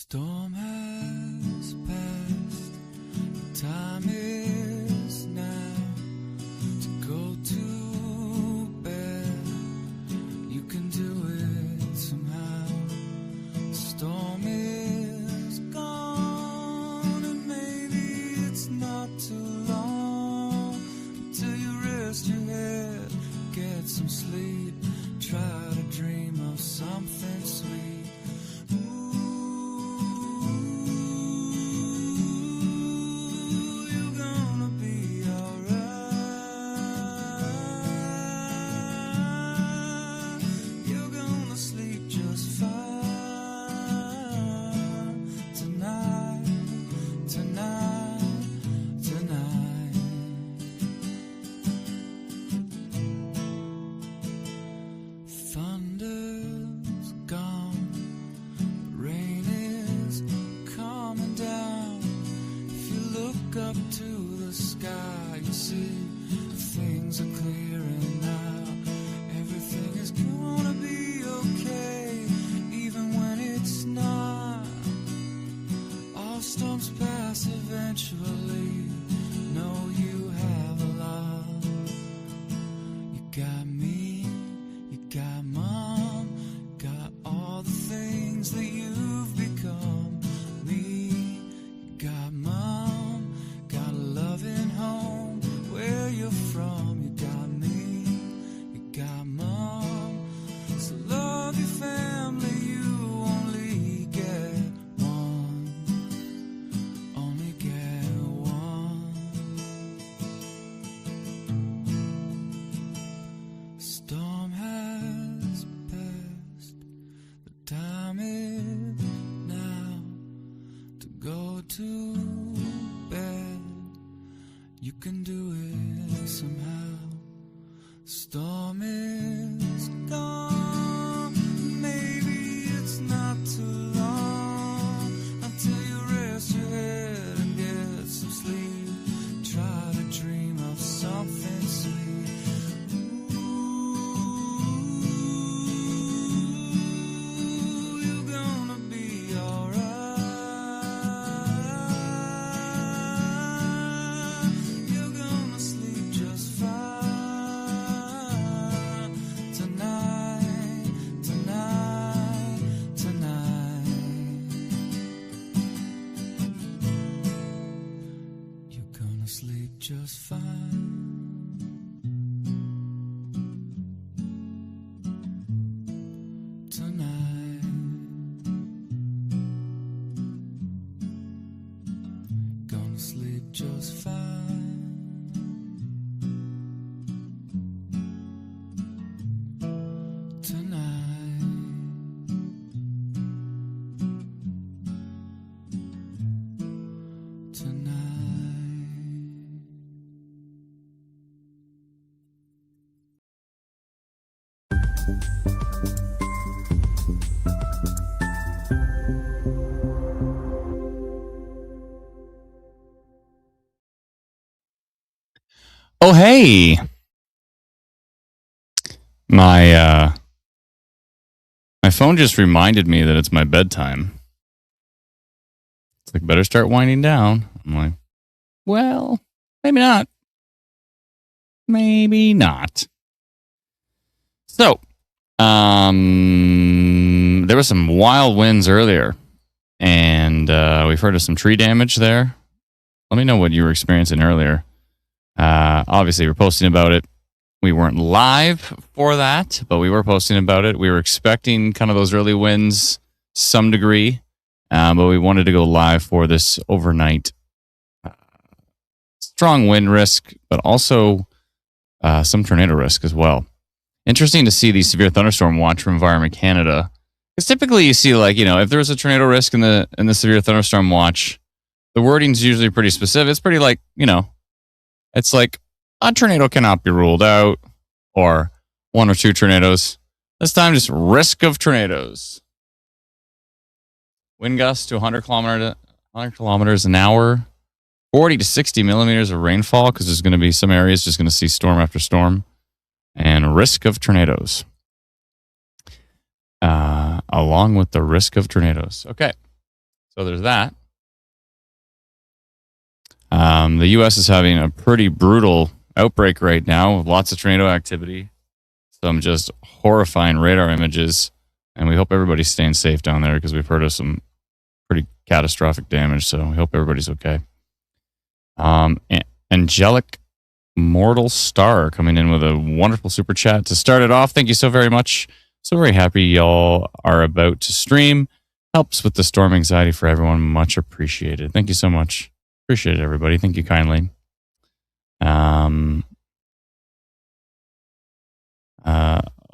Storm has passed, the time is now to go to bed. You can do it somehow. The storm is gone, and maybe it's not too long until you rest your head, get some sleep, try to dream of something sweet. Thunder's gone, rain is coming down. If you look up to the sky, you see things are clearing now. Everything is gonna be okay, even when it's not. All storms pass eventually. Know you have a lot. You got me, you got mom, got all the things that you've become. Me, you got mom, got a loving home where you're from. You got me, you got mom, so love your family. You only get one, only get one. Storm has passed, the time is now to go to bed. You can do it somehow. Storm is gone, maybe it's not too long until you rest your head and get some sleep. Try to dream of something sweet. You're gonna be alright. You're gonna sleep just fine tonight, tonight, tonight. You're gonna sleep just fine. Tonight, gonna sleep just fine. Tonight, tonight. Oh, hey. My phone just reminded me that it's my bedtime. It's like, better start winding down. I'm like, well, maybe not. Maybe not. So, there was some wild winds earlier, and we've heard of some tree damage there. Let me know what you were experiencing earlier. Obviously, we're posting about it. We weren't live for that, but we were posting about it. We were expecting kind of those early winds, some degree, but we wanted to go live for this overnight strong wind risk, but also some tornado risk as well. Interesting to see the severe thunderstorm watch from Environment Canada. Because typically you see, like, you know, if there's a tornado risk in the severe thunderstorm watch, the wording's usually pretty specific. It's pretty, like, you know, it's like a tornado cannot be ruled out, or one or two tornadoes. This time, just risk of tornadoes. Wind gusts to 100 kilometers an hour, 40 to 60 millimeters of rainfall, because there's going to be some areas just going to see storm after storm, and risk of tornadoes. Along with the risk of tornadoes. Okay. So there's that. The U.S. is having a pretty brutal outbreak right now with lots of tornado activity. Some just horrifying radar images. And we hope everybody's staying safe down there because we've heard of some pretty catastrophic damage. So we hope everybody's okay. Angelic Mortal Star coming in with a wonderful super chat to start it off. Thank you so very much. So very happy y'all are about to stream. Helps with the storm anxiety for everyone. Much appreciated. Thank you so much. Appreciate it, everybody. Thank you kindly.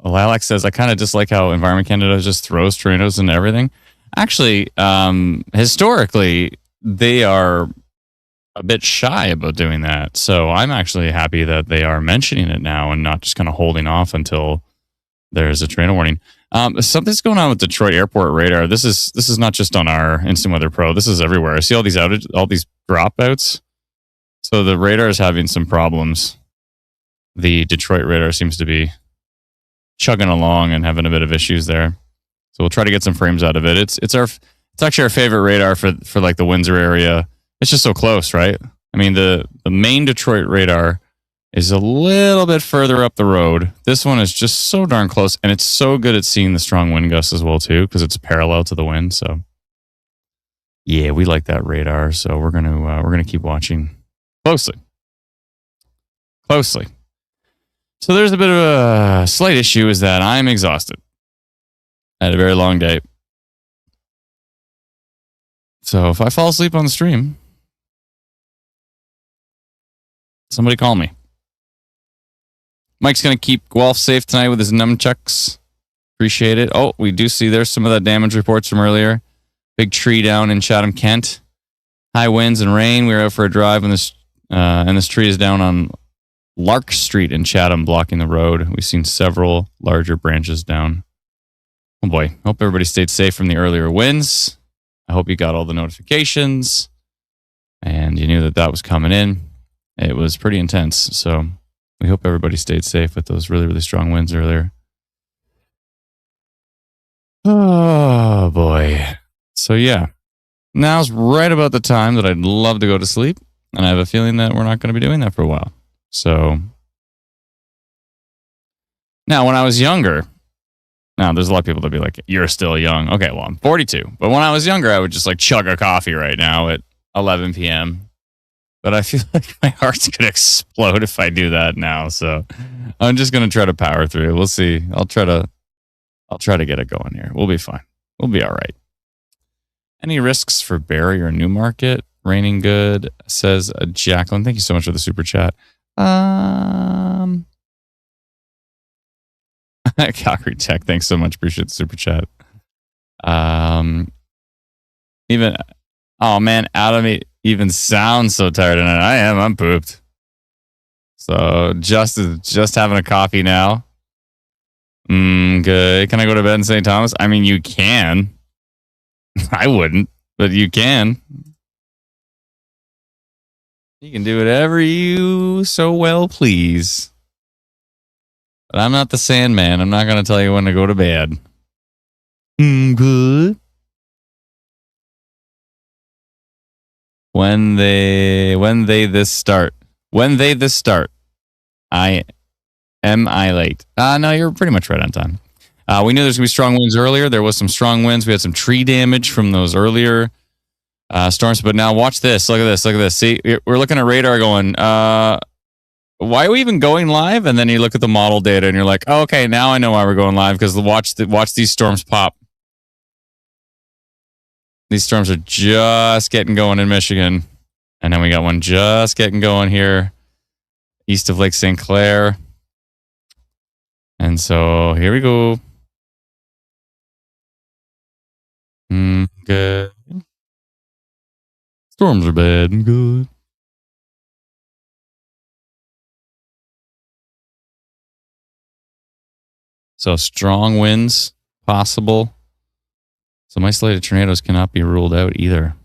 Lilac says, I kind of dislike how Environment Canada just throws tornadoes into everything. Actually, historically, they are a bit shy about doing that. So I'm actually happy that they are mentioning it now and not just kind of holding off until there's a tornado warning. Something's going on with Detroit Airport radar. This is not just on our Instant Weather Pro. This is everywhere. I see all these dropouts. So the radar is having some problems. The Detroit radar seems to be chugging along and having a bit of issues there. So we'll try to get some frames out of it. It's actually our favorite radar for like the Windsor area. It's just so close, right? I mean, the main Detroit radar is a little bit further up the road. This one is just so darn close, and it's so good at seeing the strong wind gusts as well too, because it's parallel to the wind. So, yeah, we like that radar. So we're gonna keep watching closely. So there's a bit of a slight issue is that I'm exhausted. I had a very long day. So if I fall asleep on the stream, somebody call me. Mike's going to keep Guelph safe tonight with his nunchucks. Appreciate it. Oh, we do see there's some of that damage reports from earlier. Big tree down in Chatham, Kent. High winds and rain. We were out for a drive and this tree is down on Lark Street in Chatham, blocking the road. We've seen several larger branches down. Oh boy. Hope everybody stayed safe from the earlier winds. I hope you got all the notifications and you knew that was coming in. It was pretty intense. So we hope everybody stayed safe with those really, really strong winds earlier. Oh boy. So yeah, now's right about the time that I'd love to go to sleep. And I have a feeling that we're not going to be doing that for a while. So now when I was younger, now there's a lot of people that be like, you're still young. Okay, well, I'm 42. But when I was younger, I would just like chug a coffee right now at 11 p.m. But I feel like my heart's going to explode if I do that now. So I'm just going to try to power through it. We'll see. I'll try to get it going here. We'll be fine. We'll be all right. Any risks for Barrie or Newmarket? Raining good, says Jacqueline. Thank you so much for the super chat. Calgary Tech, thanks so much. Appreciate the super chat. Oh man, Adam even sounds so tired tonight. I am. I'm pooped. So just having a coffee now. Good. Can I go to bed in St. Thomas? I mean, you can. I wouldn't, but you can. You can do whatever you so well please. But I'm not the Sandman. I'm not going to tell you when to go to bed. Good. When they this start. Am I late? No, you're pretty much right on time. We knew there's going to be strong winds earlier. There was some strong winds. We had some tree damage from those earlier storms. But now watch this. Look at this. See, we're looking at radar going, why are we even going live? And then you look at the model data and you're like, oh, okay, now I know why we're going live, because watch these storms pop. These storms are just getting going in Michigan. And then we got one just getting going here east of Lake St. Clair. And so here we go. Good. Storms are bad. Good. So strong winds possible. Some isolated tornadoes cannot be ruled out either.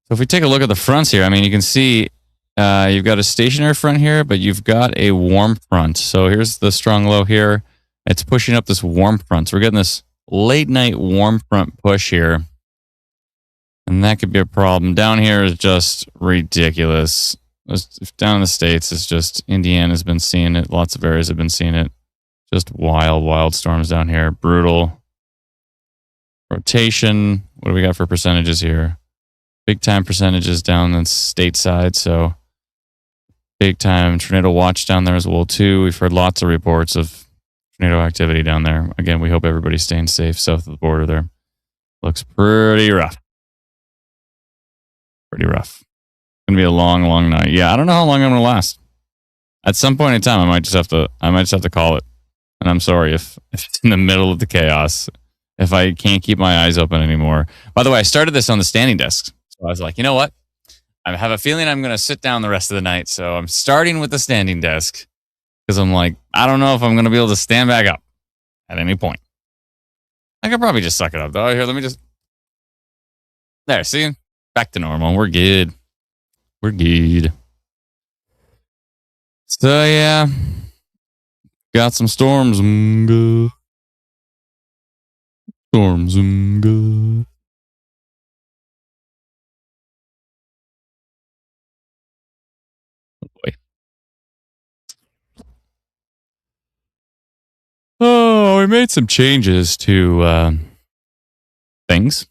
So if we take a look at the fronts here, I mean, you can see you've got a stationary front here, but you've got a warm front. So here's the strong low here. It's pushing up this warm front. So we're getting this late night warm front push here. And that could be a problem. Down here is just ridiculous. Down in the States, it's just Indiana's been seeing it. Lots of areas have been seeing it. Just wild, wild storms down here. Brutal. Rotation. What do we got for percentages here? Big time percentages down the state side. So big time tornado watch down there as well too. We've heard lots of reports of tornado activity down there. Again, we hope everybody's staying safe south of the border there. Looks pretty rough. Pretty rough. Gonna be a long, long night. Yeah, I don't know how long I'm gonna last. At some point in time, I might just have to call it. And I'm sorry if it's in the middle of the chaos, if I can't keep my eyes open anymore. By the way, I started this on the standing desk. So I was like, you know what? I have a feeling I'm gonna sit down the rest of the night. So I'm starting with the standing desk because I'm like, I don't know if I'm gonna be able to stand back up at any point. I could probably just suck it up though. Here, let me just. There, see? Back to normal. We're good. We're good. So yeah, got some storms. Storms. Oh boy. Oh, we made some changes to things.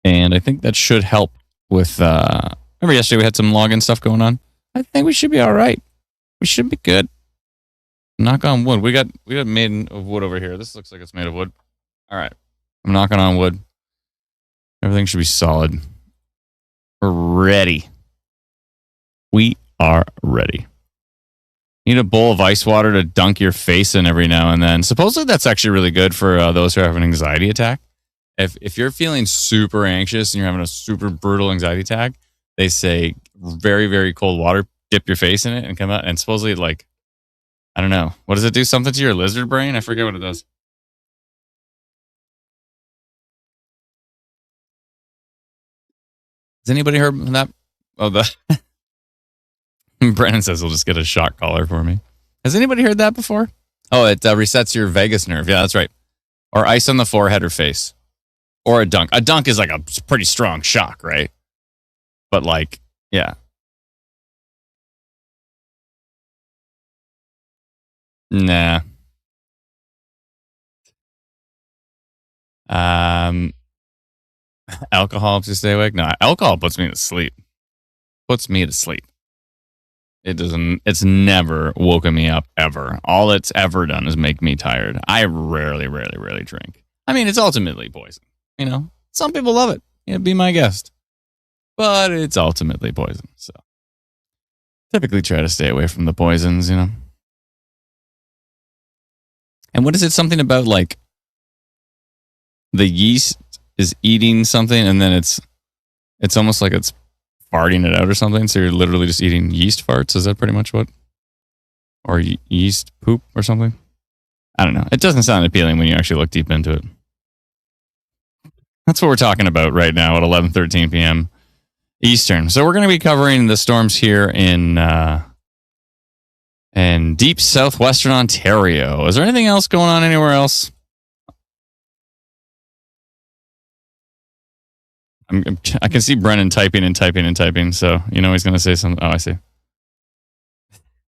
And I think that should help with remember yesterday we had some login stuff going on? I think we should be all right. We should be good. Knock on wood. We got made of wood over here. This looks like it's made of wood. All right. I'm knocking on wood. Everything should be solid. We're ready. We are ready. You need a bowl of ice water to dunk your face in every now and then. Supposedly that's actually really good for those who have an anxiety attack. If you're feeling super anxious and you're having a super brutal anxiety attack, they say very, very cold water, dip your face in it and come out. And supposedly, like, I don't know. What does it do? Something to your lizard brain? I forget what it does. Has anybody heard of that? Oh, Brennan says he'll just get a shock collar for me. Has anybody heard that before? Oh, it resets your vagus nerve. Yeah, that's right. Or ice on the forehead or face. Or a dunk. A dunk is like a pretty strong shock, right? But like, yeah. Nah. Alcohol helps you stay awake? No, alcohol puts me to sleep. Puts me to sleep. It doesn't, it's never woken me up ever. All it's ever done is make me tired. I rarely drink. I mean, it's ultimately poison. You know, some people love it. Yeah, be my guest. But it's ultimately poison. So typically try to stay away from the poisons, you know. And what is it? Something about like the yeast is eating something and then it's almost like it's farting it out or something. So you're literally just eating yeast farts. Is that pretty much what? Or yeast poop or something? I don't know. It doesn't sound appealing when you actually look deep into it. That's what we're talking about right now at 11:13 p.m. Eastern. So we're going to be covering the storms here in deep southwestern Ontario. Is there anything else going on anywhere else? I can see Brennan typing. So you know he's going to say something. Oh, I see.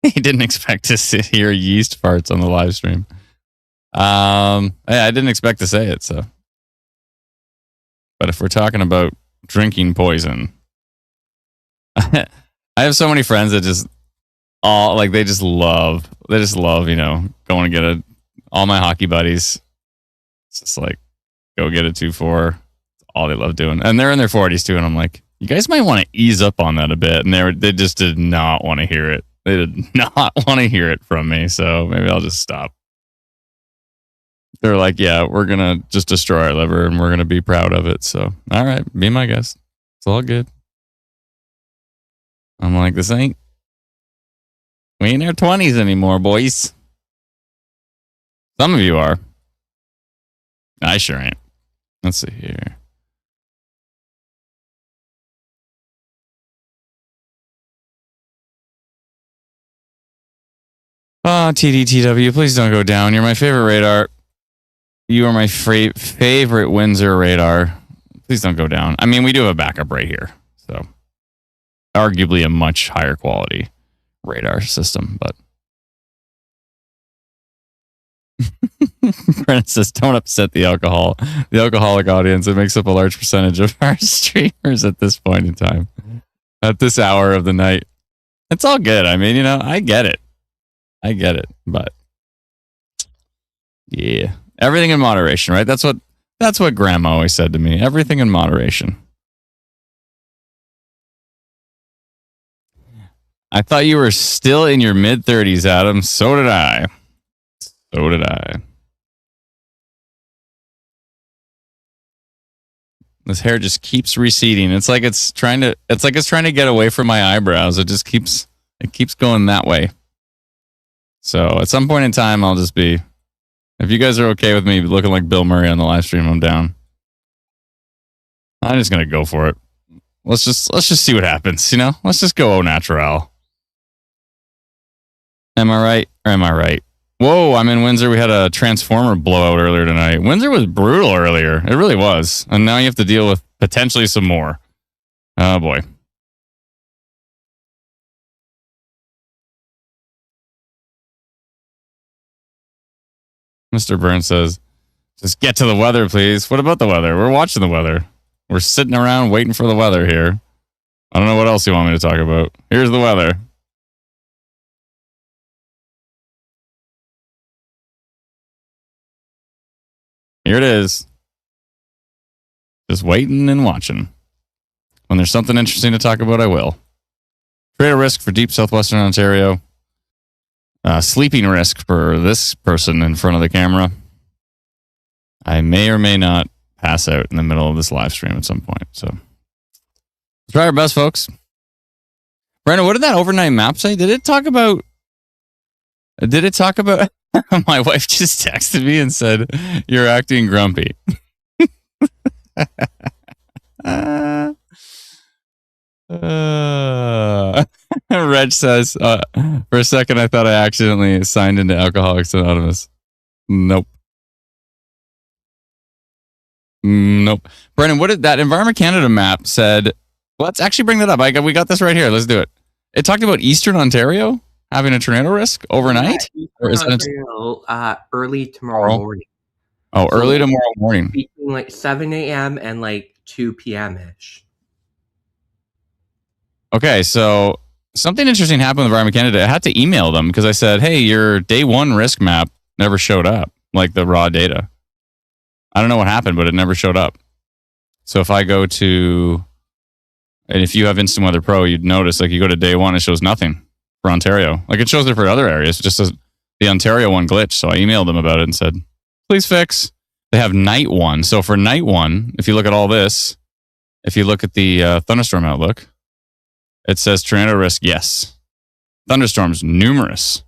He didn't expect to hear yeast farts on the live stream. Yeah, I didn't expect to say it. So, but if we're talking about drinking poison, I have so many friends that just they just love, you know, going to get all my hockey buddies. It's just like, go get a 2-4. All they love doing. And they're in their 40s too. And I'm like, you guys might want to ease up on that a bit. And they just did not want to hear it. They did not want to hear it from me. So maybe I'll just stop. They're like, yeah, we're going to just destroy our liver and we're going to be proud of it. So, all right, be my guest. It's all good. I'm like, we ain't in our 20s anymore, boys. Some of you are. I sure ain't. Let's see here. Oh, TDTW, please don't go down. You're my favorite radar. You are my favorite Windsor radar. Please don't go down. I mean, we do have a backup right here. So, arguably a much higher quality radar system, but. Brennan says, don't upset the alcoholic audience. It makes up a large percentage of our streamers at this point in time, at this hour of the night. It's all good. I mean, I get it. But yeah, everything in moderation, right? That's what Grandma always said to me. Everything in moderation. I thought you were still in your mid-30s, Adam. So did I. This hair just keeps receding. It's like it's trying to get away from my eyebrows. It keeps going that way. So at some point in time, I'll just be, if you guys are okay with me looking like Bill Murray on the live stream, I'm down. I'm just gonna go for it. Let's just see what happens. Let's just go au natural. Am I right or am I right? Whoa, I'm in Windsor. We had a transformer blowout earlier tonight. Windsor was brutal earlier. It really was. And now you have to deal with potentially some more. Oh, boy. Mr. Burns says, just get to the weather, please. What about the weather? We're watching the weather. We're sitting around waiting for the weather here. I don't know what else you want me to talk about. Here's the weather. Here it is. Just waiting and watching. When there's something interesting to talk about, I will. Trader risk for deep southwestern Ontario. Sleeping risk for this person in front of the camera. I may or may not pass out in the middle of this live stream at some point. So let's try our best, folks. Brenda, what did that overnight map say? Did it talk about... My wife just texted me and said, you're acting grumpy. Reg says, for a second, I thought I accidentally signed into Alcoholics Anonymous. Nope. Brennan, what did that Environment Canada map said? Let's actually bring that up. We got this right here. Let's do it. It talked about Eastern Ontario having a tornado risk overnight? Yeah, or is it early tomorrow morning? Oh, so early tomorrow morning. Between like 7 a.m. and like 2 p.m.-ish. Okay, so something interesting happened with Environment Canada. I had to email them because I said, hey, your day one risk map never showed up, like the raw data. I don't know what happened, but it never showed up. So if I go to, and if you have Instant Weather Pro, you'd notice, like you go to day one, it shows nothing for Ontario. Like it shows it for other areas. It just says the Ontario one glitched. So I emailed them about it and said, please fix. They have night one. So for night one, if you look at all this, if you look at the thunderstorm outlook, it says tornado risk, yes. Thunderstorms, numerous.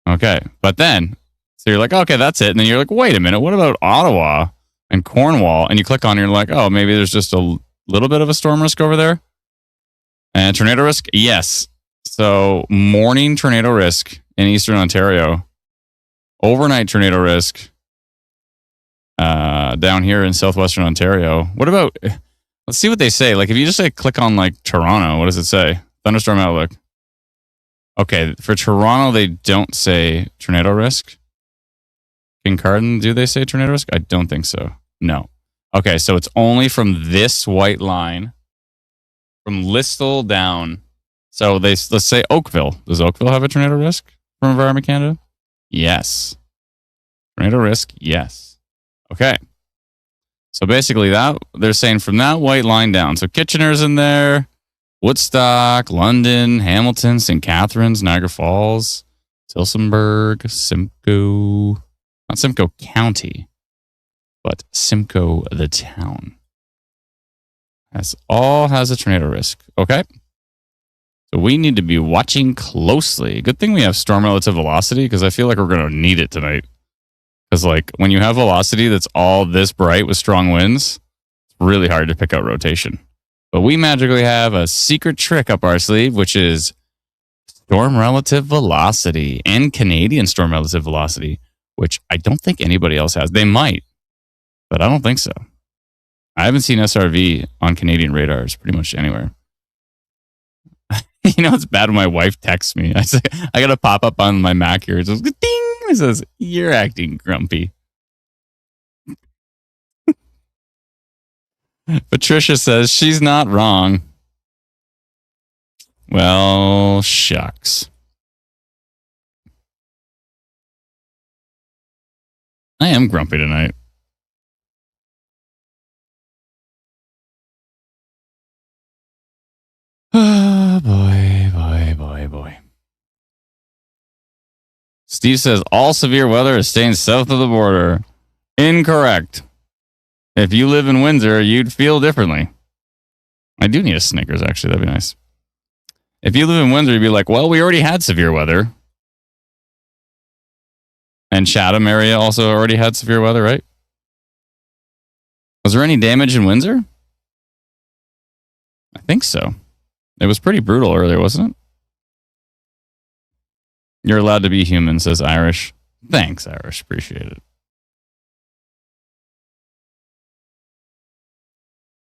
Okay. But then, so you're like, okay, that's it. And then you're like, wait a minute, what about Ottawa and Cornwall? And you click on it, and you're like, oh, maybe there's just a little bit of a storm risk over there. And tornado risk, yes. So morning tornado risk in Eastern Ontario. Overnight tornado risk down here in Southwestern Ontario. What about, let's see what they say. Like if you just say click on like Toronto, what does it say? Thunderstorm outlook. Okay, for Toronto, they don't say tornado risk. Kincardine, do they say tornado risk? I don't think so. No. Okay, so it's only from this white line, from Listowel down. So let's say Oakville. Does Oakville have a tornado risk from Environment Canada? Yes. Tornado risk, yes. Okay. So basically that they're saying from that white line down. So Kitchener's in there, Woodstock, London, Hamilton, St. Catharines, Niagara Falls, Tillsonburg, Simcoe, not Simcoe County, but Simcoe the town. That's all has a tornado risk. Okay. So we need to be watching closely. Good thing we have storm relative velocity because I feel like we're going to need it tonight. Because like when you have velocity that's all this bright with strong winds, it's really hard to pick out rotation. But we magically have a secret trick up our sleeve, which is storm relative velocity and Canadian storm relative velocity. which I don't think anybody else has. They might, but I don't think so. I haven't seen SRV on Canadian radars pretty much anywhere. You know, it's bad when my wife texts me. I say, I got to pop up on my Mac here. It says, ding! It says, you're acting grumpy. Patricia says she's not wrong. Well, shucks. I am grumpy tonight. Oh, boy. Steve says all severe weather is staying south of the border. Incorrect. If you live in Windsor, you'd feel differently. I do need a Snickers, actually. That'd be nice. If you live in Windsor, you'd be like, well, we already had severe weather. And Chatham area also already had severe weather, right? Was there any damage in Windsor? I think so. It was pretty brutal earlier, wasn't it? You're allowed to be human, says Irish. Thanks, Irish. Appreciate it.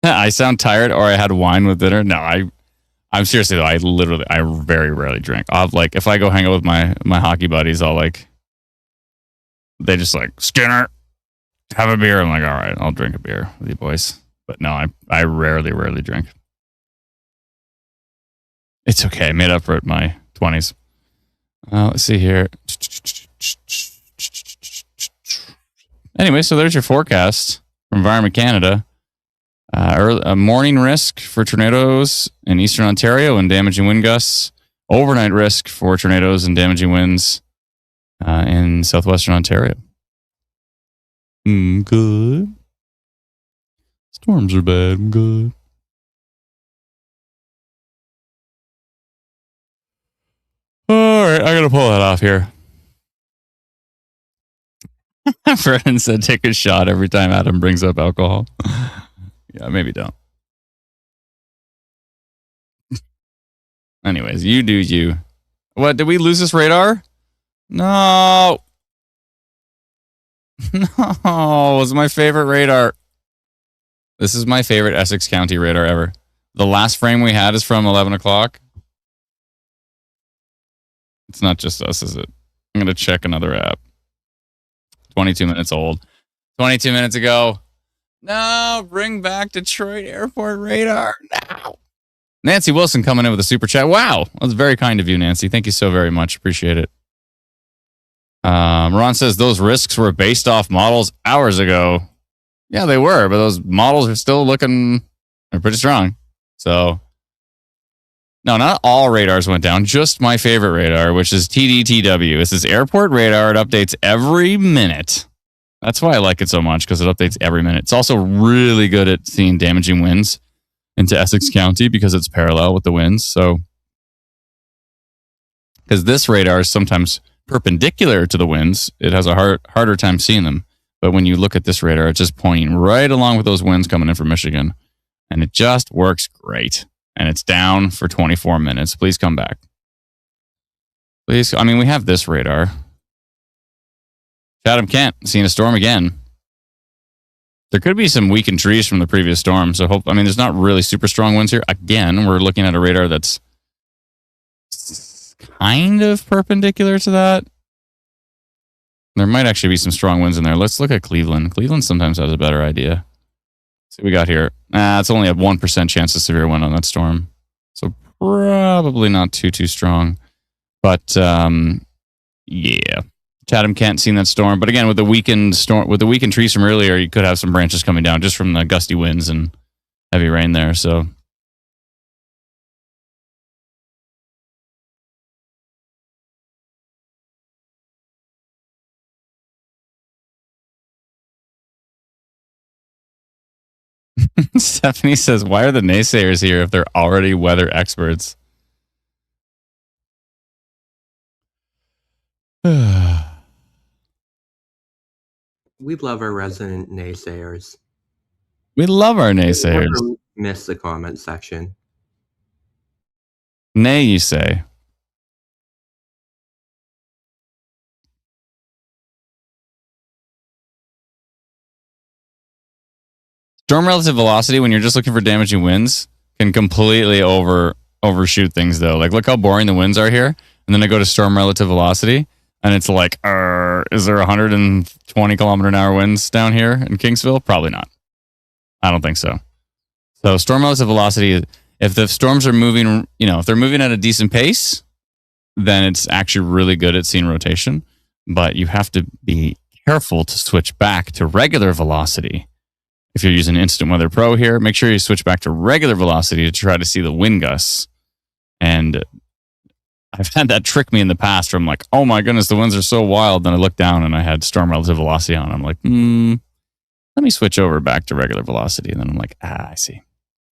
I sound tired or I had wine with dinner. No, I'm seriously though, I very rarely drink. I'll have like, if I go hang out with my hockey buddies, they just like, Skinner, have a beer. I'm like, all right, I'll drink a beer with you boys. But no, I rarely drink. It's okay. I made up for it in my 20s. Let's see here. Anyway, so there's your forecast from Environment Canada. A morning risk for tornadoes in eastern Ontario and damaging wind gusts. Overnight risk for tornadoes and damaging winds in southwestern Ontario. Good. Storms are bad. Good. All right, I gotta pull that off here. Brennan said take a shot every time Adam brings up alcohol. Yeah, maybe don't. Anyways, you do you. What, did we lose this radar? No. No, it was my favorite radar. This is my favorite Essex County radar ever. The last frame we had is from 11 o'clock. It's not just us, is it? I'm going to check another app. 22 minutes old. 22 minutes ago. No, bring back Detroit Airport radar now. Nancy Wilson coming in with a super chat. Wow, that was very kind of you, Nancy. Thank you so very much. Appreciate it. Ron says those risks were based off models hours ago. Yeah, they were, but those models are still looking pretty strong. So, no, not all radars went down. Just my favorite radar, which is TDTW. This is airport radar. It updates every minute. That's why I like it so much, because it updates every minute. It's also really good at seeing damaging winds into Essex County because it's parallel with the winds. So, because this radar is sometimes perpendicular to the winds, it has a harder time seeing them. But when you look at this radar, it's just pointing right along with those winds coming in from Michigan. And it just works great. And it's down for 24 minutes. Please come back. Please. I mean, we have this radar. Chatham Kent, seeing a storm again. There could be some weakened trees from the previous storm. So there's not really super strong winds here. Again, we're looking at a radar that's kind of perpendicular to that. There might actually be some strong winds in there. Let's look at Cleveland. Cleveland sometimes has a better idea. See what we got here. It's only a 1% chance of severe wind on that storm. So probably not too strong. But yeah. Chatham can't see that storm. But again, with the weakened trees from earlier, you could have some branches coming down just from the gusty winds and heavy rain there. So Stephanie says, why are the naysayers here if they're already weather experts? We love our resident naysayers. We love our naysayers. Never miss the comment section. Nay, you say. Storm relative velocity, when you're just looking for damaging winds, can completely overshoot things though. Like look how boring the winds are here, and then I go to storm relative velocity, and it's like, is there 120 kilometer an hour winds down here in Kingsville? Probably not. I don't think so. So storm relative velocity, if the storms are moving, if they're moving at a decent pace, then it's actually really good at seeing rotation. But you have to be careful to switch back to regular velocity. If you're using Instant Weather Pro here, make sure you switch back to regular velocity to try to see the wind gusts. And I've had that trick me in the past where I'm like, oh my goodness, the winds are so wild. Then I look down and I had storm relative velocity on. I'm like, let me switch over back to regular velocity. And then I'm like, I see.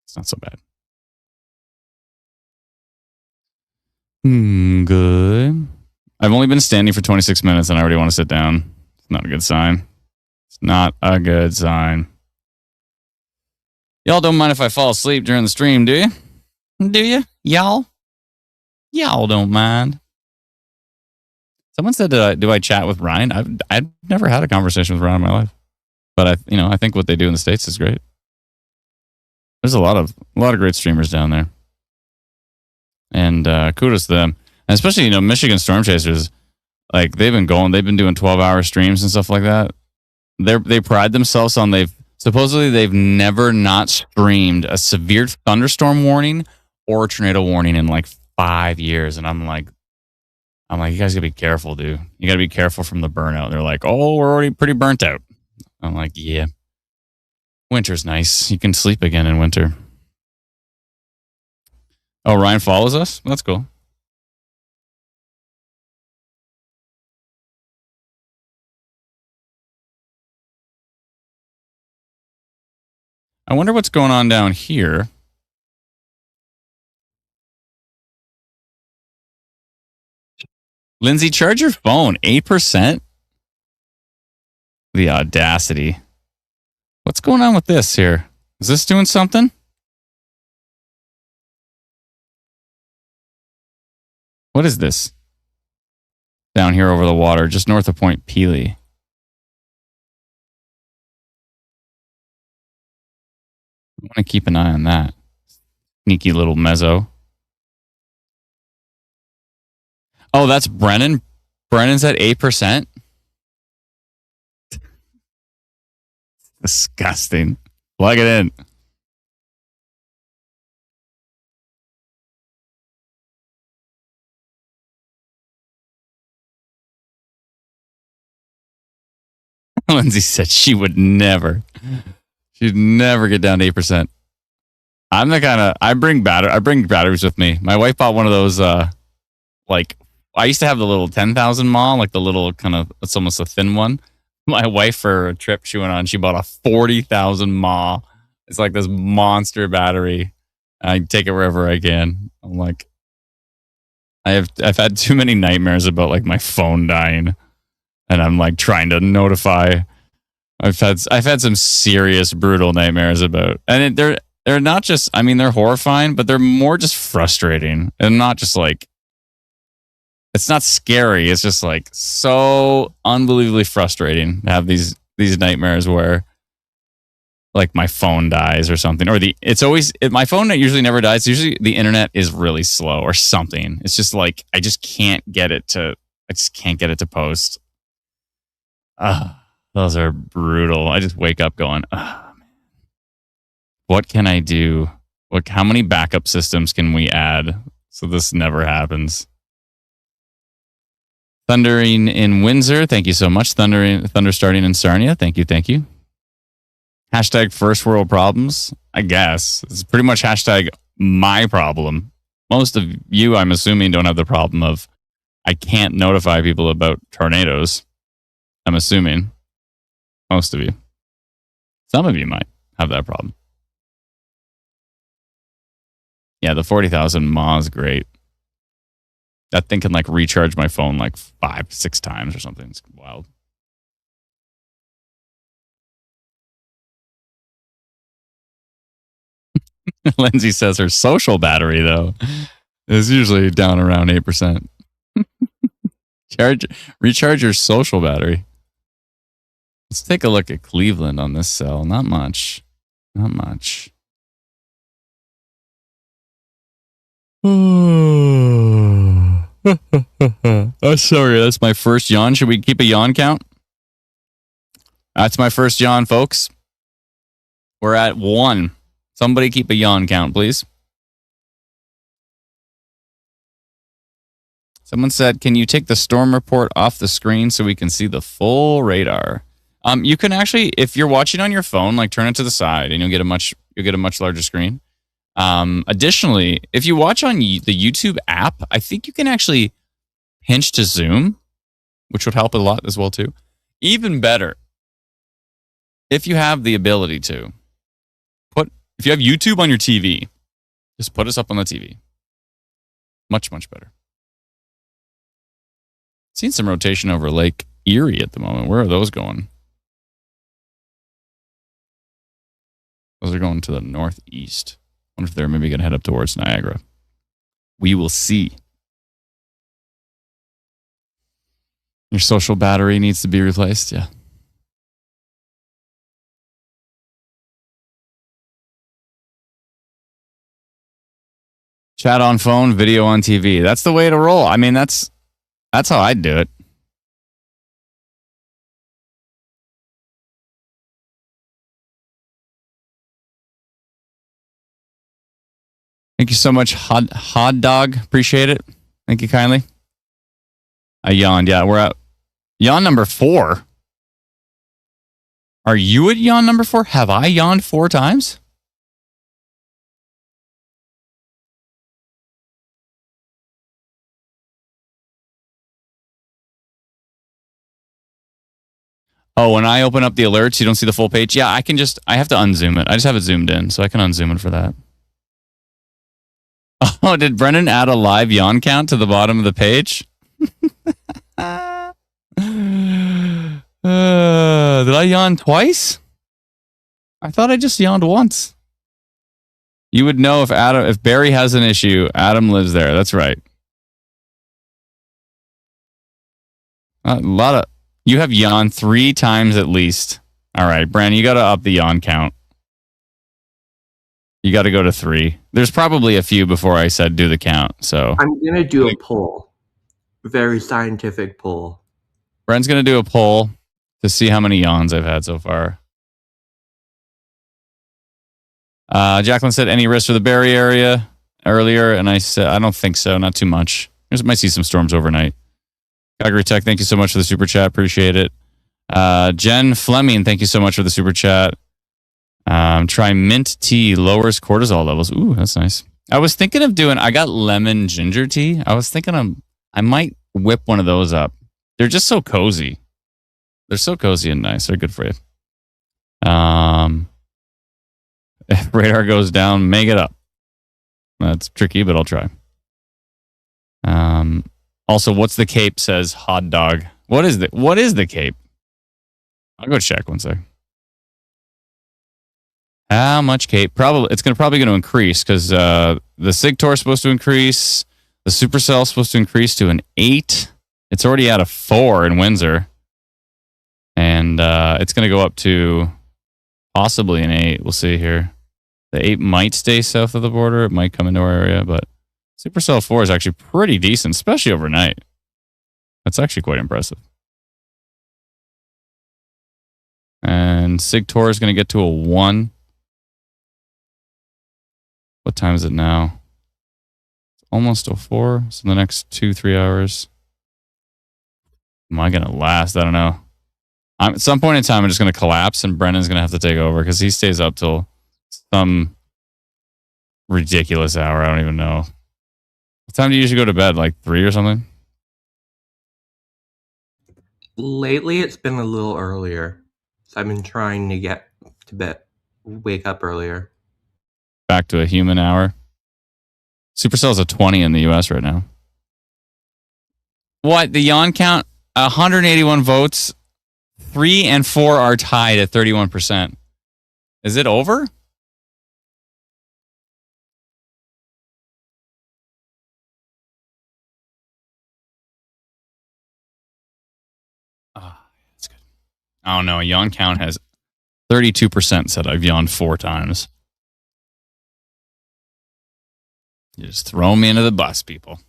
It's not so bad. Good. I've only been standing for 26 minutes and I already want to sit down. It's not a good sign. It's not a good sign. Y'all don't mind if I fall asleep during the stream, do you? Do you? Y'all don't mind. Someone said, do I chat with Ryan? I've never had a conversation with Ryan in my life. But I think what they do in the States is great. There's a lot of great streamers down there. And kudos to them. And especially, Michigan Storm Chasers, like they've been doing 12-hour streams and stuff like that. They pride themselves on they've never not streamed a severe thunderstorm warning or tornado warning in like 5 years. And I'm like, you guys gotta be careful, dude. You gotta be careful from the burnout. They're like, oh, we're already pretty burnt out. I'm like, yeah. Winter's nice. You can sleep again in winter. Oh, Ryan follows us? That's cool. I wonder what's going on down here. Lindsay, charge your phone. 8%? The audacity. What's going on with this here? Is this doing something? What is this? Down here over the water, just north of Point Pelee. I want to keep an eye on that. Sneaky little mezzo. Oh, that's Brennan. Brennan's at 8%. Disgusting. Plug it in. Lindsay said she would never. She'd never get down to 8%. I'm the kind of I bring batteries with me. My wife bought one of those like I used to have the little 10,000 mAh, like the little kind of it's almost a thin one. My wife for a trip she went on, she bought a 40,000 mAh. It's like this monster battery. I take it wherever I can. I'm like I've had too many nightmares about like my phone dying. And I'm like trying to notify. I've had some serious brutal nightmares about, and they're not just. I mean, they're horrifying, but they're more just frustrating, and not just like. It's not scary. It's just like so unbelievably frustrating to have these nightmares where, like my phone dies or something, or my phone usually never dies. Usually the internet is really slow or something. It's just like I just can't get it to post. Those are brutal. I just wake up going, man. What can I do? How many backup systems can we add so this never happens? Thundering in Windsor, thank you so much. Thunder starting in Sarnia, thank you. Hashtag first world problems, I guess. It's pretty much hashtag my problem. Most of you, I'm assuming, don't have the problem of I can't notify people about tornadoes. I'm assuming most of you. Some of you might have that problem. Yeah, the 40,000 mAh is great. That thing can like recharge my phone like 5-6 times or something. It's wild. Lindsay says her social battery though is usually down around 8%. Recharge your social battery. Let's take a look at Cleveland on this cell. Not much. Not much. Oh, sorry. That's my first yawn. Should we keep a yawn count? That's my first yawn, folks. We're at 1. Somebody keep a yawn count, please. Someone said, "Can you take the storm report off the screen so we can see the full radar?" You can actually, if you're watching on your phone, like turn it to the side, and you'll get a much larger screen. Additionally, if you watch on the YouTube app, I think you can actually pinch to zoom, which would help a lot as well too. Even better, if you have the ability to if you have YouTube on your TV, just put us up on the TV. Much, much better. Seen some rotation over Lake Erie at the moment. Where are those going? Those are going to the northeast. I wonder if they're maybe going to head up towards Niagara. We will see. Your social battery needs to be replaced. Yeah. Chat on phone, video on TV. That's the way to roll. I mean, that's how I'd do it. Thank you so much, Hot Dog. Appreciate it. Thank you kindly. I yawned. Yeah, we're at yawn number 4. Are you at yawn number 4? Have I yawned 4 times? Oh, when I open up the alerts, you don't see the full page? Yeah, I have to unzoom it. I just have it zoomed in, so I can unzoom it for that. Oh, did Brendan add a live yawn count to the bottom of the page? Did I yawn twice? I thought I just yawned once. You would know if Barry has an issue, Adam lives there. That's right. You have yawned 3 times at least. All right, Brandon, you got to up the yawn count. You got to go to 3. There's probably a few before I said do the count. So I'm going to do a poll. Very scientific poll. Brent's going to do a poll to see how many yawns I've had so far. Jacqueline said, any risk for the Barrie area earlier? And I said, I don't think so. Not too much. I might see some storms overnight. Calgary Tech, thank you so much for the super chat. Appreciate it. Jen Fleming, thank you so much for the super chat. Try mint tea, lowers cortisol levels. Ooh, that's nice. I was thinking of I got lemon ginger tea. I was thinking I might whip one of those up. They're just so cozy. They're so cozy and nice. They're good for you. If radar goes down, make it up. That's tricky, but I'll try. Also, what's the cape? Says Hot Dog. What is the cape? I'll go check one sec. How much cape? It's probably going to increase because the SIGTOR is supposed to increase. The Supercell is supposed to increase to an 8. It's already at a 4 in Windsor, and it's going to go up to possibly an 8. We'll see here. The 8 might stay south of the border. It might come into our area, but Supercell 4 is actually pretty decent, especially overnight. That's actually quite impressive. And SIGTOR is going to get to a 1. What time is it now? It's almost a 4. So in the next 2-3 hours. Am I going to last? I don't know. At some point in time, I'm just going to collapse and Brennan's going to have to take over because he stays up till some ridiculous hour. I don't even know. What time do you usually go to bed? Like 3 or something? Lately, it's been a little earlier. So I've been trying to get to bed, wake up earlier. Back to a human hour. Supercell's a 20 in the US right now. What? The yawn count? 181 votes. 3 and 4 are tied at 31%. Is it over? Oh, that's good. Oh no, a yawn count has 32% said I've yawned 4 times. You just throw me into the bus, people.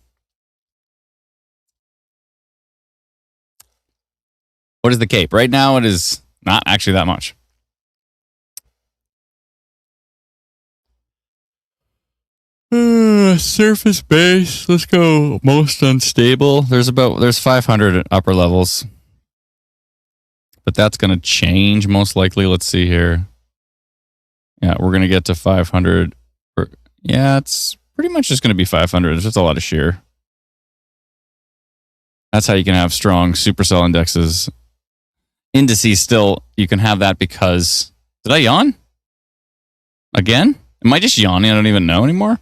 What is the Cape? Right now, it is not actually that much. Surface base. Let's go most unstable. There's 500 upper levels, but that's going to change most likely. Let's see here. Yeah, we're going to get to 500. Yeah, it's pretty much just going to be 500. It's just a lot of shear. That's how you can have strong supercell indices still. You can have that because... Did I yawn? Again? Am I just yawning? I don't even know anymore.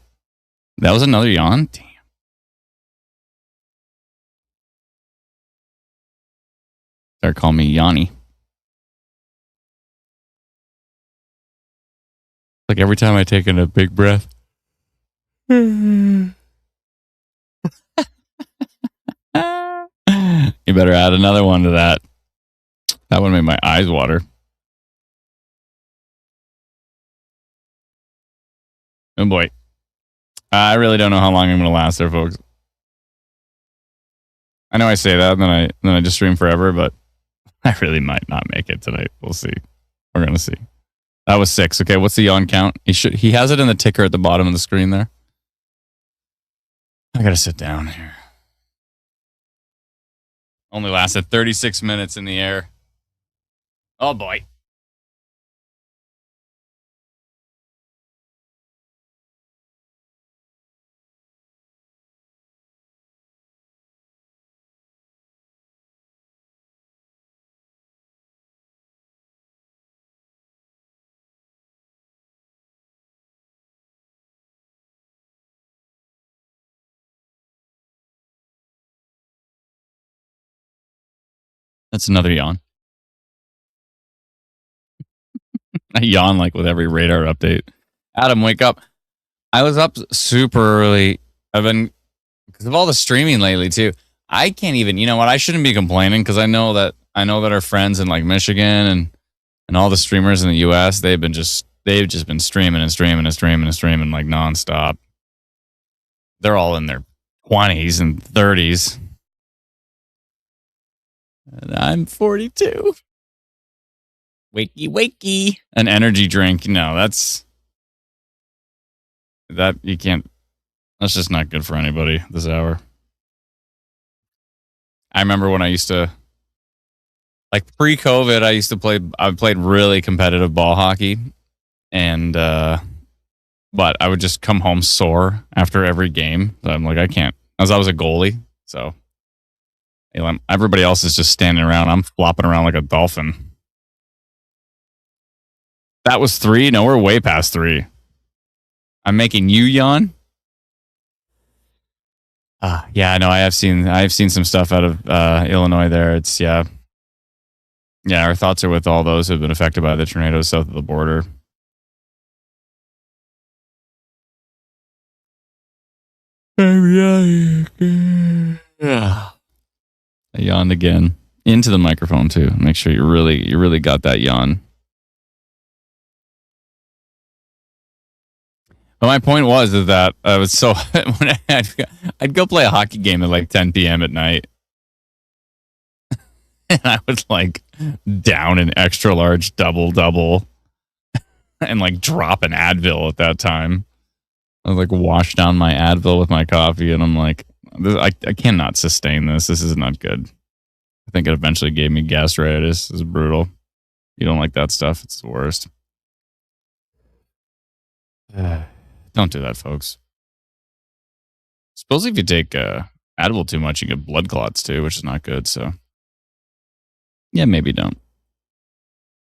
That was another yawn? Damn. They're calling me Yanni. Like every time I take in a big breath. You better add another one to that. That would make my eyes water. Oh boy. I really don't know how long I'm going to last there, folks. I know I say that, and then I just stream forever, but I really might not make it tonight. We'll see. We're going to see. That was 6. Okay, what's the yawn count? He has it in the ticker at the bottom of the screen there. I got to sit down here. Only lasted 36 minutes in the air. Oh boy. That's another yawn. I yawn like with every radar update. Adam, wake up. I was up super early. I've been, because of all the streaming lately too. I can't even, you know what? I shouldn't be complaining because I know that our friends in like Michigan and all the streamers in the US, they've just been streaming and streaming and streaming and streaming like nonstop. They're all in their 20s and 30s. And I'm 42. Wakey. An energy drink. No, you can't. That's just not good for anybody this hour. I remember when I used to, like pre-COVID, I played really competitive ball hockey. And, but I would just come home sore after every game. So I'm like, I can't, as I was a goalie. So everybody else is just standing around. I'm flopping around like a dolphin. That was 3. No, we're way past 3. I'm making you yawn. Yeah, no, I've seen some stuff out of Illinois there. It's yeah. Our thoughts are with all those who have been affected by the tornadoes south of the border. I yawned again into the microphone too. Make sure you really got that yawn. But my point was is that I was so when I'd go play a hockey game at like 10 p.m. at night, and I would like down an extra large double, and like drop an Advil at that time. I was like wash down my Advil with my coffee, and I'm like, I cannot sustain this. This is not good. I think it eventually gave me gastritis. It's brutal. You don't like that stuff. It's the worst. Don't do that, folks. Suppose if you take Advil too much, you get blood clots too, which is not good. So, yeah, maybe don't.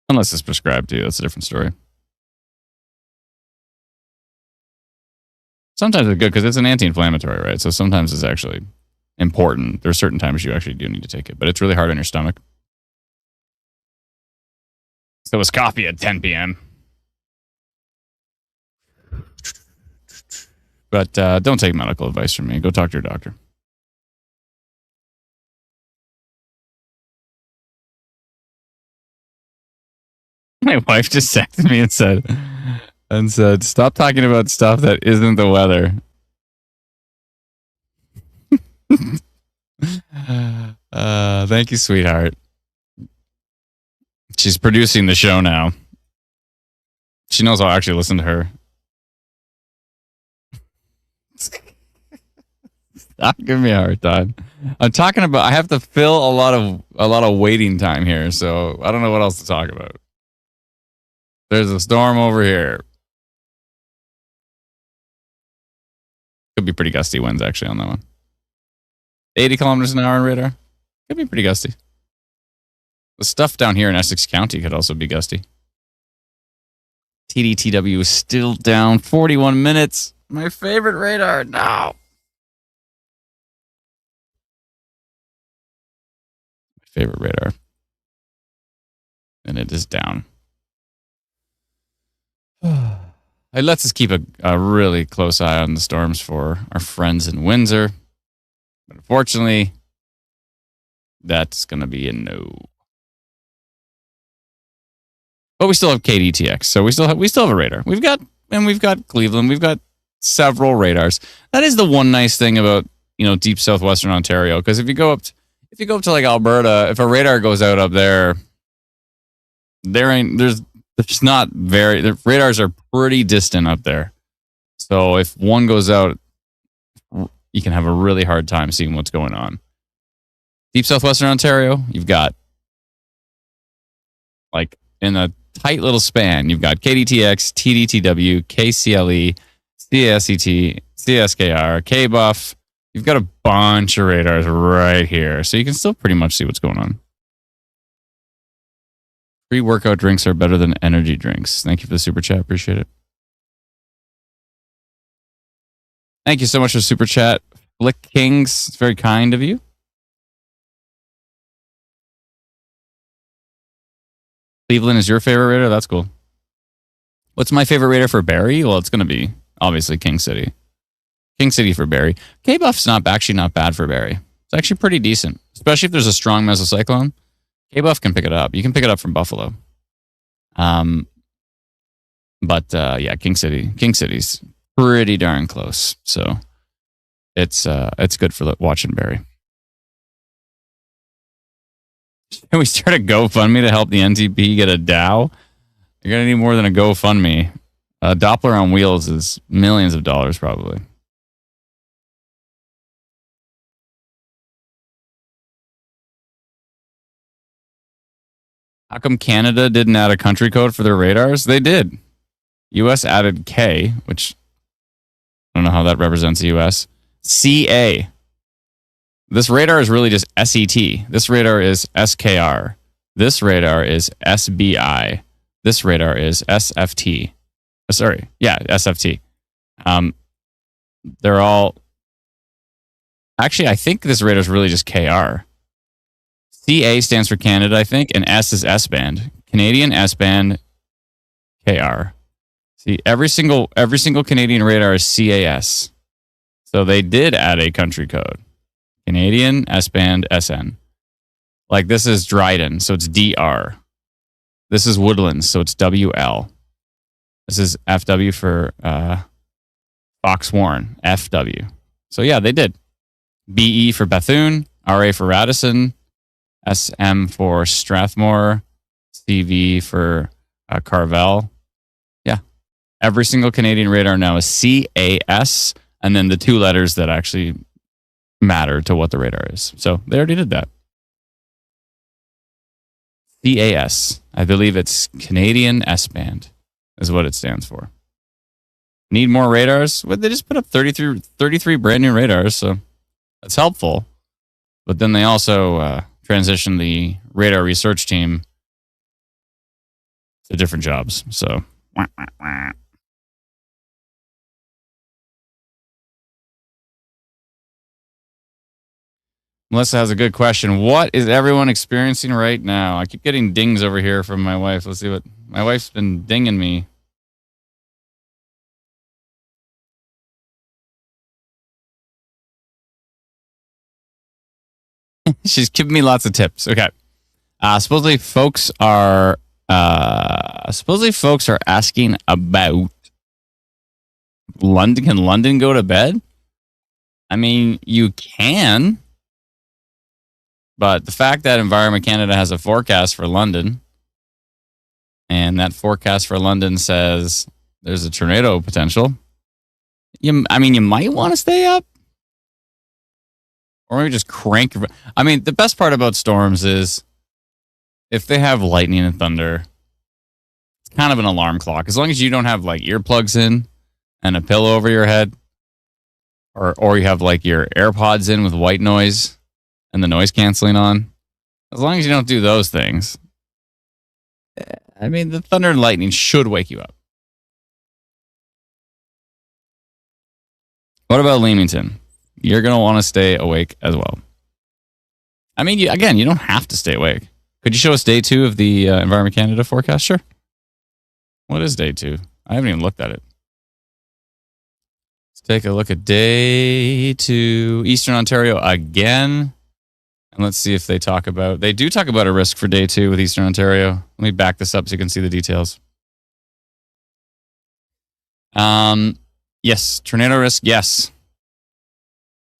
Unless it's prescribed to you. That's a different story. Sometimes it's good because it's an anti-inflammatory, right? So sometimes it's actually important. There are certain times you actually do need to take it, but it's really hard on your stomach. So it was coffee at 10 p.m. But don't take medical advice from me. Go talk to your doctor. Wait, My wife just texted me and said, stop talking about stuff that isn't the weather. Thank you, sweetheart. She's producing the show now. She knows I'll actually listen to her. Stop giving me a hard time. I'm talking about. I have to fill a lot of waiting time here, so I don't know what else to talk about. There's a storm over here. Could be pretty gusty winds actually on that one. 80 kilometers an hour in radar. Could be pretty gusty. The stuff down here in Essex County could also be gusty. TDTW is still down 41 minutes. My favorite radar. No. My favorite radar. And it is down. It lets us keep a really close eye on the storms for our friends in Windsor. But unfortunately, that's going to be a no. But we still have KDTX, so we still have a radar. We've got Cleveland. We've got several radars. That is the one nice thing about deep southwestern Ontario. Because if you go up to like Alberta, if a radar goes out up there, there's not very. The radars are pretty distant up there. So if one goes out, you can have a really hard time seeing what's going on. Deep southwestern Ontario, you've got like in a tight little span, you've got KDTX, TDTW, KCLE, CSET, CSKR, KBuff. You've got a bunch of radars right here. So you can still pretty much see what's going on. Pre-workout drinks are better than energy drinks. Thank you for the super chat. Appreciate it. Thank you so much for the super chat. Flick Kings, it's very kind of you. Cleveland is your favorite radar? That's cool. What's my favorite radar for Barrie? Well, it's going to be, obviously, King City. King City for Barrie. KBuff's actually not bad for Barrie. It's actually pretty decent, especially if there's a strong mesocyclone. KBuff can pick it up. You can pick it up from Buffalo. But King City's pretty darn close. So it's good for watching Barrie. Can we start a GoFundMe to help the NTP get a Dow? You're going to need more than a GoFundMe. Doppler on wheels is millions of dollars, probably. How come Canada didn't add a country code for their radars? They did. US added K, which I don't know how that represents the US. CA. This radar is really just SET. This radar is SKR. This radar is SBI. This radar is SFT. SFT. They're all... Actually, I think this radar is really just KR. CA stands for Canada, I think, and S is S-band. Canadian S-band, KR. See, every single Canadian radar is CAS. So they did add a country code. Canadian S-band SN. Like this is Dryden, so it's DR. This is Woodlands, so it's WL. This is FW for Fox Warren, FW. So yeah, they did. BE for Bethune, RA for Radisson, SM for Strathmore, CV for Carvel. Yeah. Every single Canadian radar now is CAS, and then the two letters that actually matter to what the radar is. So they already did that. CAS. I believe it's Canadian S-band is what it stands for. Need more radars? Well, they just put up 33 brand new radars, so that's helpful. But then they also transitioned the radar research team to different jobs. So Melissa has a good question. What is everyone experiencing right now? I keep getting dings over here from my wife. Let's see what my wife's been dinging me. She's giving me lots of tips. Okay. Supposedly folks are Supposedly folks are asking about London. Can London go to bed? I mean, you can. But the fact that Environment Canada has a forecast for London, and that forecast for London says there's a tornado potential, you might want to stay up. Or maybe just crank. I mean, the best part about storms is if they have lightning and thunder, it's kind of an alarm clock. As long as you don't have like earplugs in and a pillow over your head, or you have like your AirPods in with white noise and the noise canceling on. As long as you don't do those things, I mean, the thunder and lightning should wake you up. What about Leamington? You're going to want to stay awake as well. I mean, you don't have to stay awake. Could you show us day 2 of the Environment Canada forecast? Sure. What is day 2? I haven't even looked at it. Let's take a look at day 2. Eastern Ontario again. And let's see if they do talk about a risk for day 2 with Eastern Ontario. Let me back this up so you can see the details. Yes, tornado risk, yes.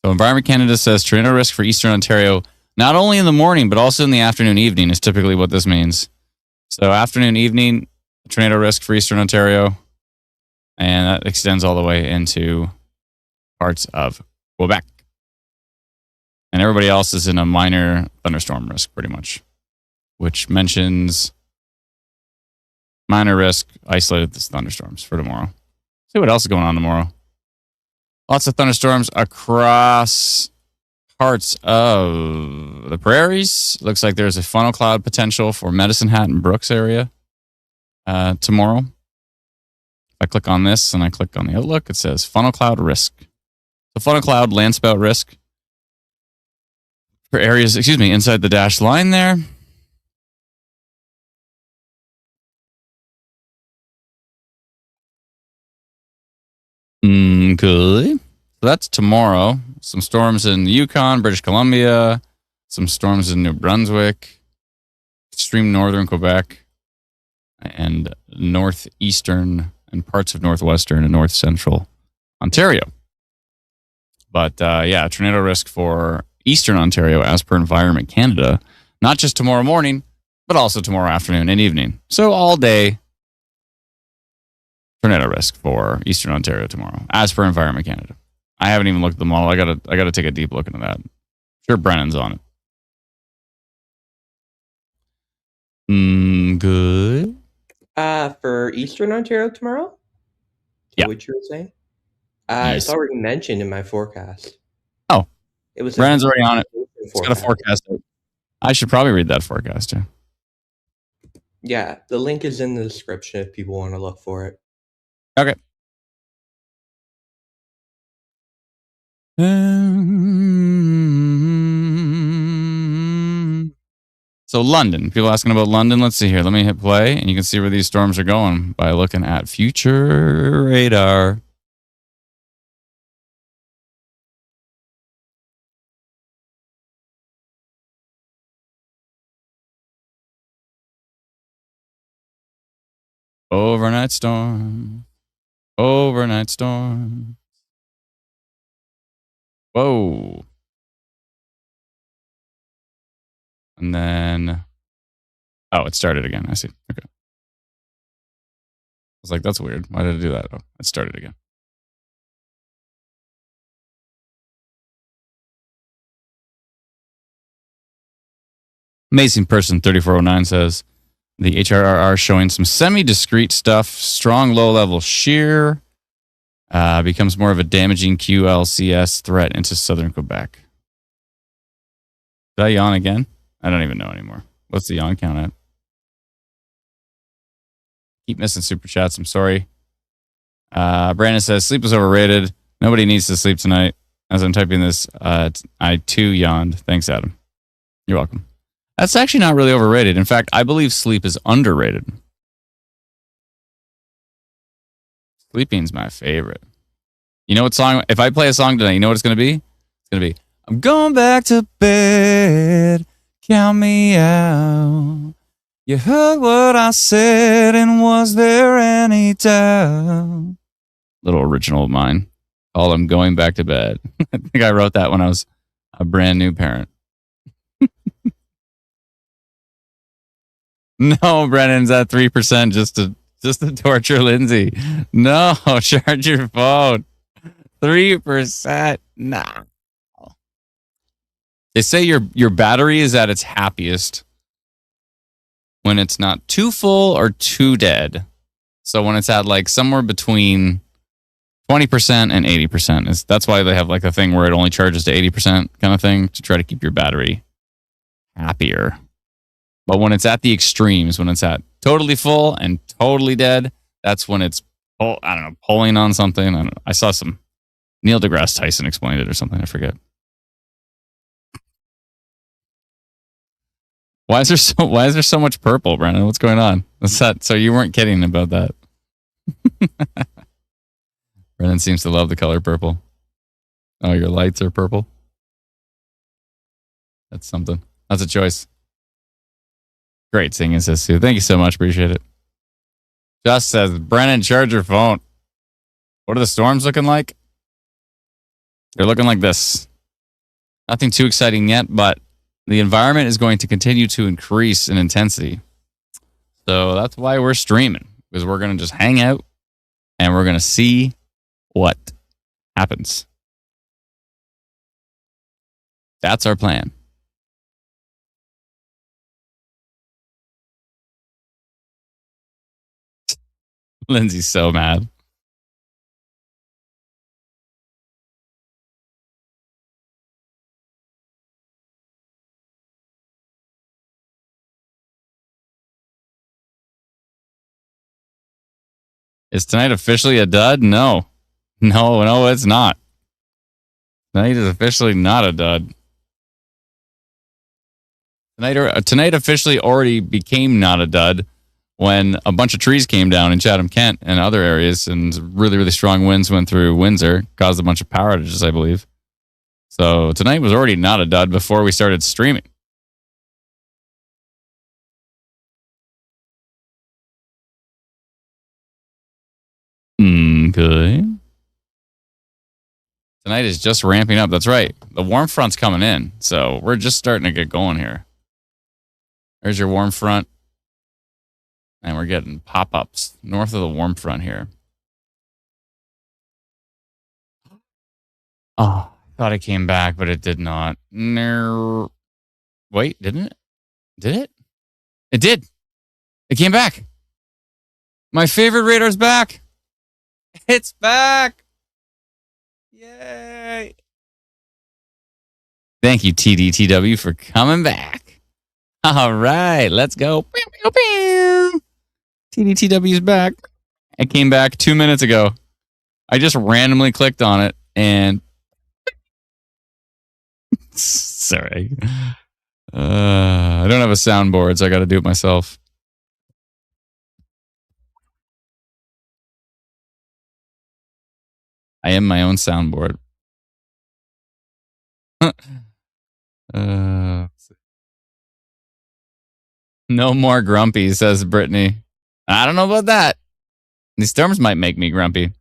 So Environment Canada says tornado risk for Eastern Ontario, not only in the morning, but also in the afternoon, evening is typically what this means. So afternoon, evening, tornado risk for Eastern Ontario, and that extends all the way into parts of Quebec. And everybody else is in a minor thunderstorm risk, pretty much, which mentions minor risk, isolated thunderstorms for tomorrow. See what else is going on tomorrow. Lots of thunderstorms across parts of the prairies. Looks like there's a funnel cloud potential for Medicine Hat and Brooks area tomorrow. If I click on this and I click on the Outlook, it says funnel cloud risk. The funnel cloud landspout risk for areas, inside the dashed line there. Okay. So that's tomorrow. Some storms in the Yukon, British Columbia, some storms in New Brunswick, extreme northern Quebec, and northeastern and parts of northwestern and north central Ontario. But tornado risk for Eastern Ontario as per Environment Canada, not just tomorrow morning, but also tomorrow afternoon and evening. So all day tornado risk for Eastern Ontario tomorrow, as per Environment Canada. I haven't even looked at the model. I gotta take a deep look into that. I'm sure Brennan's on it. Good. For Eastern Ontario tomorrow? Yeah. What you were saying? Yes. It's already mentioned in my forecast. Oh. It was Brennan's already on it. It's got a forecast. I should probably read that forecast too. Yeah, the link is in the description if people want to look for it. Okay. So London. People asking about London. Let's see here. Let me hit play, and you can see where these storms are going by looking at future radar. Overnight storm. Overnight storm. Whoa. And then, it started again. I see. Okay. I was like, that's weird. Why did it do that? Oh, it started again. Amazing Person 3409 says, the HRRR showing some semi-discrete stuff, strong low-level shear, becomes more of a damaging QLCS threat into southern Quebec. Did I yawn again? I don't even know anymore. What's the yawn count at? Keep missing super chats. I'm sorry. Brandon says, sleep is overrated. Nobody needs to sleep tonight. As I'm typing this, I too yawned. Thanks, Adam. You're welcome. That's actually not really overrated. In fact, I believe sleep is underrated. Sleeping's my favorite. You know what song? If I play a song tonight, you know what it's going to be? It's going to be, I'm going back to bed. Count me out. You heard what I said, and was there any doubt? Little original of mine. Called I'm Going Back to Bed. I think I wrote that when I was a brand new parent. No, Brennan's at 3% just to torture Lindsay. No, charge your phone. 3%. Nah. They say your battery is at its happiest when it's not too full or too dead. So when it's at like somewhere between 20% and 80%. That's why they have like a thing where it only charges to 80% kind of thing to try to keep your battery happier. But when it's at the extremes, when it's at totally full and totally dead, that's when it's, pulling on something. I saw some Neil deGrasse Tyson explained it or something. I forget. Why is there so much purple, Brandon? What's going on? What's that? So you weren't kidding about that. Brennan seems to love the color purple. Oh, your lights are purple? That's something. That's a choice. Great singing, says Sue. Thank you so much. Appreciate it. Just says, Brennan, charge your phone. What are the storms looking like? They're looking like this. Nothing too exciting yet, but the environment is going to continue to increase in intensity. So that's why we're streaming, because we're going to just hang out and we're going to see what happens. That's our plan. Lindsay's so mad. Is tonight officially a dud? No, it's not. Tonight is officially not a dud. Tonight officially already became not a dud when a bunch of trees came down in Chatham, Kent and other areas, and really, really strong winds went through Windsor, caused a bunch of power outages, I believe. So tonight was already not a dud before we started streaming. Okay. Tonight is just ramping up. That's right. The warm front's coming in, so we're just starting to get going here. There's your warm front. And we're getting pop-ups north of the warm front here. Oh, I thought it came back, but it did not. No. Wait, didn't it? Did it? It did. It came back. My favorite radar's back. It's back. Yay. Thank you, TDTW, for coming back. All right, let's go. TDTW's back. It came back 2 minutes ago. I just randomly clicked on it and... Sorry. I don't have a soundboard, so I got to do it myself. I am my own soundboard. No more grumpy, says Brittany. I don't know about that. These storms might make me grumpy.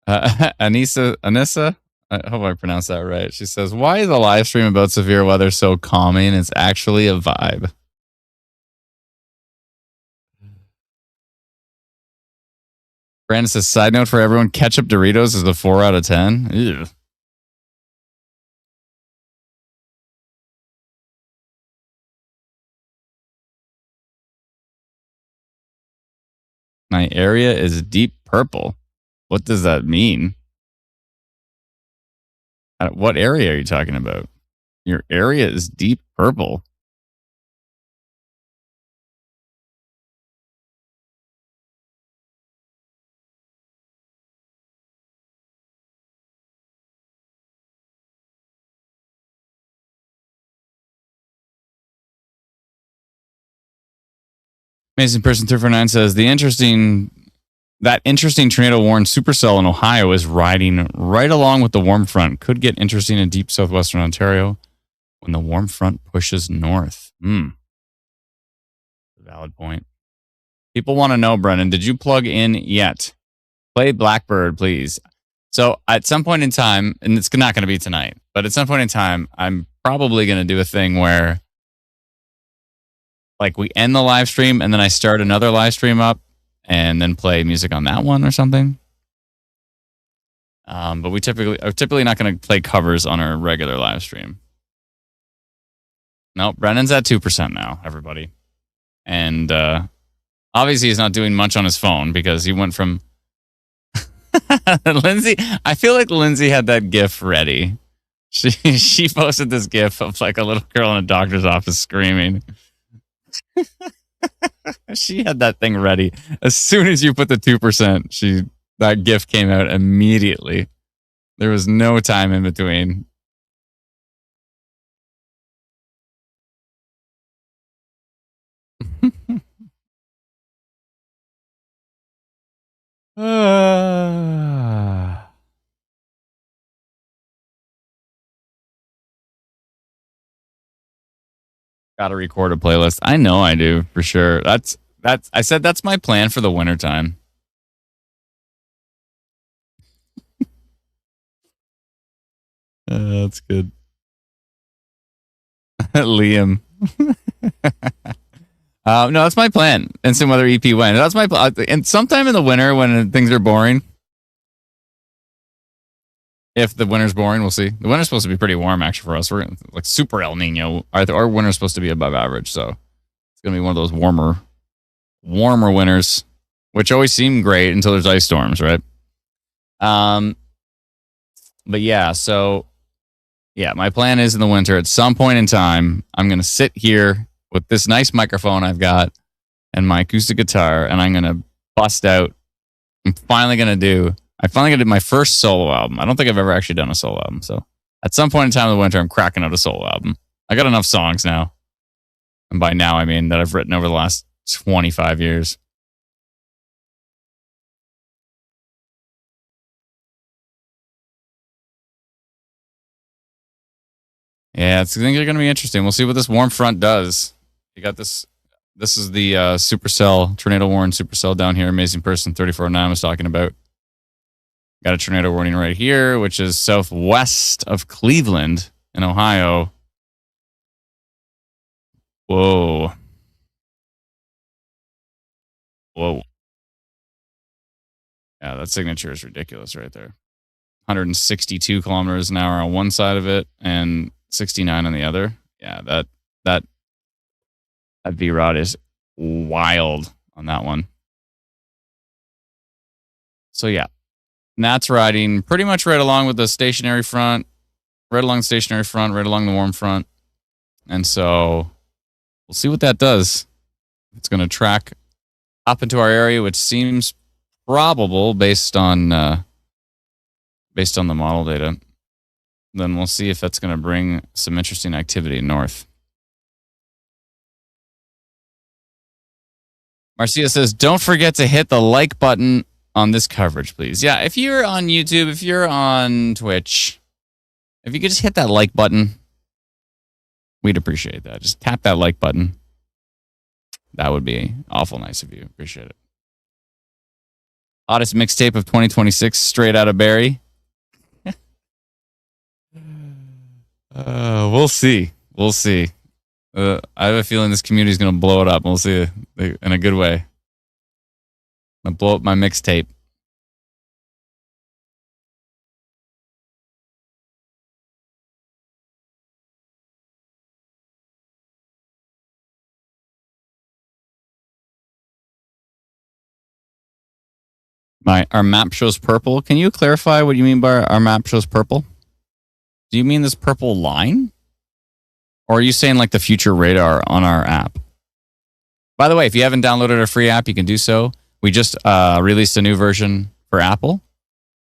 Anissa, I hope I pronounced that right. She says, why is a live stream about severe weather so calming? It's actually a vibe. Brandon says, side note for everyone, ketchup Doritos is a 4 out of 10. Ew. My area is deep purple. What does that mean? What area are you talking about? Your area is deep purple. Amazing Person 349 says that interesting tornado warned supercell in Ohio is riding right along with the warm front. Could get interesting in deep southwestern Ontario when the warm front pushes north. Valid point. People want to know, Brennan, did you plug in yet? Play Blackbird, please. So at some point in time, and it's not going to be tonight, but at some point in time, I'm probably going to do a thing where like we end the live stream and then I start another live stream up and then play music on that one or something. But we typically not going to play covers on our regular live stream. No, Brennan's at 2% now, everybody. And obviously he's not doing much on his phone because he went from Lindsay. I feel like Lindsay had that GIF ready. She posted this GIF of like a little girl in a doctor's office screaming. She had that thing ready. As soon as you put the 2%, that GIF came out immediately. There was no time in between. Gotta record a playlist. I know I do for sure. I said that's my plan for the wintertime. That's good. Liam. No, that's my plan. Instant Weather EP when. That's my plan. And sometime in the winter when things are boring. If the winter's boring, we'll see. The winter's supposed to be pretty warm actually for us. We're like super El Nino. Our winter's supposed to be above average, so it's gonna be one of those warmer winters, which always seem great until there's ice storms, right? But yeah, so yeah, my plan is in the winter at some point in time, I'm gonna sit here with this nice microphone I've got and my acoustic guitar, and I'm gonna bust out. I finally gonna do my first solo album. I don't think I've ever actually done a solo album. So at some point in time in the winter, I'm cracking out a solo album. I got enough songs now. And by now, I mean that I've written over the last 25 years. Yeah, things are going to be interesting. We'll see what this warm front does. You got this. This is the Supercell, Tornado Warning Supercell down here. Amazing Person 3409 was talking about. Got a tornado warning right here, which is southwest of Cleveland in Ohio. Whoa. Yeah, that signature is ridiculous right there. 162 kilometers an hour on one side of it and 69 on the other. Yeah, that V-Rod is wild on that one. So yeah. And that's riding pretty much right along with the stationary front, right along the warm front. And so we'll see what that does. It's going to track up into our area, which seems probable based on the model data. Then we'll see if that's going to bring some interesting activity north. Marcia says, don't forget to hit the like button on this coverage, please. Yeah, if you're on YouTube, if you're on Twitch, if you could just hit that like button, we'd appreciate that. Just tap that like button. That would be awful nice of you. Appreciate it. Hottest mixtape of 2026, straight out of Barrie. We'll see. We'll see. I have a feeling this community is going to blow it up. We'll see in a good way. I'm going to blow up my mixtape. Our map shows purple. Can you clarify what you mean by our map shows purple? Do you mean this purple line? Or are you saying like the future radar on our app? By the way, if you haven't downloaded our free app, you can do so. We just released a new version for Apple.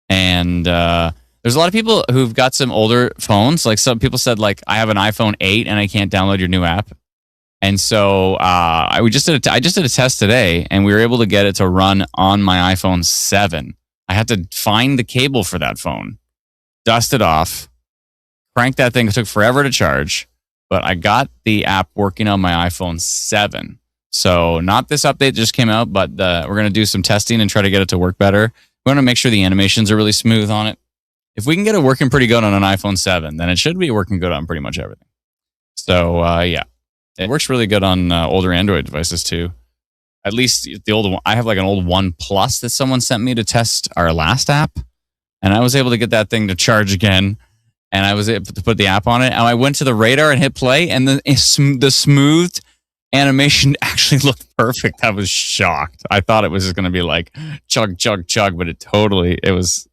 And there's a lot of people who've got some older phones. Like some people said, like, I have an iPhone 8 and I can't download your new app. And so I just did a test today, and we were able to get it to run on my iPhone 7. I had to find the cable for that phone, dust it off, crank that thing. It took forever to charge, but I got the app working on my iPhone 7. So not this update just came out, but we're going to do some testing and try to get it to work better. We want to make sure the animations are really smooth on it. If we can get it working pretty good on an iPhone 7, then it should be working good on pretty much everything. So, yeah, it works really good on older Android devices too. At least the old one. I have like an old One Plus that someone sent me to test our last app, and I was able to get that thing to charge again, and I was able to put the app on it, and I went to the radar and hit play, and the smoothed animation actually looked perfect. I was shocked. I thought it was just going to be like chug, chug, chug, but it was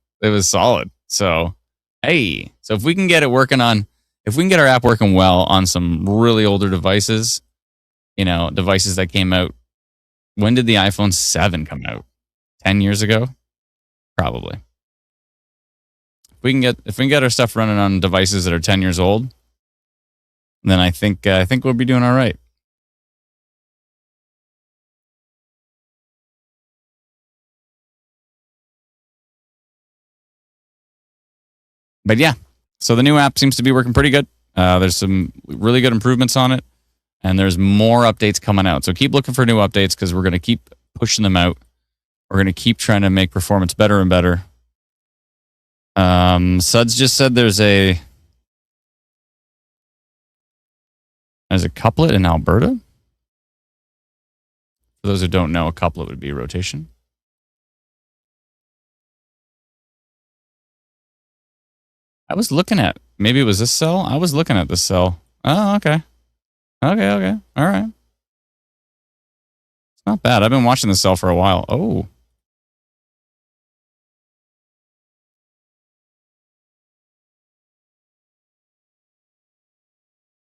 solid. So, hey, so if we can get our app working well on some really older devices, devices that came out, when did the iPhone 7 come out? 10 years ago? Probably. If we can get our stuff running on devices that are 10 years old, then I think we'll be doing all right. But yeah, so the new app seems to be working pretty good. There's some really good improvements on it, and there's more updates coming out. So keep looking for new updates because we're going to keep pushing them out. We're going to keep trying to make performance better and better. Suds just said there's a couplet in Alberta. For those who don't know, a couplet would be a rotation. I was looking at, maybe it was this cell? I was looking at this cell. Oh, okay. Okay. All right. It's not bad. I've been watching this cell for a while. Oh.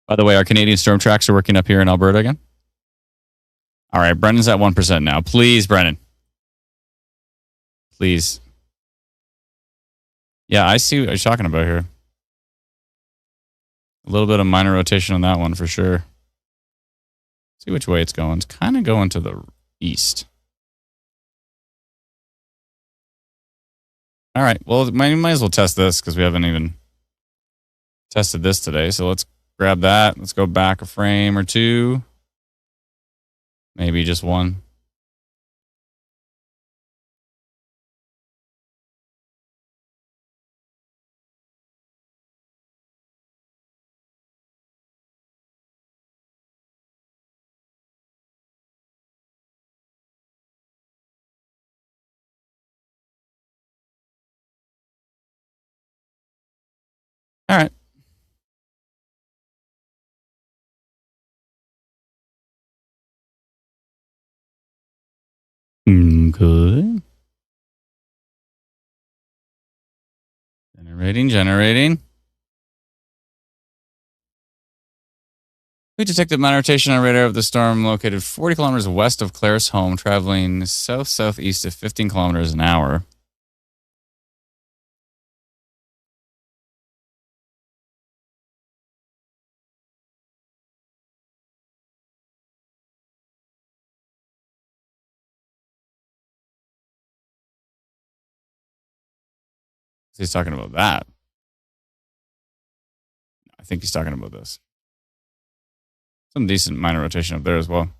By the way, our Canadian storm tracks are working up here in Alberta again. All right, Brendan's at 1% now. Please, Brendan. Please. Yeah, I see what you're talking about here. A little bit of minor rotation on that one for sure. See which way it's going. It's kind of going to the east. All right, well, might as well test this because we haven't even tested this today. So let's grab that. Let's go back a frame or two. Maybe just one. All right. Good. Generating. We detected minor rotation on radar of the storm located 40 kilometers west of Claire's home, traveling south-southeast at 15 kilometers an hour. He's talking about that. I think he's talking about this. Some decent minor rotation up there as well.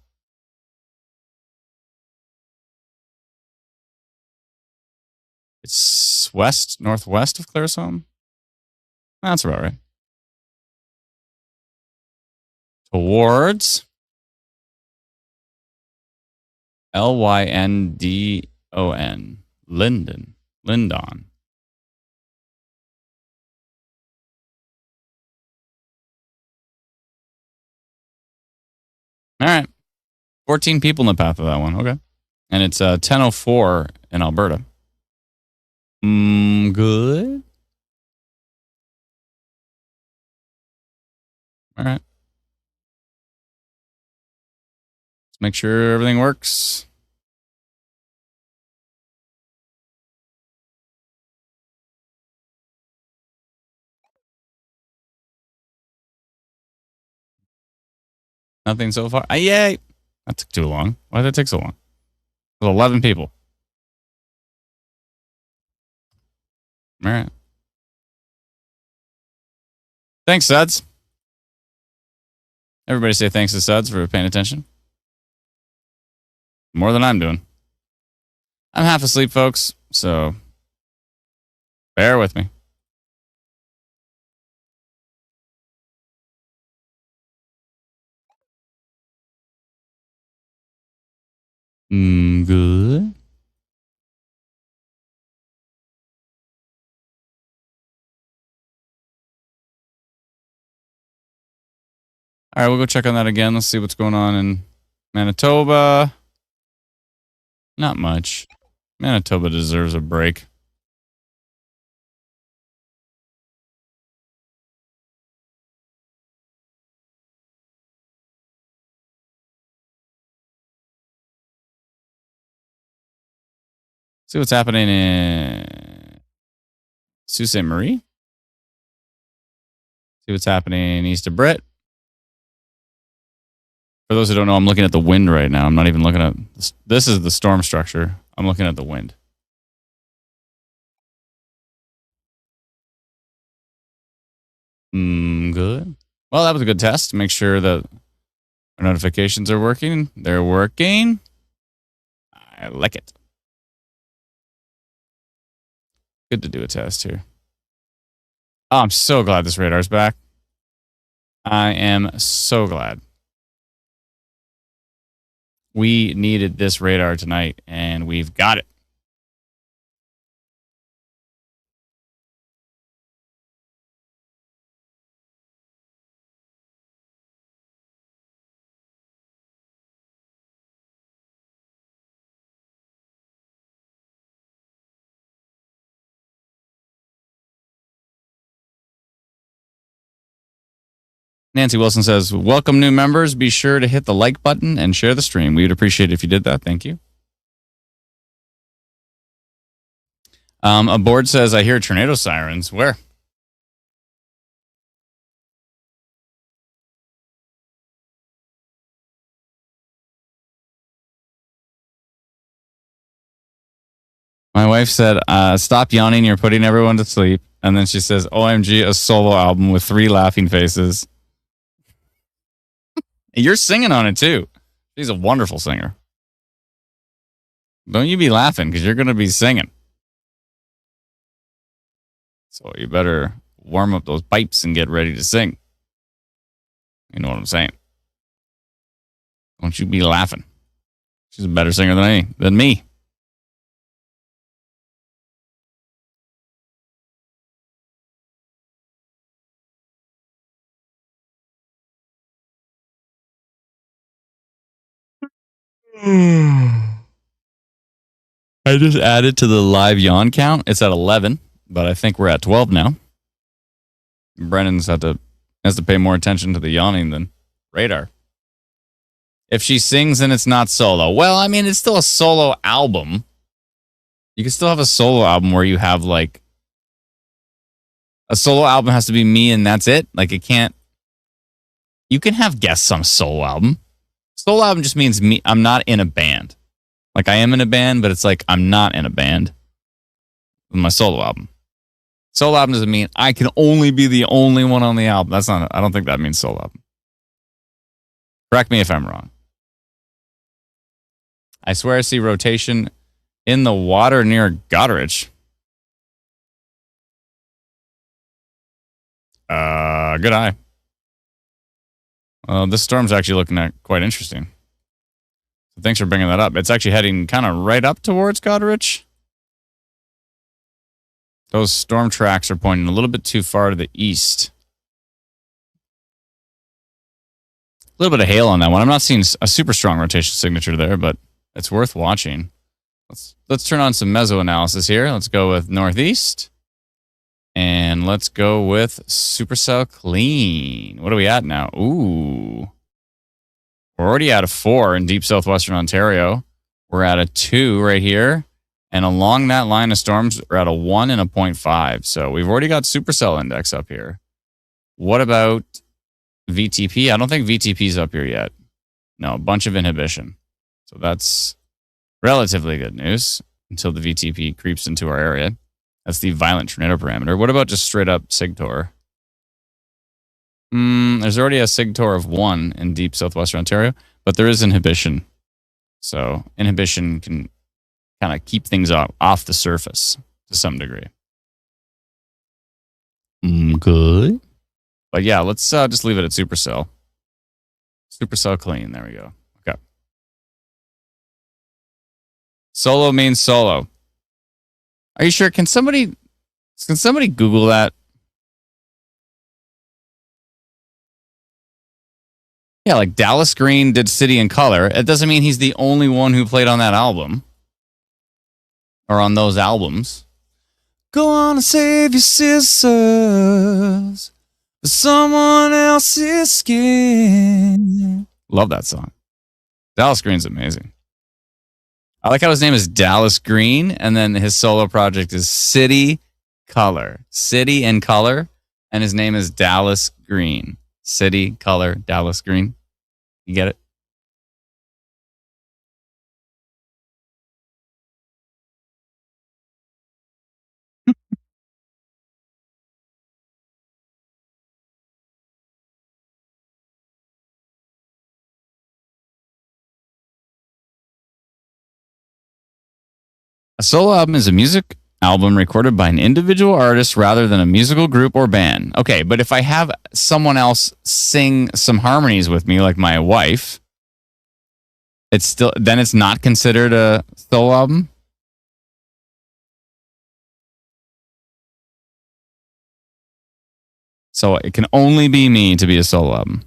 It's northwest of Claire's home. That's about right. Towards Lyndon. Lindon. All right. 14 people in the path of that one. Okay. And it's 10:04 in Alberta. Good. All right. Let's make sure everything works. Nothing so far. Yay. That took too long. Why did that take so long? It was 11 people. All right. Thanks, Suds. Everybody say thanks to Suds for paying attention. More than I'm doing. I'm half asleep, folks, so bear with me. Good. All right, we'll go check on that again. Let's see what's going on in Manitoba. Not much. Manitoba deserves a break. See what's happening in Sault Ste. Marie. See what's happening east of Britt. For those who don't know, I'm looking at the wind right now. I'm not even looking at this is the storm structure. I'm looking at the wind. Good. Well, that was a good test. Make sure that our notifications are working. They're working. I like it. Good to do a test here. Oh, I'm so glad this radar's back. I am so glad. We needed this radar tonight, and we've got it. Nancy Wilson says, welcome new members. Be sure to hit the like button and share the stream. We would appreciate it if you did that. Thank you. A board says, I hear tornado sirens. Where? My wife said, stop yawning. You're putting everyone to sleep. And then she says, OMG, a solo album with 3 laughing faces. You're singing on it too. She's a wonderful singer. Don't you be laughing because you're going to be singing. So you better warm up those pipes and get ready to sing. You know what I'm saying? Don't you be laughing. She's a better singer than me. I just added to the live yawn count. It's at 11, but I think we're at 12 now. Brennan's has to pay more attention to the yawning than radar. If she sings and it's not solo, well, I mean, it's still a solo album. You can still have a solo album where you have like a solo album has to be me and that's it. Like it can't. You can have guests on a solo album. Solo album just means me. I'm not in a band. Like I am in a band, but it's like I'm not in a band with my solo album. Solo album doesn't mean I can only be the only one on the album. That's not. I don't think that means solo album. Correct me if I'm wrong. I swear I see rotation in the water near Goderich. Good eye. This storm's actually looking quite interesting. So thanks for bringing that up. It's actually heading kind of right up towards Goderich. Those storm tracks are pointing a little bit too far to the east. A little bit of hail on that one. I'm not seeing a super strong rotation signature there, but it's worth watching. Let's turn on some meso analysis here. Let's go with northeast. And let's go with supercell clean. What are we at now? Ooh. We're already at a 4 in deep southwestern Ontario. We're at a 2 right here. And along that line of storms, we're at a 1 and a 0.5. So we've already got supercell index up here. What about VTP? I don't think VTP's up here yet. No, a bunch of inhibition. So that's relatively good news until the VTP creeps into our area. That's the violent tornado parameter. What about just straight up SIGTOR? There's already a SIG-TOR of 1 in deep southwestern Ontario, but there is inhibition. So inhibition can kind of keep things off the surface to some degree. Good. But yeah, let's just leave it at supercell. Supercell clean. There we go. Okay. Solo means solo. Are you sure? Can somebody Google that? Yeah, like Dallas Green did City and Color. It doesn't mean he's the only one who played on that album or on those albums. Go on and save your sisters for someone else's skin. Love that song. Dallas Green's amazing. I like how his name is Dallas Green, and then his solo project is City Color. City and Color, and his name is Dallas Green. City, Color, Dallas Green. You get it? A solo album is a music album recorded by an individual artist rather than a musical group or band. Okay, but if I have someone else sing some harmonies with me, like my wife, it's not considered a solo album? So it can only be me to be a solo album.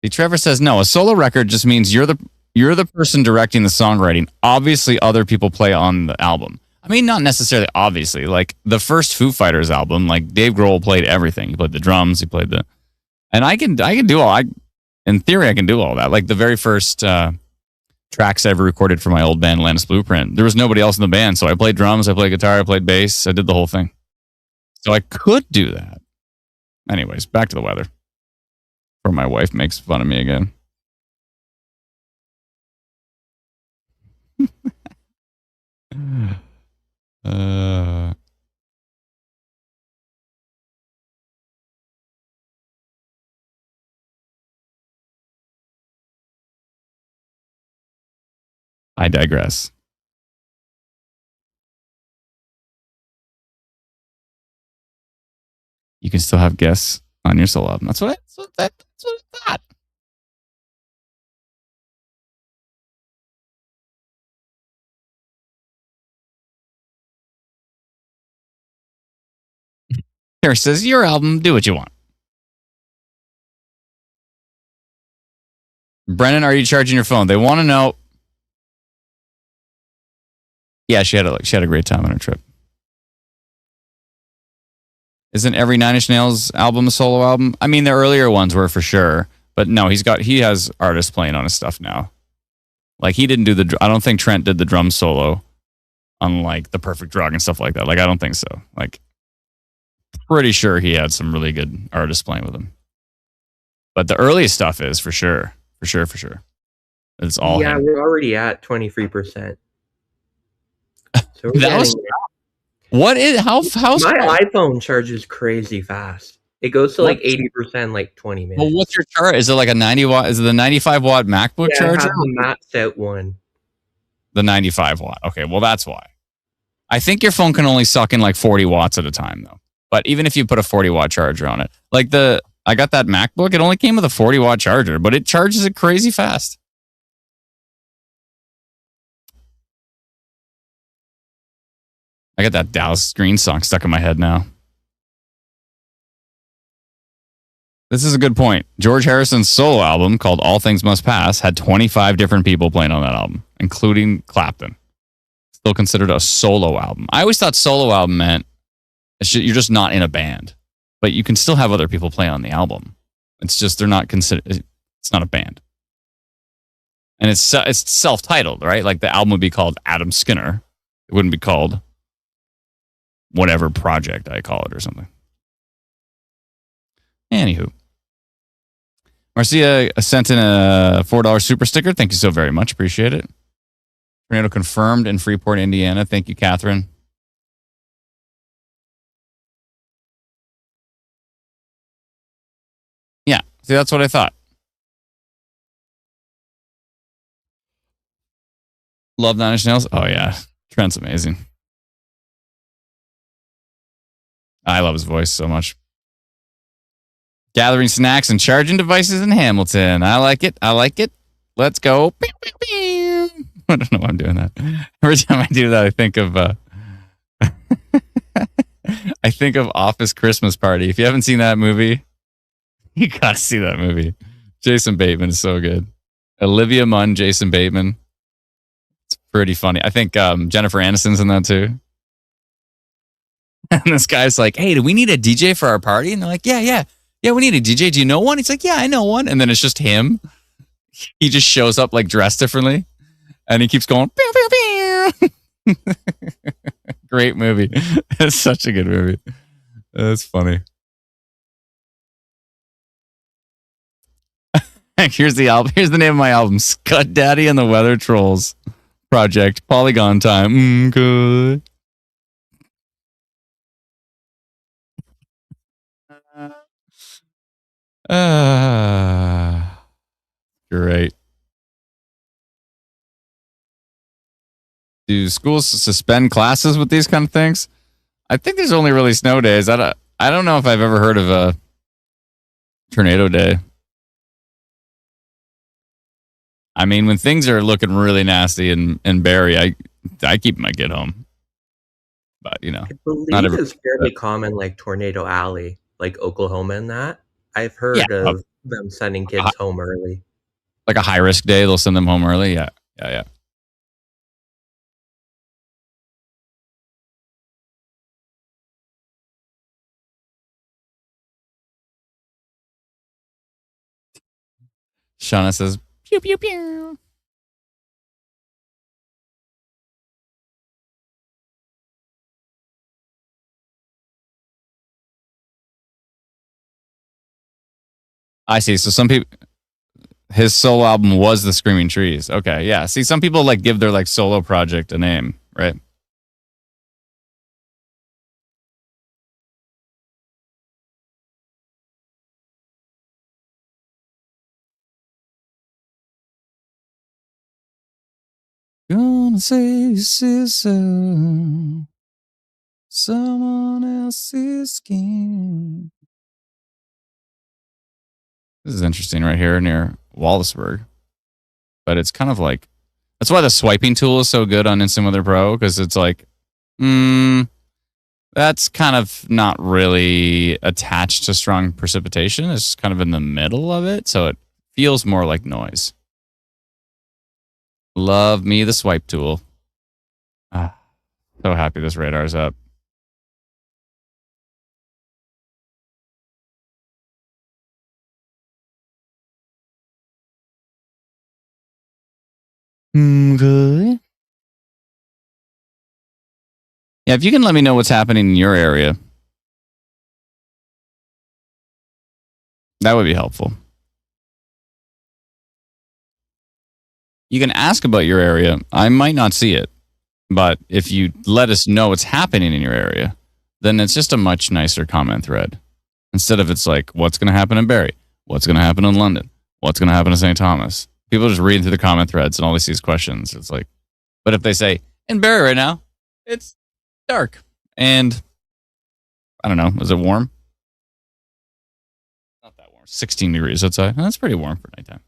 See, Trevor says no. A solo record just means you're the person directing the songwriting. Obviously, other people play on the album. I mean, not necessarily obviously. Like the first Foo Fighters album, like Dave Grohl played everything. He played the drums. He played and I can do all. In theory, I can do all that. Like the very first tracks I ever recorded for my old band, Lannis Blueprint. There was nobody else in the band, so I played drums, I played guitar, I played bass. I did the whole thing. So I could do that. Anyways, back to the weather. Before my wife makes fun of me again. I digress. You can still have guests on your solo album. That's what I thought. Here says your album, do what you want. Brennan, are you charging your phone? They want to know. Yeah, she had a great time on her trip. Isn't every Nine Inch Nails album a solo album? I mean, the earlier ones were for sure, but no, he has artists playing on his stuff now. Like he didn't do I don't think Trent did the drum solo on like The Perfect Drug and stuff like that. Like I don't think so. Like pretty sure he had some really good artists playing with him. But the earliest stuff is for sure. It's all him. We're already at 23%. So what is how my iPhone charges crazy fast. It goes to like 80% like 20 minutes. Well, what's your charge? Is it like a 90 watt? Is it the 95 watt MacBook charger? I have the maxed out one. The 95 watt. Okay, well that's why. I think your phone can only suck in like 40 watts at a time though. But even if you put a 40 watt charger on it, like I got that MacBook, it only came with a 40 watt charger, but it charges it crazy fast. I got that Dallas Green song stuck in my head now. This is a good point. George Harrison's solo album called All Things Must Pass had 25 different people playing on that album, including Clapton. Still considered a solo album. I always thought solo album meant you're just not in a band, but you can still have other people play on the album. It's just they're not considered. It's not a band, and it's self-titled, right? Like the album would be called Adam Skinner. It wouldn't be called whatever project I call it or something. Anywho. Marcia sent in a $4 super sticker. Thank you so very much. Appreciate it. Tornado confirmed in Freeport, Indiana. Thank you, Catherine. Yeah, see, that's what I thought. Love Nine Inch Nails. Oh yeah, Trent's amazing. I love his voice so much. Gathering snacks and charging devices in Hamilton. I like it. I like it. Let's go. Pew, pew, pew. I don't know why I'm doing that. Every time I do that, I think of I think of Office Christmas Party. If you haven't seen that movie, you gotta see that movie. Jason Bateman is so good. Olivia Munn, Jason Bateman. It's pretty funny. I think Jennifer Aniston's in that too. And this guy's like, "Hey, do we need a DJ for our party?" And they're like, "Yeah, we need a DJ. Do you know one?" He's like, "Yeah, I know one." And then it's just him. He just shows up like dressed differently, and he keeps going. Pew, pew, pew. Great movie. It's such a good movie. It's funny. Here's the album. Here's the name of my album: Scud Daddy and the Weather Trolls Project. Polygon Time. Good. Great. Do schools suspend classes with these kind of things? I think there's only really snow days. I don't know if I've ever heard of a tornado day. I mean, when things are looking really nasty in Barrie, I keep my kid home. But, you know, I believe it's fairly common, like Tornado Alley, like Oklahoma and that. I've heard of them sending kids home early. Like a high risk day, they'll send them home early. Yeah. Shauna says, pew, pew, pew. I see. So some people, his solo album was The Screaming Trees. Okay, yeah. See, some people like give their like solo project a name, right? Gonna say sister, someone else's skin. This is interesting right here near Wallaceburg. But it's kind of like, that's why the swiping tool is so good on Instant Weather Pro, because it's like, that's kind of not really attached to strong precipitation. It's kind of in the middle of it, so it feels more like noise. Love me the swipe tool. So happy this radar's up. Good. Yeah, if you can let me know what's happening in your area, that would be helpful. You can ask about your area. I might not see it, but if you let us know what's happening in your area, then it's just a much nicer comment thread. Instead of it's like, what's going to happen in Barrie? What's going to happen in London? What's going to happen in St. Thomas? People just read through the comment threads and all they see is questions. It's like, but if they say, in Barrie right now, it's dark. And I don't know, is it warm? Not that warm. 16 degrees outside. That's pretty warm for nighttime.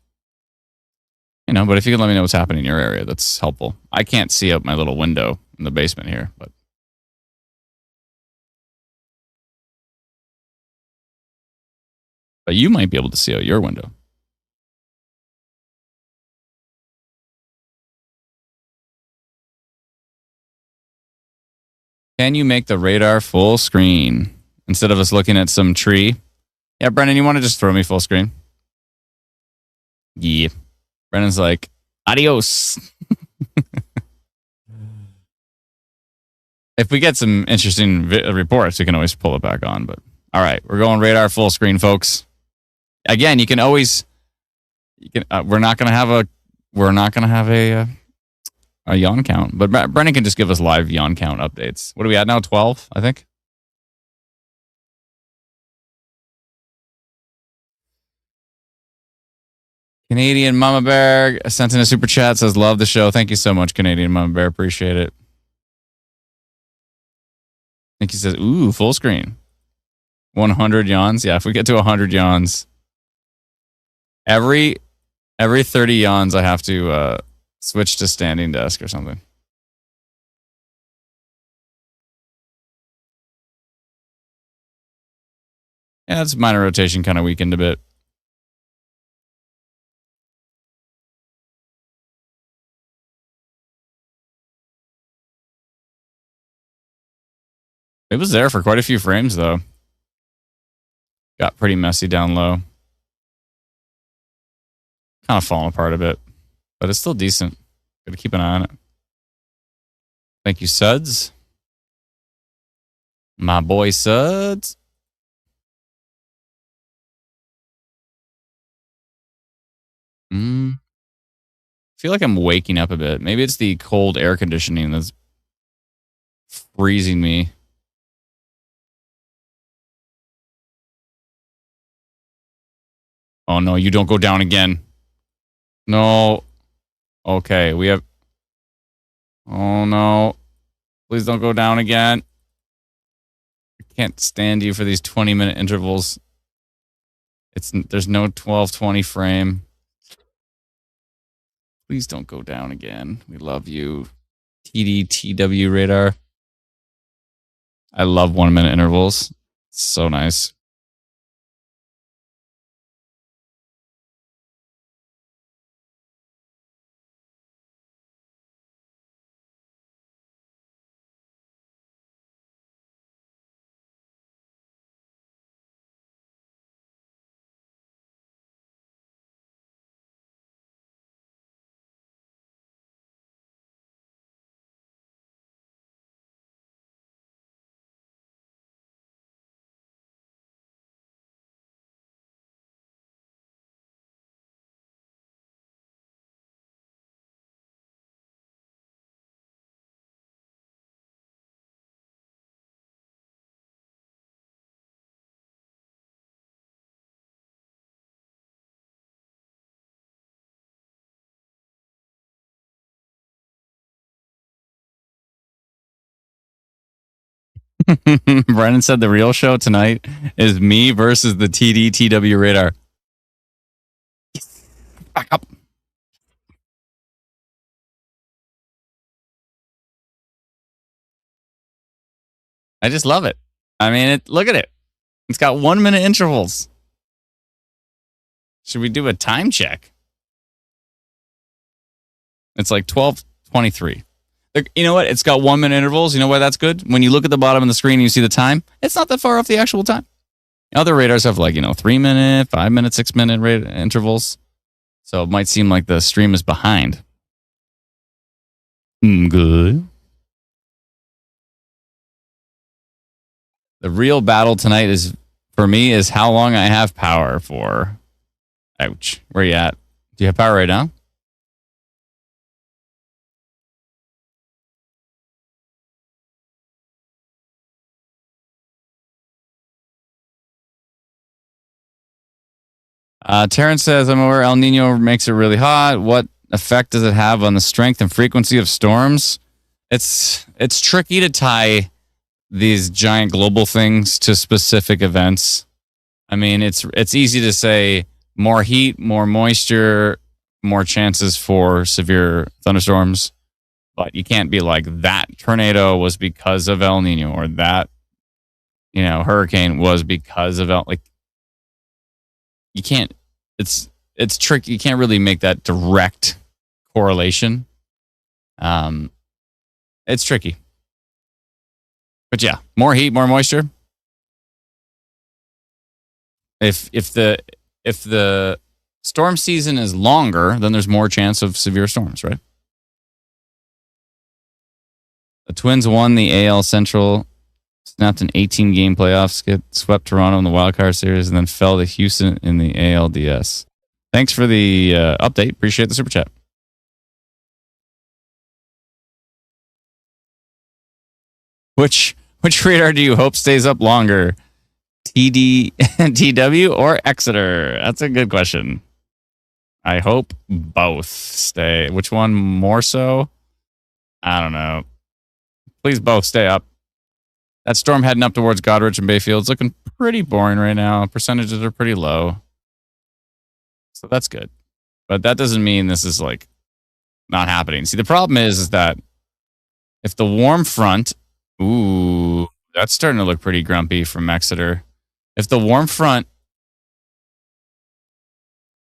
You know, but if you can let me know what's happening in your area, that's helpful. I can't see out my little window in the basement here, but you might be able to see out your window. Can you make the radar full screen instead of us looking at some tree? Yeah, Brennan, you want to just throw me full screen? Yeah. Brennan's like, adios. If we get some interesting reports, we can always pull it back on. But all right, we're going radar full screen, folks. Again, you can always, we're not going to have a a yawn count. But Brennan can just give us live yawn count updates. What are we at now? 12, I think. Canadian Mama Bear sent in a super chat, says, love the show. Thank you so much, Canadian Mama Bear. Appreciate it. I think he says, ooh, full screen. 100 yawns. Yeah, if we get to 100 yawns, every 30 yawns, I have to switch to standing desk or something. Yeah, it's minor rotation kind of weakened a bit. It was there for quite a few frames, though. Got pretty messy down low. Kind of falling apart a bit, but it's still decent. Got to keep an eye on it. Thank you, Suds. My boy, Suds. I feel like I'm waking up a bit. Maybe it's the cold air conditioning that's freezing me. Oh, no, you don't go down again. No. Okay, we have... Oh, no. Please don't go down again. I can't stand you for these 20-minute intervals. There's no 12:20 frame. Please don't go down again. We love you. TDTW radar. I love 1-minute intervals. It's so nice. Brennan said the real show tonight is me versus the TDTW radar. Back up. I just love it. I mean, look at it. It's got 1-minute intervals. Should we do a time check? It's like 12:23. You know what? It's got 1-minute intervals. You know why that's good? When you look at the bottom of the screen and you see the time, it's not that far off the actual time. Other radars have 3-minute, 5-minute, 6-minute intervals. So it might seem like the stream is behind. Good. The real battle tonight for me is how long I have power for. Ouch. Where you at? Do you have power right now? Terrence says, I'm aware El Nino makes it really hot. What effect does it have on the strength and frequency of storms? It's tricky to tie these giant global things to specific events. I mean, it's easy to say more heat, more moisture, more chances for severe thunderstorms, but you can't be like that tornado was because of El Nino or that hurricane was because of you can't. It's tricky. You can't really make that direct correlation. It's tricky. But yeah, more heat, more moisture. If the storm season is longer, then there's more chance of severe storms, right? The Twins won the AL Central, snapped an 18-game playoff skid, swept Toronto in the wildcard series, and then fell to Houston in the ALDS. Thanks for the update. Appreciate the super chat. Which radar do you hope stays up longer? TW or Exeter? That's a good question. I hope both stay. Which one more so? I don't know. Please both stay up. That storm heading up towards Goderich and Bayfield's looking pretty boring right now. Percentages are pretty low. So that's good. But that doesn't mean this is like not happening. See, the problem is that if the warm front, ooh, that's starting to look pretty grumpy from Exeter. If the warm front,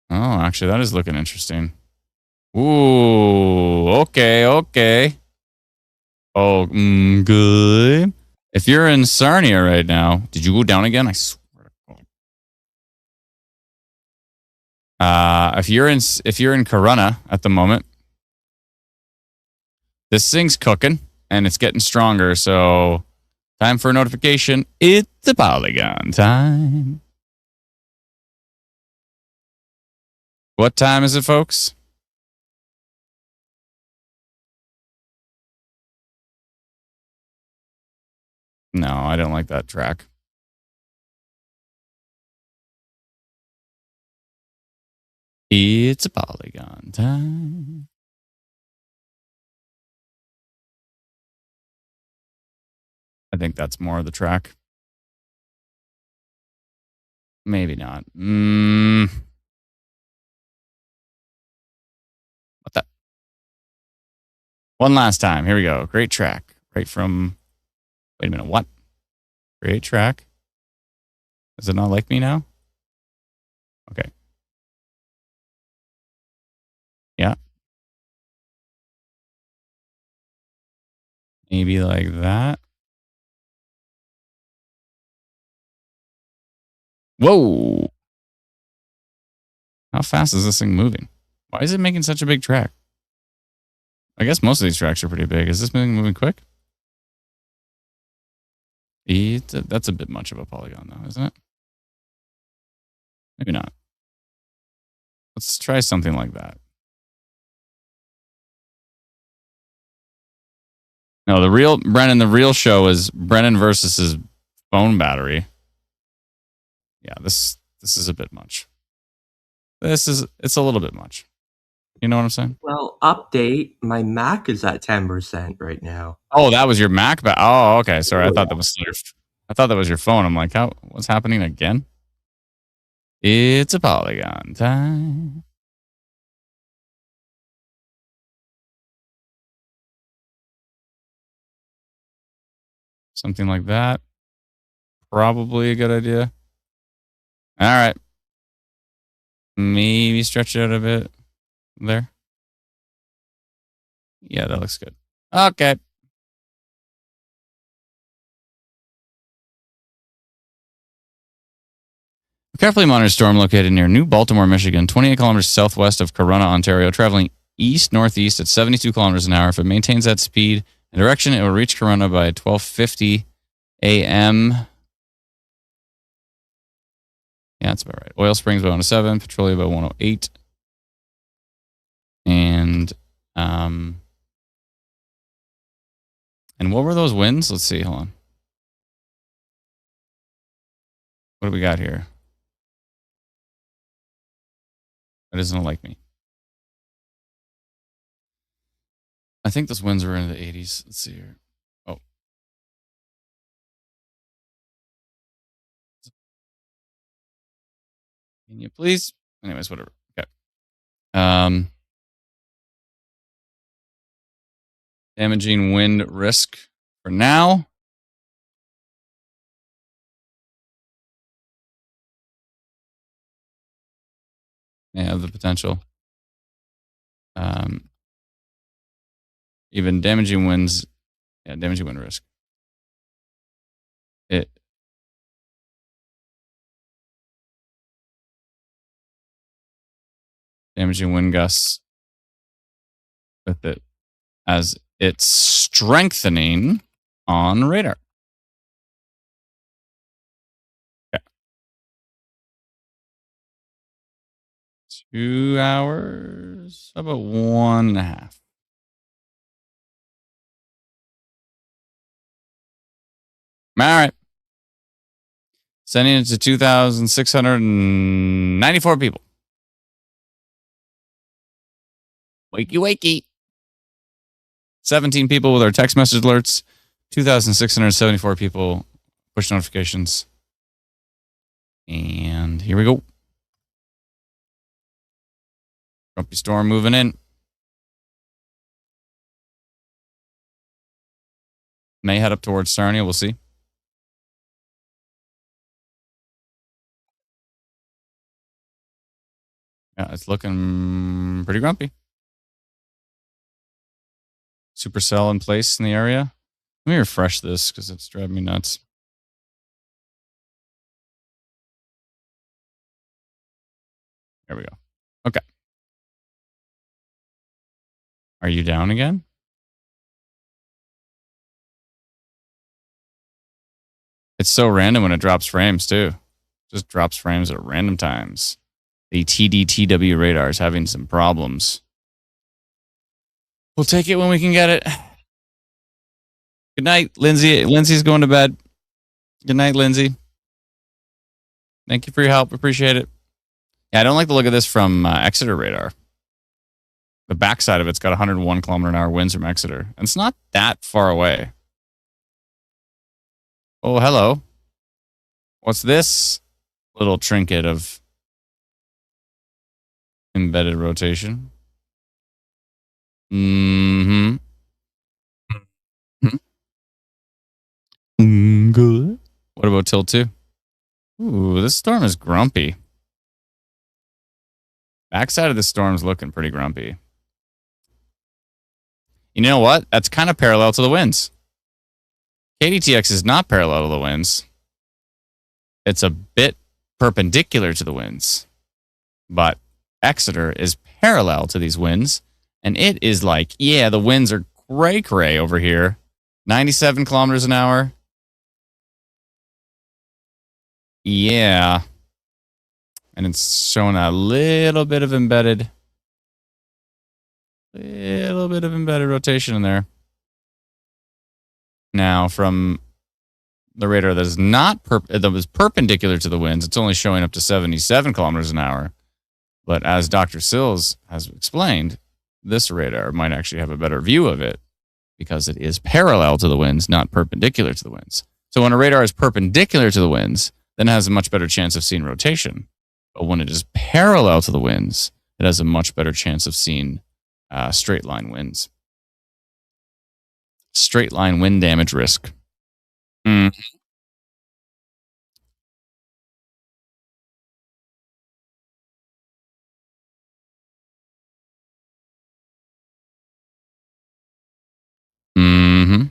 oh, actually, that is looking interesting. Ooh, okay. Oh, good. If you're in Sarnia right now, did you go down again? I swear to God. If you're in Corunna at the moment, this thing's cooking and it's getting stronger. So, time for a notification. It's a Polygon time. What time is it, folks? No, I don't like that track. It's a Polygon time. I think that's more of the track. Maybe not. What the? One last time. Here we go. Great track. Right from. Wait a minute. What? Great track. Does it not like me now? Okay. Yeah. Maybe like that. Whoa. How fast is this thing moving? Why is it making such a big track? I guess most of these tracks are pretty big. Is this thing moving quick? That's a bit much of a polygon, though, isn't it? Maybe not. Let's try something like that. No, the real show is Brennan versus his phone battery. Yeah, this is a bit much. It's a little bit much. You know what I'm saying? Well, update. My Mac is at 10% right now. Oh, that was your Mac. Oh, okay. Sorry, I thought that was your phone. I'm like, what's happening again? It's a Polygon time. Something like that. Probably a good idea. All right. Maybe stretch it out a bit there. Yeah, that looks good. Okay. Carefully monitor storm located near New Baltimore, Michigan, 28 kilometers southwest of Corunna, Ontario, traveling east-northeast at 72 kilometers an hour. If it maintains that speed and direction, it will reach Corunna by 12:50 a.m. Yeah, that's about right. Oil Springs by 107, Petrolia by 108. And what were those winds? Let's see. Hold on. What do we got here? It doesn't like me. I think those winds were in the 80s. Let's see here. Oh. Can you please? Anyways, whatever. Okay. Damaging wind risk for now. May have the potential. Even damaging winds. Yeah, damaging wind risk. Damaging wind gusts with it as it's strengthening on radar. Okay. 2 hours, about 1.5. All right. Sending it to 2,694 people. Wakey, wakey. 17 people with our text message alerts. 2,674 people push notifications. And here we go. Grumpy Storm moving in. May head up towards Sarnia. We'll see. Yeah, it's looking pretty grumpy. Supercell in place in the area. Let me refresh this because it's driving me nuts. There we go. Okay. Are you down again? It's so random when it drops frames too. Just drops frames at random times. The TDTW radar is having some problems. We'll take it when we can get it. Good night, Lindsay. Lindsay's going to bed. Good night, Lindsay. Thank you for your help. Appreciate it. Yeah, I don't like the look of this from Exeter radar. The backside of it's got 101 kilometer an hour winds from Exeter. And it's not that far away. Oh, hello. What's this little trinket of embedded rotation? Mm-hmm. Good. What about tilt 2? Ooh, this storm is grumpy. Backside of the storm's looking pretty grumpy. You know what? That's kind of parallel to the winds. KDTX is not parallel to the winds. It's a bit perpendicular to the winds. But Exeter is parallel to these winds. And it is like, yeah, the winds are cray-cray over here. 97 kilometers an hour. Yeah. And it's showing a little bit of embedded rotation in there. Now, from the radar that is not that was perpendicular to the winds, it's only showing up to 77 kilometers an hour. But as Dr. Sills has explained, this radar might actually have a better view of it because it is parallel to the winds, not perpendicular to the winds. So when a radar is perpendicular to the winds, then it has a much better chance of seeing rotation. But when it is parallel to the winds, it has a much better chance of seeing straight line winds. Straight line wind damage risk. Mm. Mm-hmm.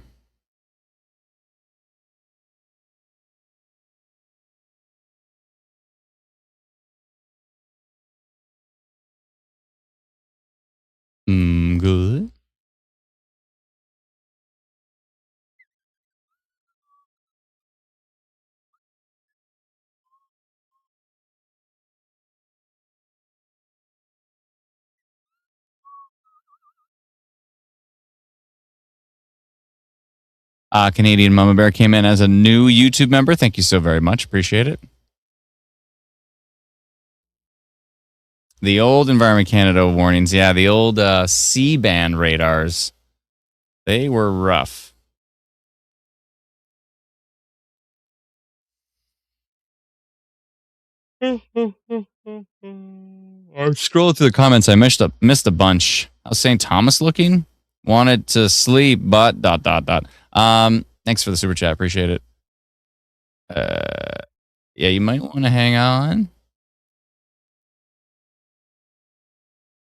Good. Canadian Mama Bear came in as a new YouTube member. Thank you so very much. Appreciate it. The old Environment Canada warnings. Yeah, the old C-band radars. They were rough. I scrolled through the comments. I missed a bunch. How's St. Thomas looking? Wanted to sleep, but ... Thanks for the super chat. Appreciate it. Yeah, you might want to hang on.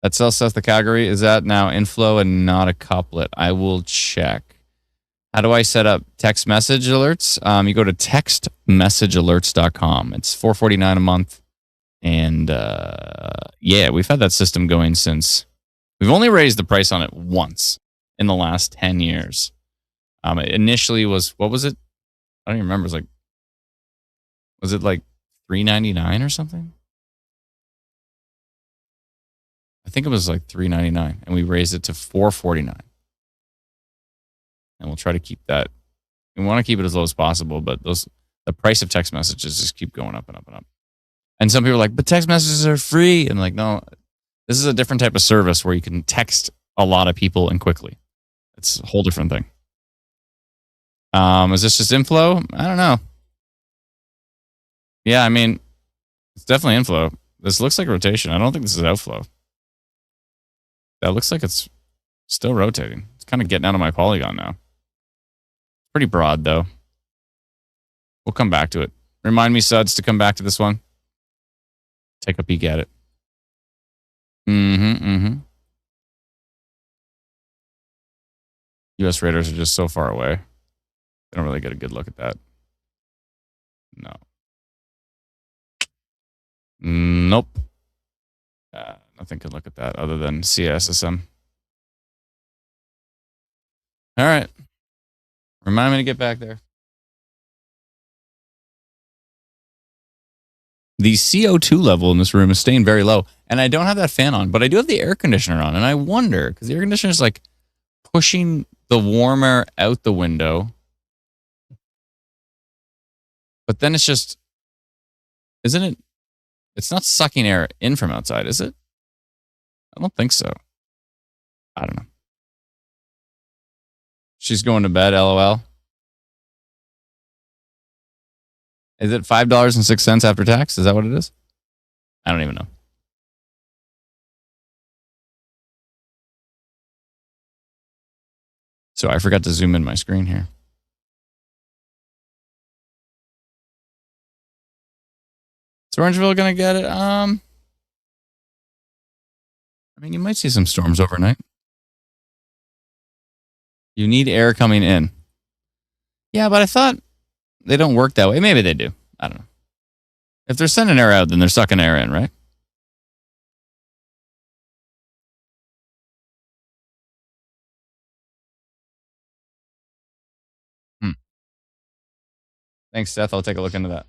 That south of Calgary, is that now inflow and not a couplet? I will check. How do I set up text message alerts? You go to textmessagealerts.com. It's $4.49 a month. And yeah, we've had that system going since... We've only raised the price on it once in the last 10 years. It initially was... What was it? I don't even remember. Was it like $3.99 or something? I think it was like $3.99, and we raised it to $4.49. And we'll try to keep that You want to keep it as low as possible, but the price of text messages just keep going up and up and up. And some people are like, but text messages are free. And like, no, this is a different type of service where you can text a lot of people and quickly. It's a whole different thing. Is this just inflow? I don't know. Yeah, I mean, it's definitely inflow. This looks like rotation. I don't think this is outflow. That looks like it's still rotating. It's kind of getting out of my polygon now. Pretty broad, though. We'll come back to it. Remind me, Suds, to come back to this one. Take a peek at it. US Raiders are just so far away. I don't really get a good look at that. No. Nope. Nothing can look at that other than CSSM. All right. Remind me to get back there. The CO2 level in this room is staying very low. And I don't have that fan on, but I do have the air conditioner on. And I wonder, because the air conditioner is like pushing the warm air out the window. But then it's just, isn't it? It's not sucking air in from outside, is it? I don't think so. I don't know. She's going to bed, LOL. Is it $5.06 after tax? Is that what it is? I don't even know. So I forgot to zoom in my screen here. Is Orangeville going to get it? I mean, you might see some storms overnight. You need air coming in. Yeah, but I thought they don't work that way. Maybe they do. I don't know. If they're sending air out, then they're sucking air in, right? Thanks, Seth. I'll take a look into that.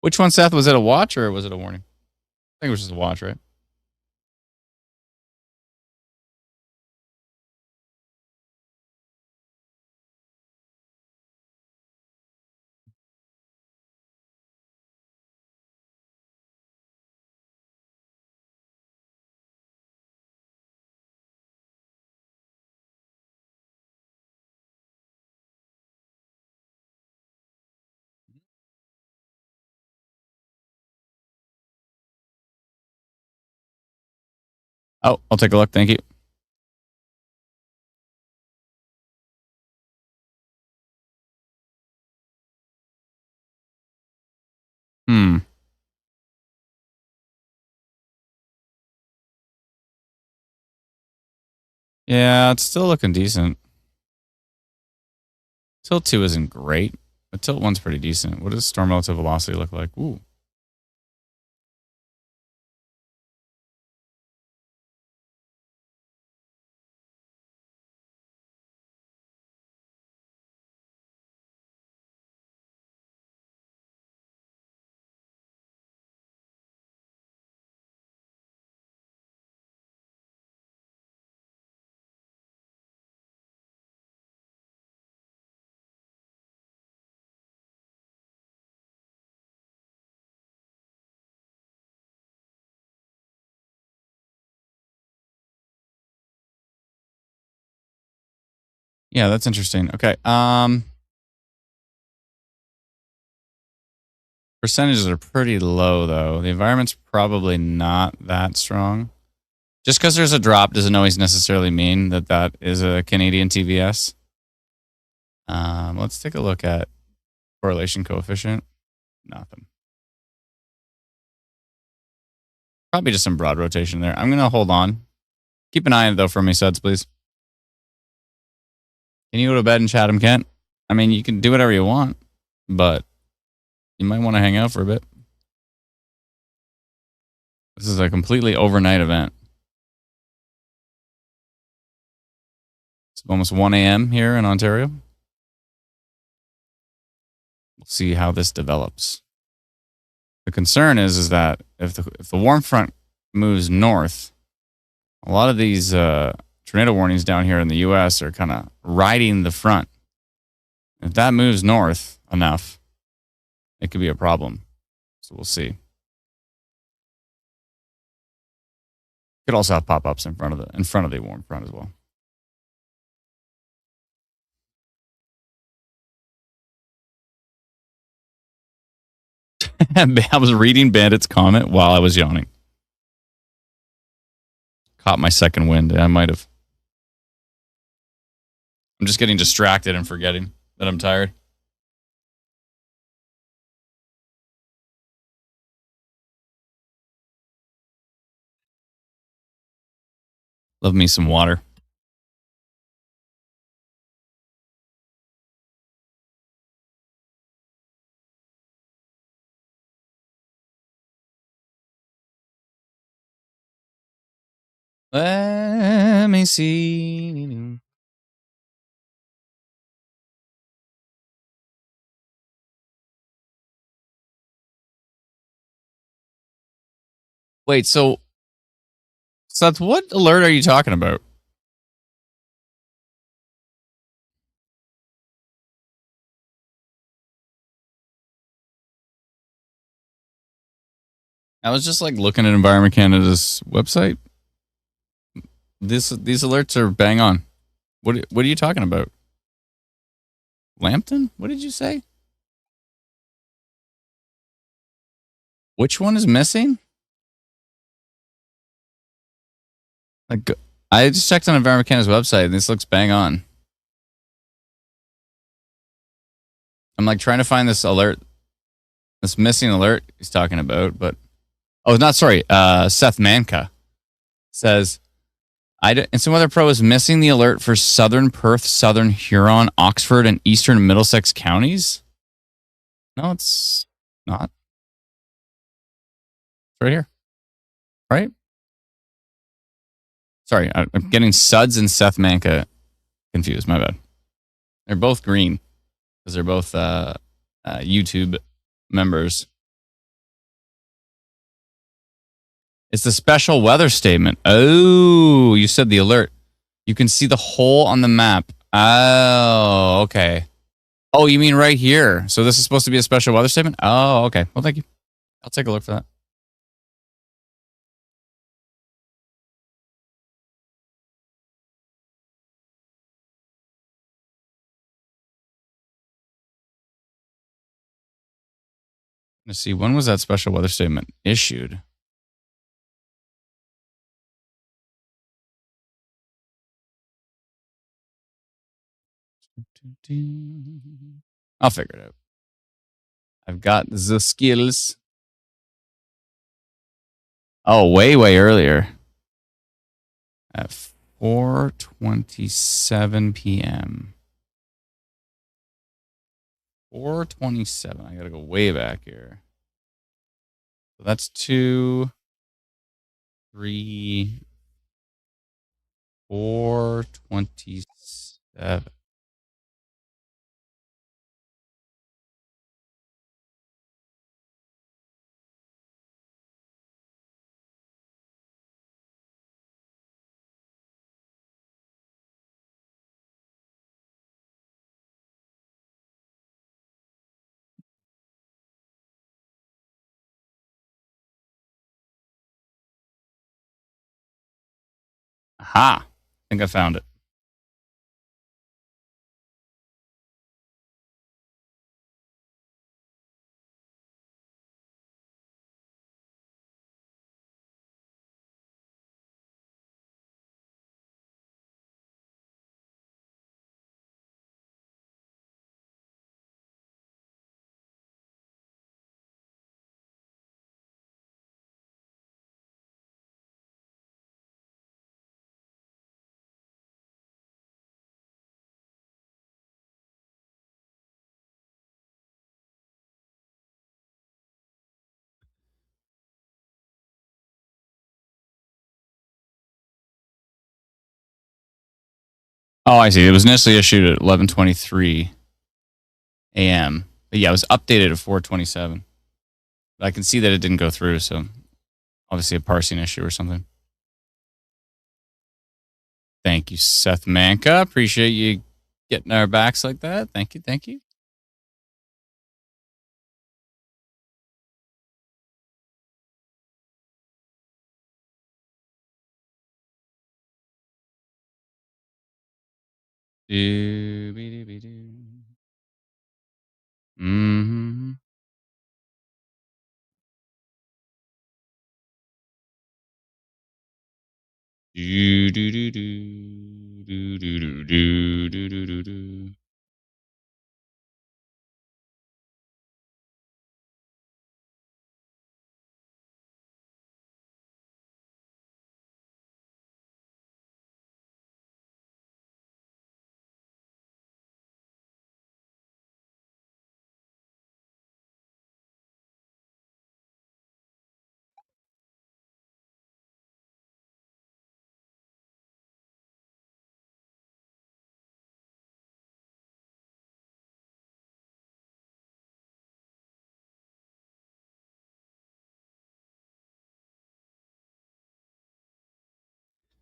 Which one, Seth? Was it a watch or was it a warning? I think it was just a watch, right? Oh, I'll take a look. Thank you. Yeah, it's still looking decent. Tilt 2 isn't great, but Tilt 1's pretty decent. What does storm relative velocity look like? Ooh. Yeah, that's interesting. Okay. Percentages are pretty low, though. The environment's probably not that strong. Just because there's a drop doesn't always necessarily mean that that is a Canadian TVS. Let's take a look at correlation coefficient. Nothing. Probably just some broad rotation there. I'm going to hold on. Keep an eye on it, though, for me, Suds, please. Can you go to bed and Chatham, Kent? I mean, you can do whatever you want, but You might want to hang out for a bit. This is a completely overnight event. It's almost 1 a.m. here in Ontario. We'll see how this develops. The concern is that if the warm front moves north, a lot of these tornado warnings down here in the U.S. are kind of riding the front. If that moves north enough, it could be a problem. So we'll see. Could also have pop-ups in front of the warm front as well. I was reading Bandit's comment while I was yawning. Caught my second wind. I might have. I'm just getting distracted and forgetting that I'm tired. Love me some water. Let me see. Wait, so Seth, what alert are you talking about? I was just like looking at Environment Canada's website. These alerts are bang on. What are you talking about? Lambton? What did you say? Which one is missing? Like, I just checked on Environment Canada's website and this looks bang on. I'm like trying to find this alert, this missing alert he's talking about, but Seth Manka says Instant Weather Pro is missing the alert for Southern Perth, Southern Huron, Oxford, and Eastern Middlesex counties. No, it's not. It's right here. Right? Sorry, I'm getting Suds and Seth Manka confused. My bad. They're both green because they're both YouTube members. It's the special weather statement. Oh, you said the alert. You can see the hole on the map. Oh, okay. Oh, you mean right here? So this is supposed to be a special weather statement? Oh, okay. Well, thank you. I'll take a look for that. Let's see. When was that special weather statement issued? I'll figure it out. I've got the skills. Oh, way earlier. At 4:27 p.m. 4:27. I gotta go way back here. So that's 2, 3, 4:27. Aha! I think I found it. Oh, I see. It was initially issued at 11:23 a.m. But yeah, it was updated at 4:27. But I can see that it didn't go through, so obviously a parsing issue or something. Thank you, Seth Manka. Appreciate you getting our backs like that. Thank you. Thank you. Mm-hmm. Do, do, do, do, do, do, do, do, do, do, do.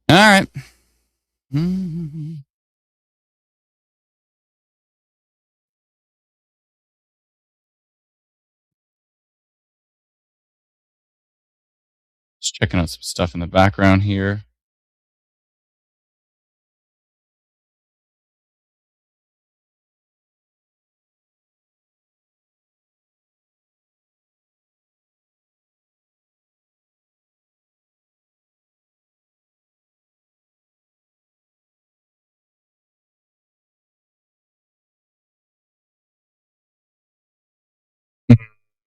All right. Mm-hmm. Just checking out some stuff in the background here.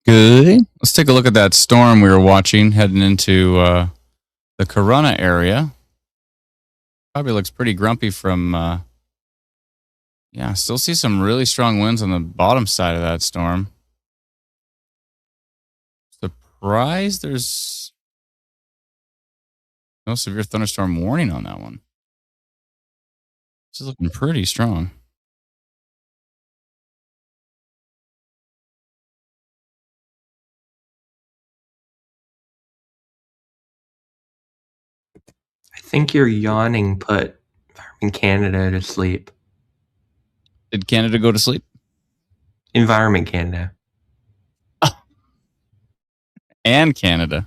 Good. Let's take a look at that storm we were watching heading into the Corona area. Probably looks pretty grumpy from. Yeah, still see some really strong winds on the bottom side of that storm. Surprised there's no severe thunderstorm warning on that one. This is looking pretty strong. I think your yawning put Environment Canada to sleep. Did Canada go to sleep? Environment Canada. And Canada.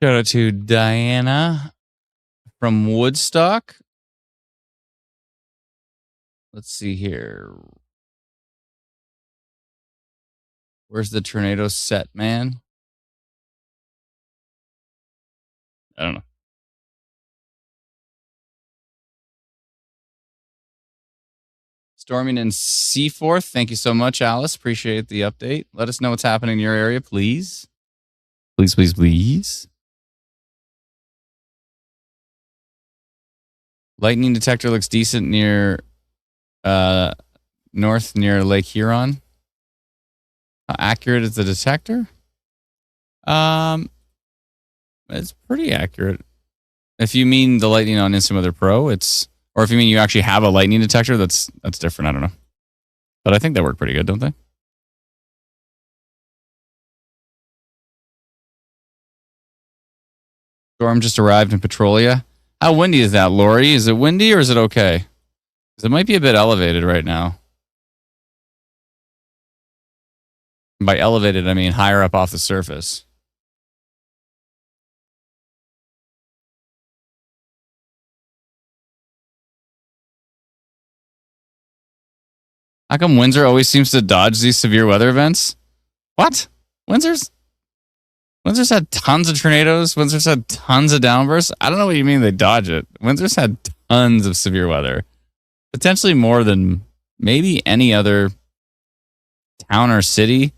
Shout out to Diana from Woodstock. Let's see here. Where's the tornado set, man? I don't know. Storming in Seaforth. Thank you so much, Alice. Appreciate the update. Let us know what's happening in your area, please. Please, please, please. Lightning detector looks decent near north near Lake Huron. How accurate is the detector? It's pretty accurate. If you mean the lightning on Instant Weather Pro, or if you mean you actually have a lightning detector, that's different. I don't know. But I think they work pretty good, don't they? Storm just arrived in Petrolia. How windy is that, Lori? Is it windy or is it okay? Because it might be a bit elevated right now. And by elevated, I mean higher up off the surface. How come Windsor always seems to dodge these severe weather events? What? Windsor's had tons of tornadoes. Windsor's had tons of downbursts. I don't know what you mean they dodge it. Windsor's had tons of severe weather. Potentially more than maybe any other town or city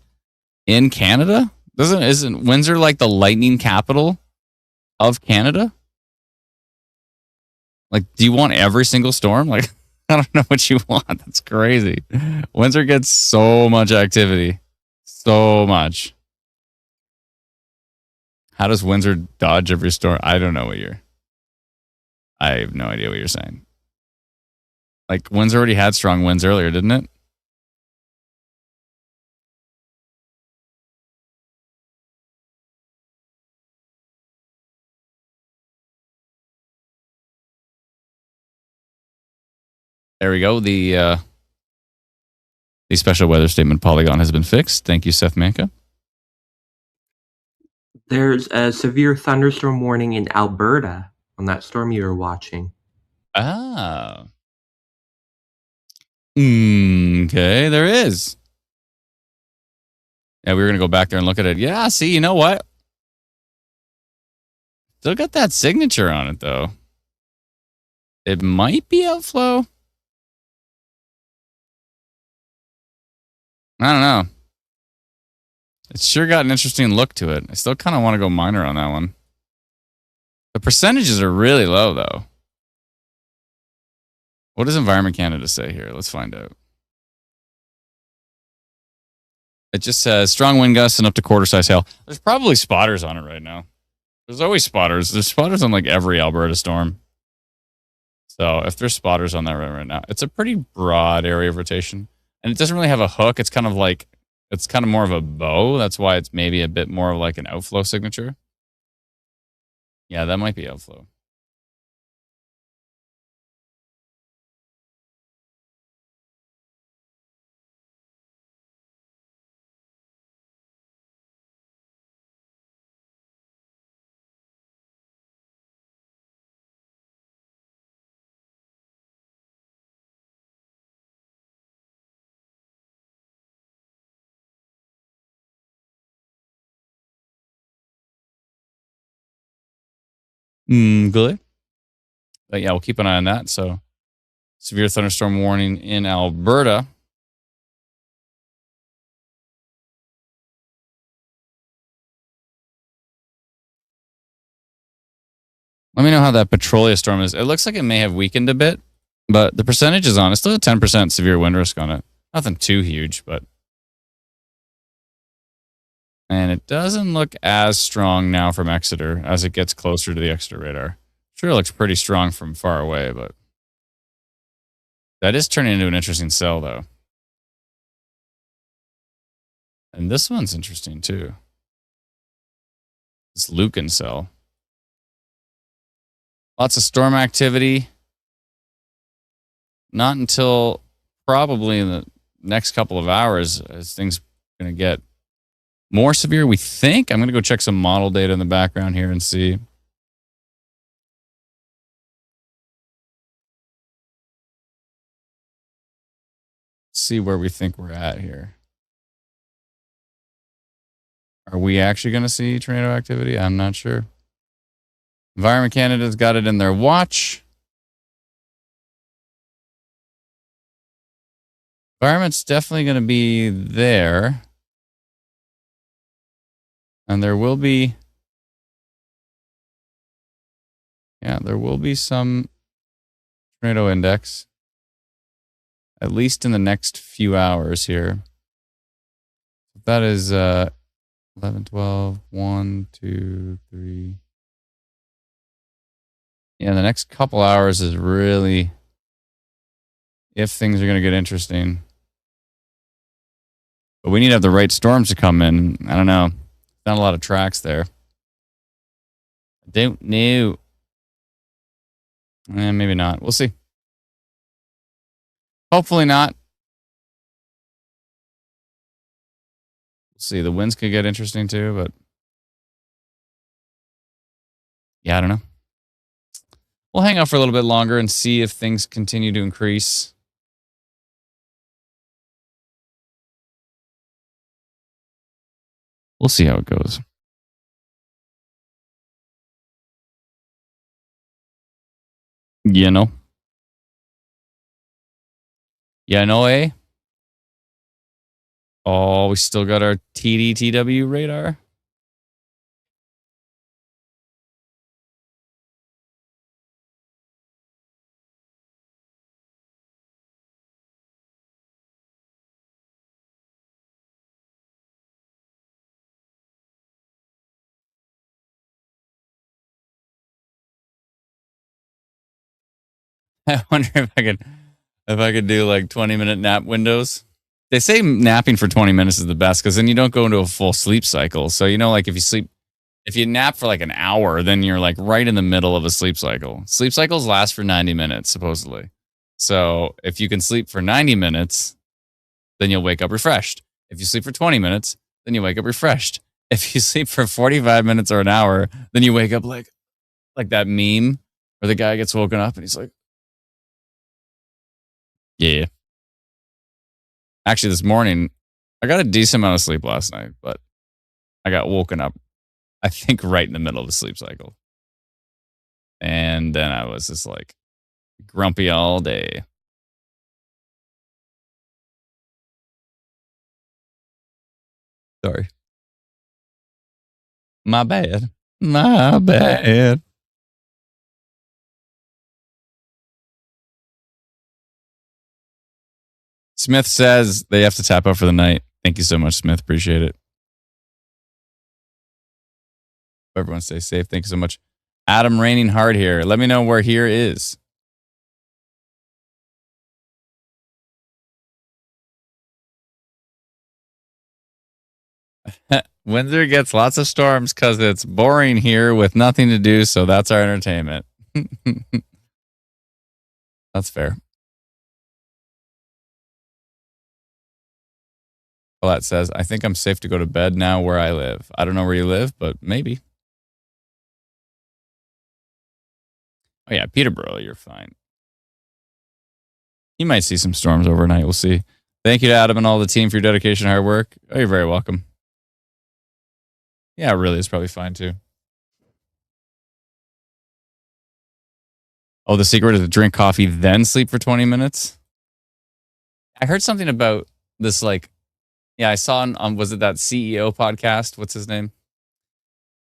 in Canada. Isn't Windsor like the lightning capital of Canada? Like, do you want every single storm? Like, I don't know what you want. That's crazy. Windsor gets so much activity. So much. How does Windsor dodge every storm? I don't know I have no idea what you're saying. Like, Windsor already had strong winds earlier, didn't it? There we go. The special weather statement polygon has been fixed. Thank you, Seth Manka. There's a severe thunderstorm warning in Alberta on that storm you were watching. Ah. Okay, there is. Yeah, we were going to go back there and look at it. Yeah, see, you know what? Still got that signature on it, though. It might be outflow. I don't know. It's sure got an interesting look to it. I still kind of want to go minor on that one. The percentages are really low, though. What does Environment Canada say here? Let's find out. It just says strong wind gusts and up to quarter-size hail. There's probably spotters on it right now. There's always spotters. There's spotters on like every Alberta storm. So if there's spotters on that right now, it's a pretty broad area of rotation. And it doesn't really have a hook. It's kind of like, it's kind of more of a bow. That's why it's maybe a bit more like an outflow signature. Yeah, that might be outflow. Good. But yeah, we'll keep an eye on that. So severe thunderstorm warning in Alberta. Let me know how that Petrolia storm is. It looks like it may have weakened a bit, but the percentage is on. It's still a 10% severe wind risk on it. Nothing too huge, but. And it doesn't look as strong now from Exeter as it gets closer to the Exeter radar. Sure, it looks pretty strong from far away, but. That is turning into an interesting cell, though. And this one's interesting, too. This Lucan cell. Lots of storm activity. Not until probably in the next couple of hours as things are going to get more severe, we think. I'm going to go check some model data in the background here and see. See where we think we're at here. Are we actually going to see tornado activity? I'm not sure. Environment Canada's got it in their watch. Environment's definitely going to be there. And there will be... Yeah, there will be some tornado index. At least in the next few hours here. That is 11, 12, 1, 2, 3. Yeah, the next couple hours is really if things are going to get interesting. But we need to have the right storms to come in. I don't know. Not a lot of tracks there. I don't know. Maybe not. We'll see. Hopefully not. We'll see. The winds could get interesting too, but yeah, I don't know. We'll hang out for a little bit longer and see if things continue to increase. We'll see how it goes. You know? Yeah, no, eh? Oh, we still got our TDTW radar. I wonder if I could do like 20-minute nap windows. They say napping for 20 minutes is the best because then you don't go into a full sleep cycle. So like if you nap for like an hour, then you're like right in the middle of a sleep cycle. Sleep cycles last for 90 minutes supposedly. So if you can sleep for 90 minutes, then you'll wake up refreshed. If you sleep for 20 minutes, then you wake up refreshed. If you sleep for 45 minutes or an hour, then you wake up like that meme where the guy gets woken up and he's like, yeah. Actually, this morning, I got a decent amount of sleep last night, but I got woken up, I think, right in the middle of the sleep cycle. And then I was just like grumpy all day. Sorry. My bad. My bad. Smith says they have to tap out for the night. Thank you so much, Smith. Appreciate it. Everyone stay safe. Thank you so much. Adam raining hard here. Let me know where here is. Windsor gets lots of storms because it's boring here with nothing to do, so that's our entertainment. That's fair. Colette says, I think I'm safe to go to bed now where I live. I don't know where you live, but maybe. Oh, yeah, Peterborough, you're fine. You might see some storms overnight. We'll see. Thank you to Adam and all the team for your dedication and hard work. Oh, you're very welcome. Yeah, really, it's probably fine too. Oh, the secret is to drink coffee, then sleep for 20 minutes? I heard something about this, like, yeah, I saw on was it that CEO podcast? What's his name?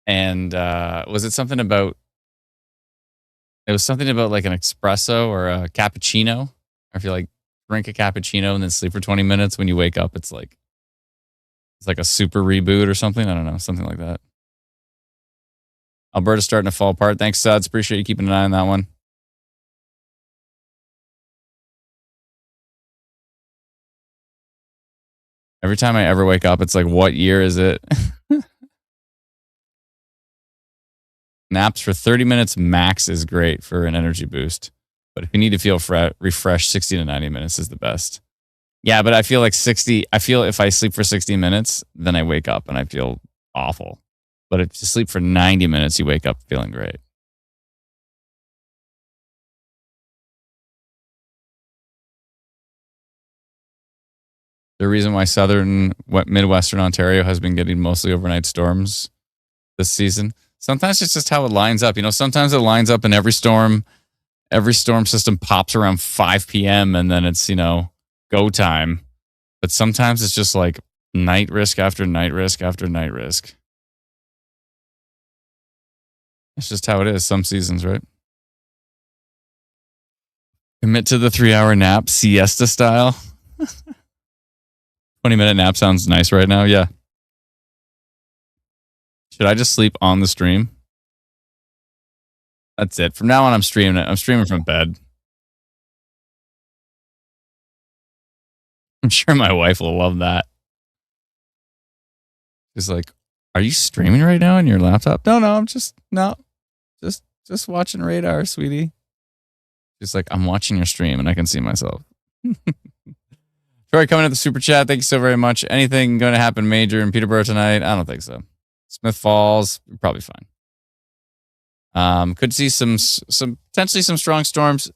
And was it something about, it was something about like an espresso or a cappuccino? Or if you like drink a cappuccino and then sleep for 20 minutes, when you wake up, it's like a super reboot or something. I don't know, something like that. Alberta's starting to fall apart. Thanks, Suds. Appreciate you keeping an eye on that one. Every time I ever wake up, it's like, what year is it? Naps for 30 minutes max is great for an energy boost. But if you need to feel refreshed, 60 to 90 minutes is the best. Yeah, but I feel like I feel if I sleep for 60 minutes, then I wake up and I feel awful. But if you sleep for 90 minutes, you wake up feeling great. The reason why Midwestern Ontario has been getting mostly overnight storms this season. Sometimes it's just how it lines up. Sometimes it lines up and every storm system pops around 5 p.m. and then it's, go time. But sometimes it's just like night risk after night risk after night risk. That's just how it is some seasons, right? Commit to the 3-hour nap, siesta style. 20-minute nap sounds nice right now. Yeah. Should I just sleep on the stream? That's it. From now on, I'm streaming it. I'm streaming from bed. I'm sure my wife will love that. She's like, "Are you streaming right now on your laptop?" No, I'm just watching Radar, sweetie. She's like, "I'm watching your stream and I can see myself." Troy coming to the super chat. Thank you so very much. Anything going to happen major in Peterborough tonight? I don't think so. Smith Falls, probably fine. Could see some potentially some strong storms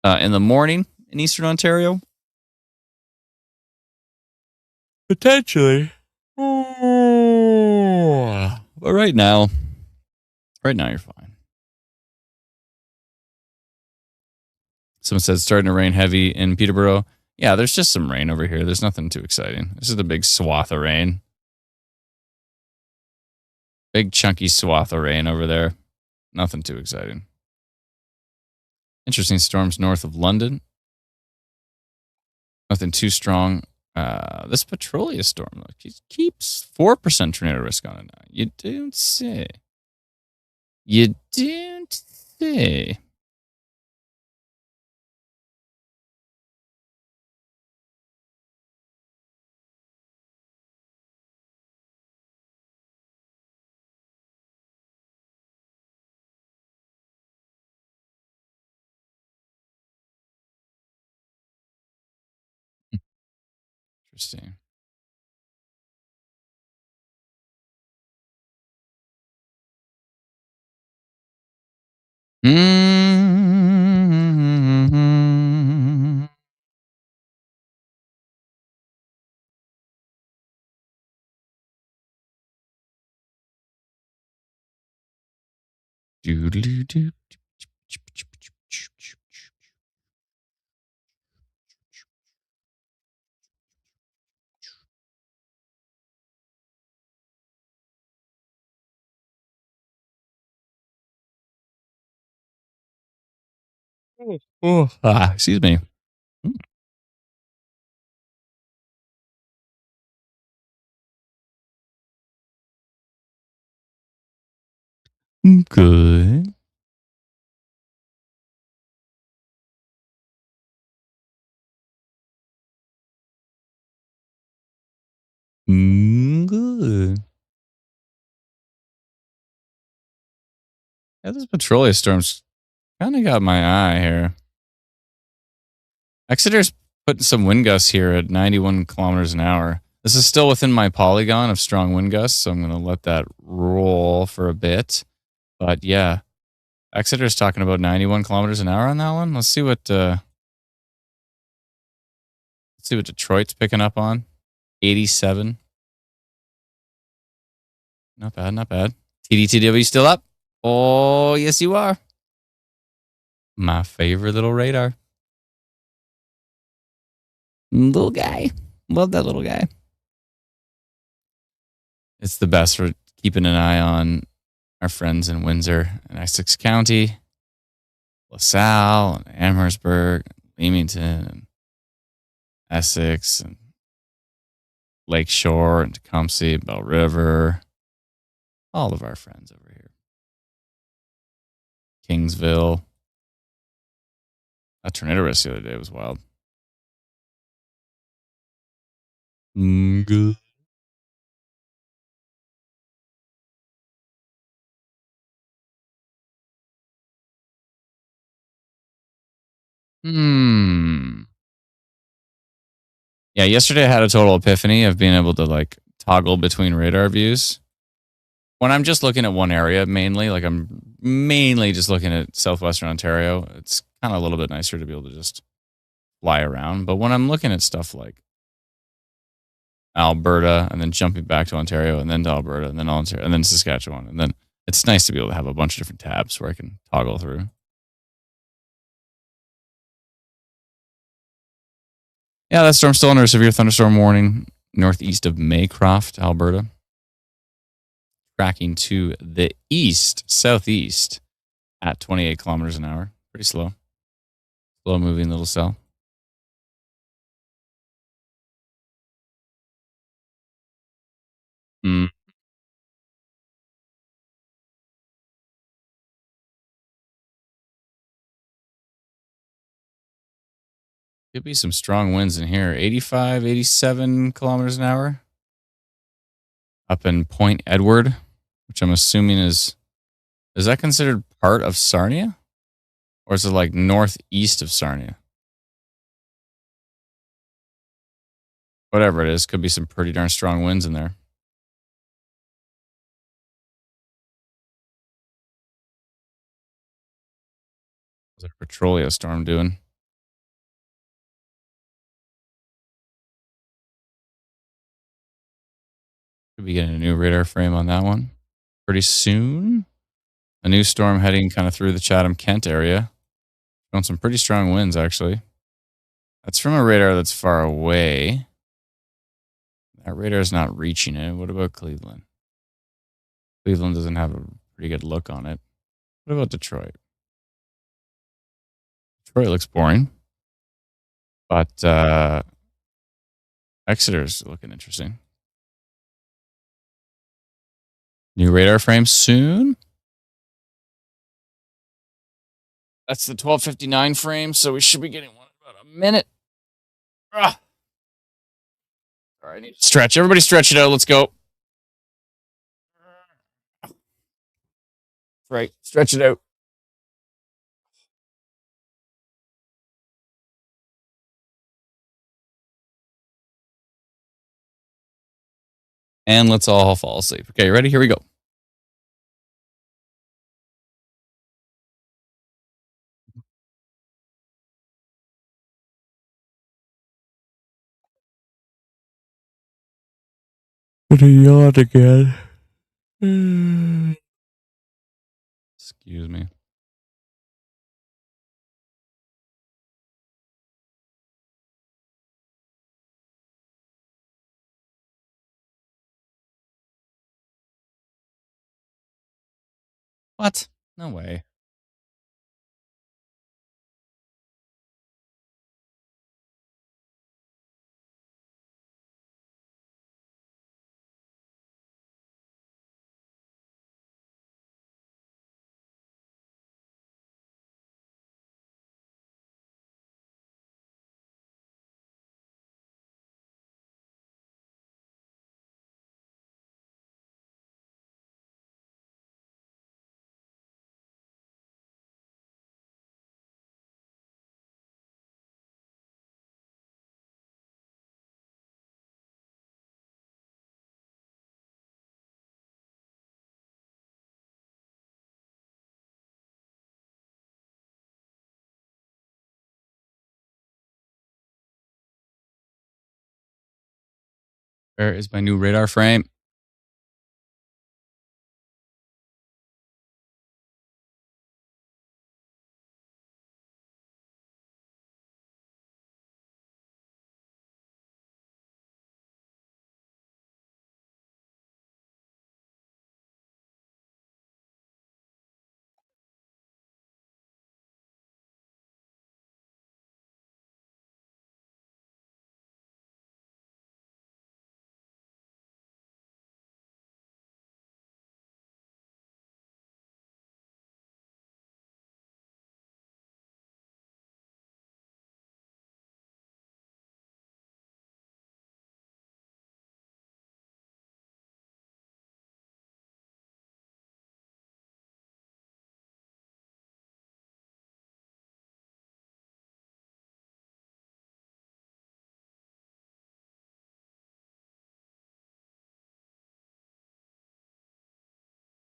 in the morning in Eastern Ontario. Potentially. Oh, but right now you're fine. Someone said it's starting to rain heavy in Peterborough. Yeah, there's just some rain over here. There's nothing too exciting. This is a big swath of rain. Big chunky swath of rain over there. Nothing too exciting. Interesting storms north of London. Nothing too strong. This Petrolia storm keeps 4% tornado risk on it now. You don't say. You don't say. Interesting. Mm-hmm. Doodly-doo. Oh, excuse me. Good. Good. Yeah, this Petrolia storm's kind of got my eye here. Exeter's putting some wind gusts here at 91 kilometers an hour. This is still within my polygon of strong wind gusts, so I'm going to let that roll for a bit. But yeah, Exeter's talking about 91 kilometers an hour on that one. Let's see what Detroit's picking up on. 87. Not bad, not bad. TDTW still up? Oh, yes, you are. My favorite little radar. Little guy. Love that little guy. It's the best for keeping an eye on our friends in Windsor and Essex County, LaSalle, and Amherstburg, Leamington, and Essex, and Lakeshore, and Tecumseh, Bell River. All of our friends over here. Kingsville. That tornado risk the other day was wild. Good. Yeah, yesterday I had a total epiphany of being able to like toggle between radar views. When I'm just looking at one area mainly, like I'm mainly just looking at southwestern Ontario, it's kind of a little bit nicer to be able to just fly around. But when I'm looking at stuff like Alberta and then jumping back to Ontario and then to Alberta and then Ontario and then Saskatchewan, and then it's nice to be able to have a bunch of different tabs where I can toggle through. Yeah, that storm's still under a severe thunderstorm warning northeast of Maycroft, Alberta. Tracking to the southeast at 28 kilometers an hour. Pretty slow. Slow moving little cell. Could be some strong winds in here. 85, 87 kilometers an hour. Up in Point Edward, which I'm assuming is that considered part of Sarnia? Or is it like northeast of Sarnia? Whatever it is, could be some pretty darn strong winds in there. What's our Petrolia storm doing? Could be getting a new radar frame on that one pretty soon. A new storm heading kind of through the Chatham-Kent area. Showing some pretty strong winds, actually. That's from a radar that's far away. That radar is not reaching it. What about Cleveland? Cleveland doesn't have a pretty good look on it. What about Detroit? Detroit looks boring. But Exeter's looking interesting. New radar frame soon. That's the 1259 frame, so we should be getting one in about a minute. All right, I need to stretch. Everybody stretch it out. Let's go. Right, stretch it out. and let's all fall asleep. Okay, ready? Here we go. Gonna yawn again. Excuse me. What? No way. Where is my new radar frame?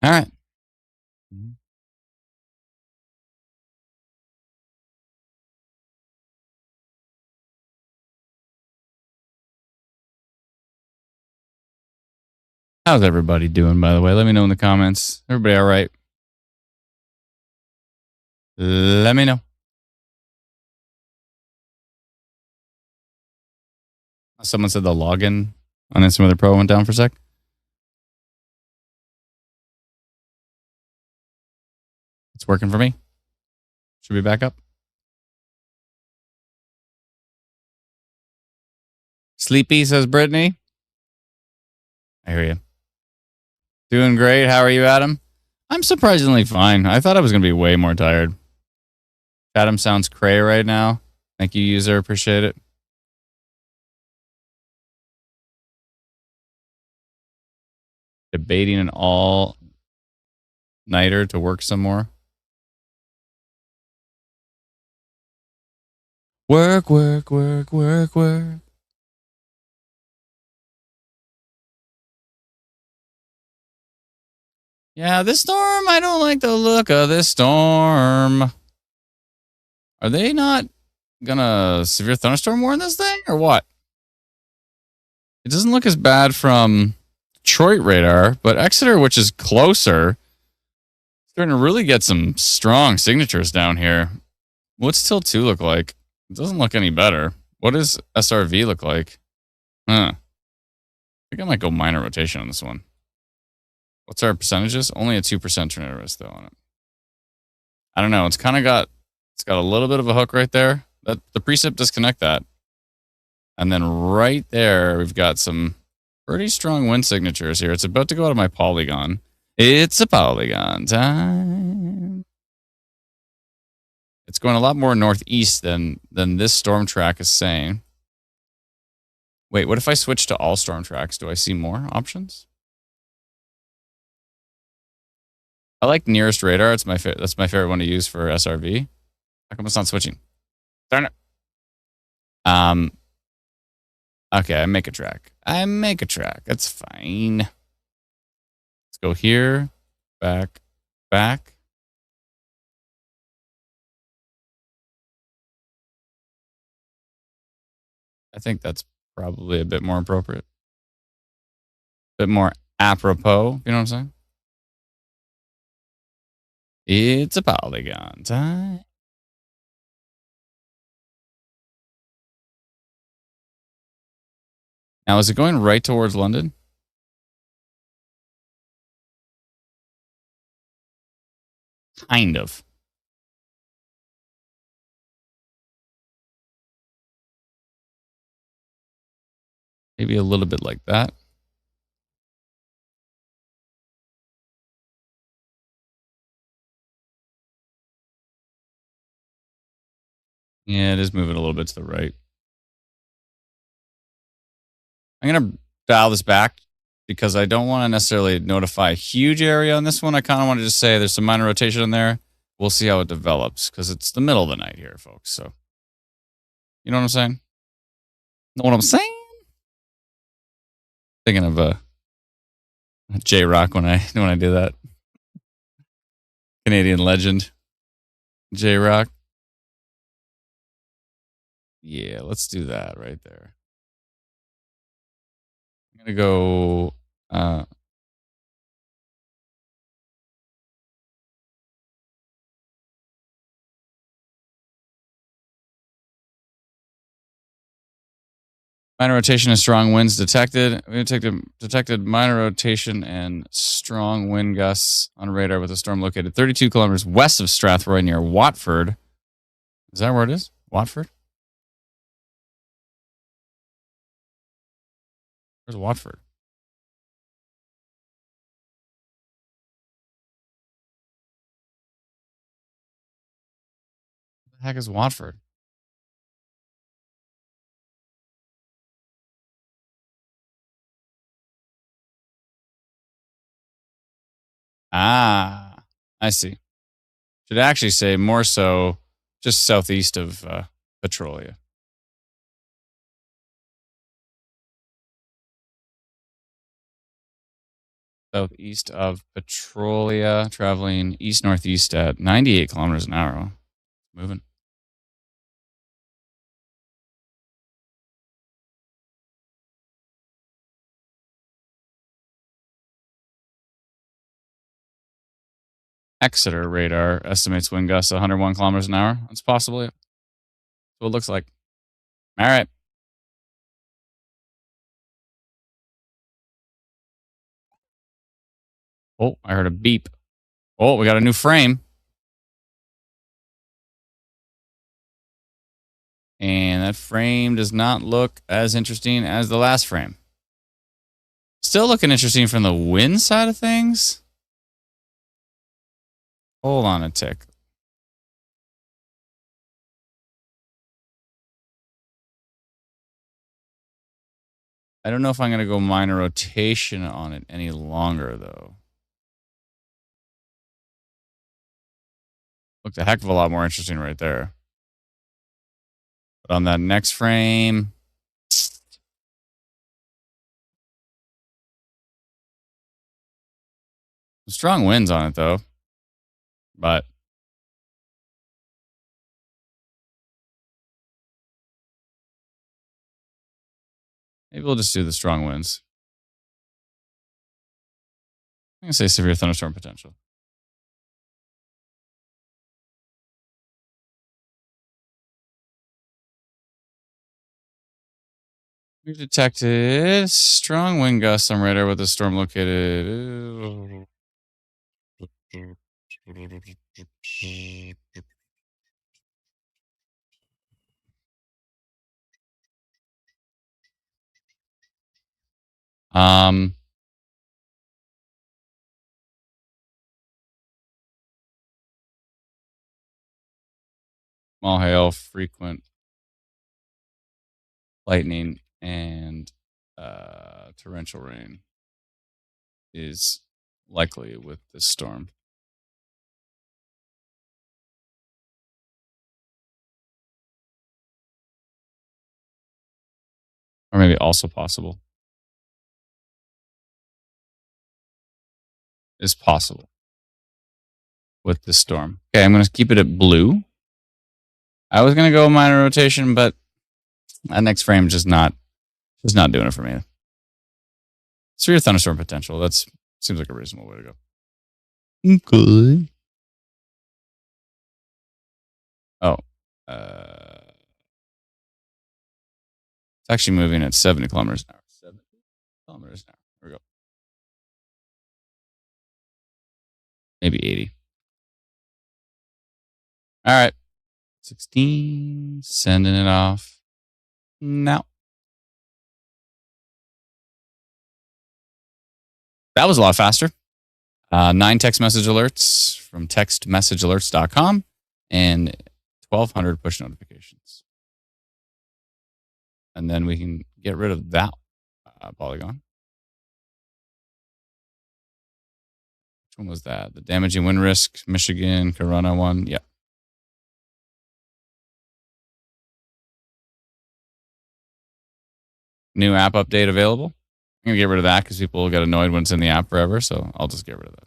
All right. How's everybody doing, by the way? Let me know in the comments. Everybody all right? Let me know. Someone said the login on Instant Weather Pro went down for a sec. It's working for me. Should we back up? Sleepy, says Brittany. I hear you. Doing great. How are you, Adam? I'm surprisingly fine. I thought I was going to be way more tired. Adam sounds cray right now. Thank you, user. Appreciate it. Debating an all-nighter to work some more. Work, work, work, work, work. Yeah, this storm, I don't like the look of this storm. Are they not gonna severe thunderstorm warn this thing or what? It doesn't look as bad from Detroit radar, but Exeter, which is closer, starting to really get some strong signatures down here. What's Till 2 look like? It doesn't look any better. What does SRV look like? I think I might go minor rotation on this one. What's our percentages? Only a 2% tornado risk though on it. I don't know. It's got a little bit of a hook right there. That the precip disconnect that. And then right there, we've got some pretty strong wind signatures here. It's about to go out of my polygon. It's a polygon time. It's going a lot more northeast than this storm track is saying. Wait, what if I switch to all storm tracks? Do I see more options? I like nearest radar. It's that's my favorite one to use for SRV. How come it's not switching? Darn it. Okay, I make a track. I make a track. That's fine. Let's go here. Back. Back. I think that's probably a bit more appropriate. A bit more apropos. You know what I'm saying? It's a polygon time. Now, is it going right towards London? Kind of. Maybe a little bit like that. Yeah, it is moving a little bit to the right. I'm going to dial this back because I don't want to necessarily notify a huge area on this one. I kind of want to just say there's some minor rotation in there. We'll see how it develops because it's the middle of the night here, folks. So, you know what I'm saying? Know what I'm saying? Thinking of J Rock when I do that. Canadian legend, J Rock. Yeah, let's do that right there. I'm gonna go. Minor rotation and strong winds detected. We detected minor rotation and strong wind gusts on radar with a storm located 32 kilometers west of Strathroy near Watford. Is that where it is? Watford? Where's Watford? What the heck is Watford? Ah, I see. Should actually say more so just southeast of Petrolia. Southeast of Petrolia, traveling east-northeast at 98 kilometers an hour. Moving. Exeter radar estimates wind gusts 101 kilometers an hour. That's possibly what it looks like. All right. Oh, I heard a beep. Oh, we got a new frame. And that frame does not look as interesting as the last frame. Still looking interesting from the wind side of things. Hold on a tick. I don't know if I'm going to go minor rotation on it any longer, though. Looked a heck of a lot more interesting right there. But on that next frame, strong winds on it, though. But maybe we'll just do the strong winds. I'm going to say severe thunderstorm potential. We've detected strong wind gusts on radar with a storm located. Small hail, frequent lightning, and torrential rain is likely with this storm. Or maybe also possible. is possible with this storm. Okay, I'm going to keep it at blue. I was going to go minor rotation, but that next frame just not doing it for me. Severe thunderstorm potential. That seems like a reasonable way to go. Okay. Oh. It's actually moving at 70 kilometers an hour. 70 kilometers an hour. Here we go. Maybe 80. All right. 16. Sending it off now. That was a lot faster. 9 text message alerts from textmessagealerts.com and 1,200 push notifications. And then we can get rid of that polygon. Which one was that? The damaging wind risk, Michigan, Corona one. Yeah. New app update available. I'm going to get rid of that because people will get annoyed when it's in the app forever. So I'll just get rid of that.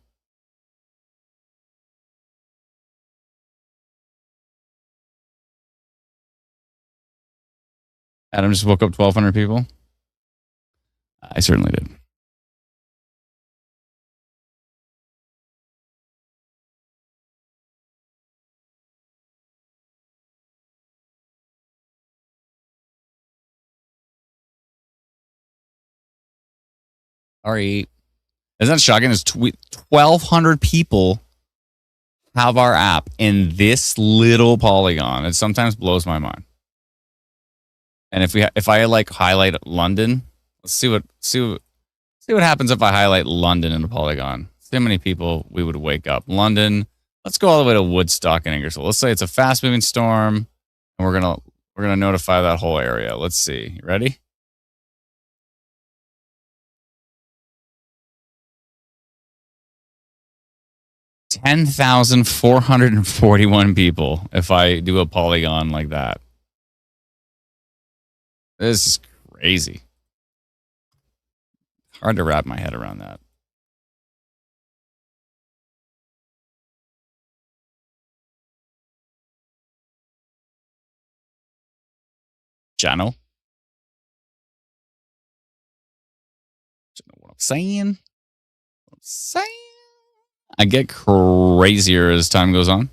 Adam just woke up 1,200 people. I certainly did. Isn't that shocking? There's 1,200 people have our app in this little polygon. It sometimes blows my mind. And if I like highlight London, let's see what happens if I highlight London in the polygon. See how many people we would wake up. London. Let's go all the way to Woodstock and Ingersoll. Let's say it's a fast moving storm, and we're gonna notify that whole area. Let's see. You ready? $10,441 people if I do a polygon like that. This is crazy. Hard to wrap my head around that. Channel. Don't know what I'm saying. I get crazier as time goes on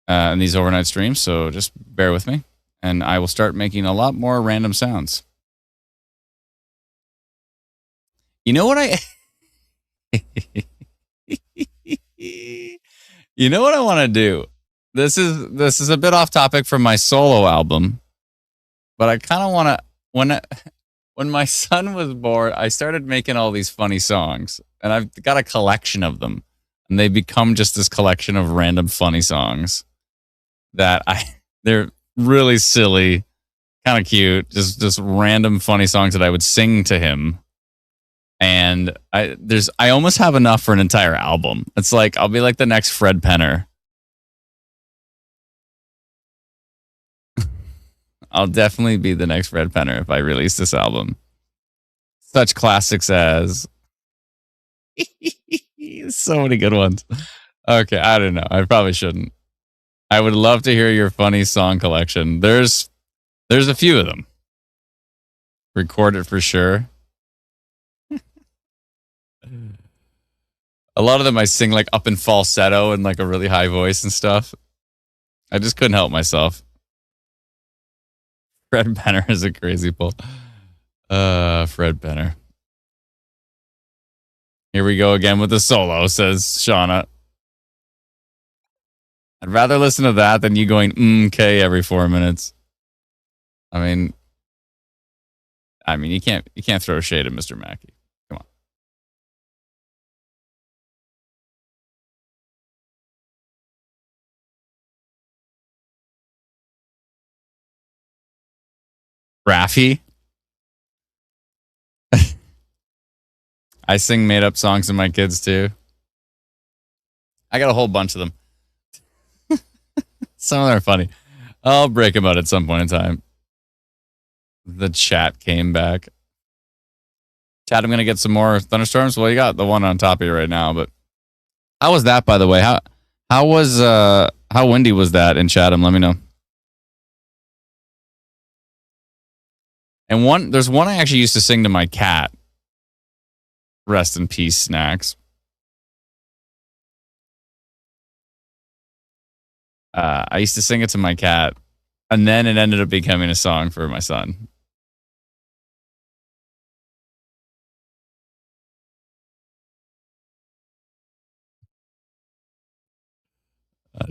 in these overnight streams, so just bear with me, and I will start making a lot more random sounds. You know what You know what I want to do? This is a bit off topic from my solo album, but I kind of want to when my son was born, I started making all these funny songs, and I've got a collection of them. And they become just this collection of random funny songs that they're really silly, kind of cute, just random funny songs that I would sing to him. And I almost have enough for an entire album. It's like I'll be like the next Fred Penner. I'll definitely be the next Fred Penner if I release this album. Such classics as so many good ones. Okay, I don't know. I probably shouldn't. I would love to hear your funny song collection. There's a few of them. Record it for sure. A lot of them I sing like up in falsetto and like a really high voice and stuff. I just couldn't help myself. Fred Penner is a crazy pull. Fred Penner. Here we go again with the solo, says Shauna. I'd rather listen to that than you going okay every 4 minutes. I mean you can't throw shade at Mr. Mackey. Come on. Raffy. I sing made up songs to my kids too. I got a whole bunch of them. Some of them are funny. I'll break them out at some point in time. The chat came back. Chat, I'm going to get some more thunderstorms. Well, you got the one on top of you right now, but How was that, by the way? How windy was that in Chatham? Let me know. And there's one I actually used to sing to my cat. Rest in peace, Snacks. I used to sing it to my cat, and then it ended up becoming a song for my son.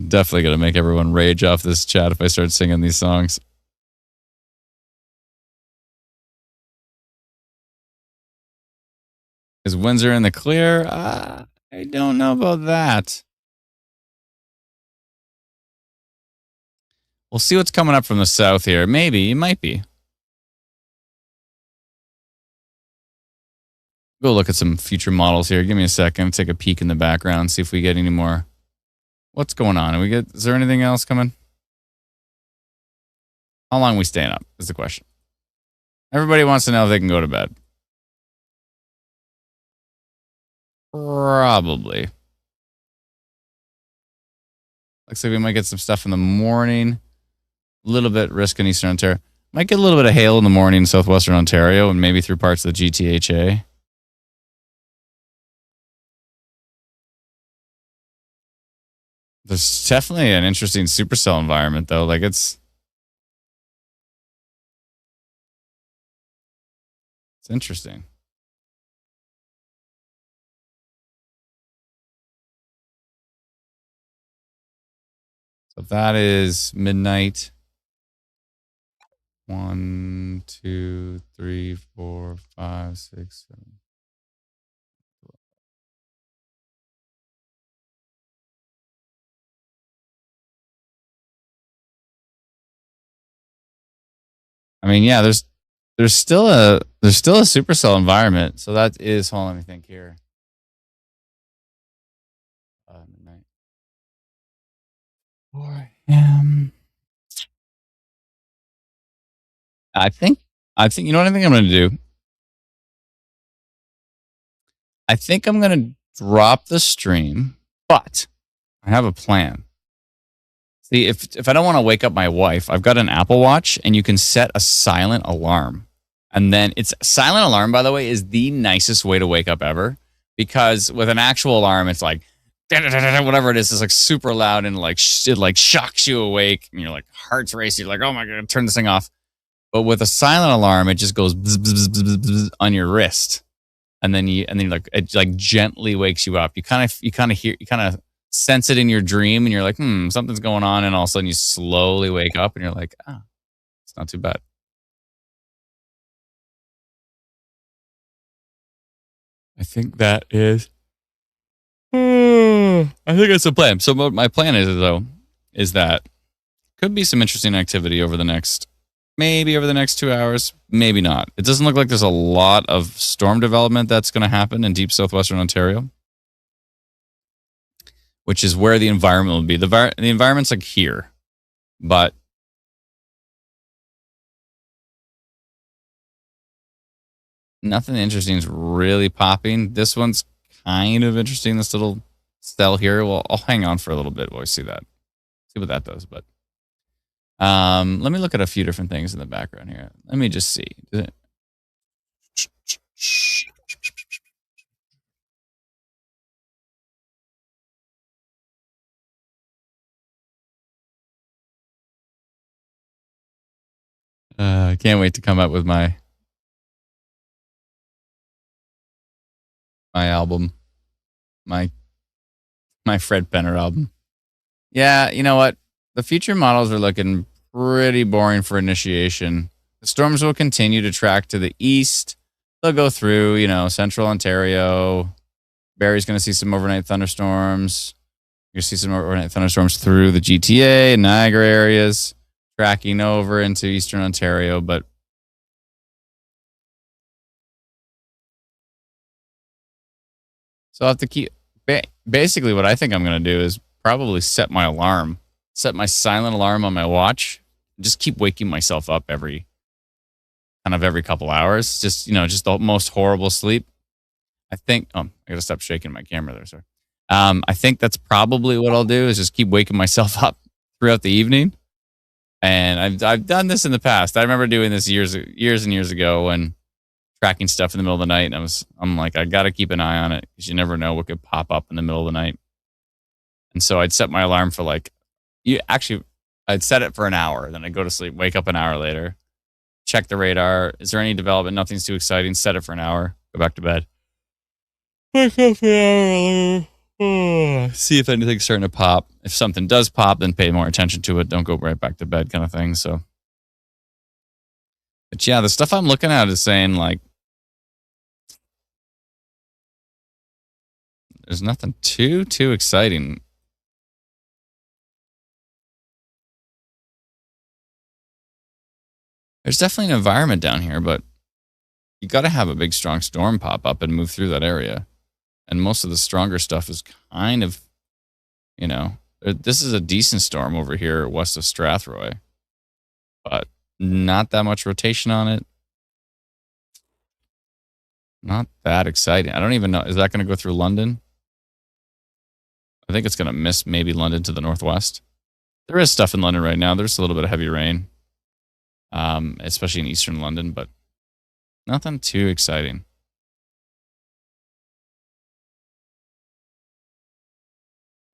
Definitely going to make everyone rage off this chat if I start singing these songs. Is Windsor in the clear? I don't know about that. We'll see what's coming up from the south here. Maybe. It might be. Go look at some future models here. Give me a second. Take a peek in the background. See if we get any more. What's going on? Is there anything else coming? How long are we staying up is the question. Everybody wants to know if they can go to bed. Probably. Looks like we might get some stuff in the morning. A little bit risk in Eastern Ontario. Might get a little bit of hail in the morning in Southwestern Ontario and maybe through parts of the GTHA. There's definitely an interesting supercell environment, though. Like it's interesting. So that is midnight. 1, 2, 3, 4, 5, 6, 7. I mean, yeah, there's still a supercell environment. So that is, hold on, let me think here. Midnight. 4 a.m. I think you know what I think I'm going to do? I think I'm going to drop the stream, but I have a plan. See, if I don't want to wake up my wife, I've got an Apple Watch and you can set a silent alarm. And then silent alarm, by the way, is the nicest way to wake up ever, because with an actual alarm, it's like whatever it is, it's like super loud and like it like shocks you awake and you're like heart's racing. You're like, oh my God, turn this thing off. But with a silent alarm, it just goes bzz, bzz, bzz, bzz on your wrist. And then like it like gently wakes you up. You kind of sense it in your dream and you're like, something's going on. And all of a sudden you slowly wake up and you're like, it's not too bad. I think that is, I think it's a plan. So what my plan is that could be some interesting activity over the next 2 hours, maybe not. It doesn't look like there's a lot of storm development that's going to happen in deep southwestern Ontario, which is where the environment will be. The environment's like here, but nothing interesting is really popping. This one's kind of interesting, this little cell here. Well, I'll hang on for a little bit while we see what that does. But let me look at a few different things in the background here. Let me just see. I can't wait to come up with my album, my Fred Penner album. Yeah, you know what? The future models are looking pretty boring for initiation. The storms will continue to track to the east. They'll go through, central Ontario. Barry's going to see some overnight thunderstorms. You're going to see some overnight thunderstorms through the GTA and Niagara areas, tracking over into eastern Ontario. But so I'll have to keep. Basically, what I think I'm going to do is probably set my silent alarm on my watch, just keep waking myself up every couple hours. Just the most horrible sleep. I think, I got to stop shaking my camera there, sir. I think that's probably what I'll do is just keep waking myself up throughout the evening. And I've done this in the past. I remember doing this years and years ago when tracking stuff in the middle of the night, and I'm like, I got to keep an eye on it because you never know what could pop up in the middle of the night. And so I'd set my alarm for I'd set it for an hour, then I'd go to sleep, wake up an hour later, check the radar. Is there any development? Nothing's too exciting. Set it for an hour, go back to bed. Wake up an hour later. See if anything's starting to pop. If something does pop, then pay more attention to it. Don't go right back to bed kind of thing. So, but yeah, the stuff I'm looking at is saying like, there's nothing too exciting. There's definitely an environment down here, but you got to have a big, strong storm pop up and move through that area. And most of the stronger stuff is kind of, this is a decent storm over here west of Strathroy, but not that much rotation on it. Not that exciting. I don't even know. Is that going to go through London? I think it's going to miss maybe London to the northwest. There is stuff in London right now. There's a little bit of heavy rain, especially in eastern London, but nothing too exciting.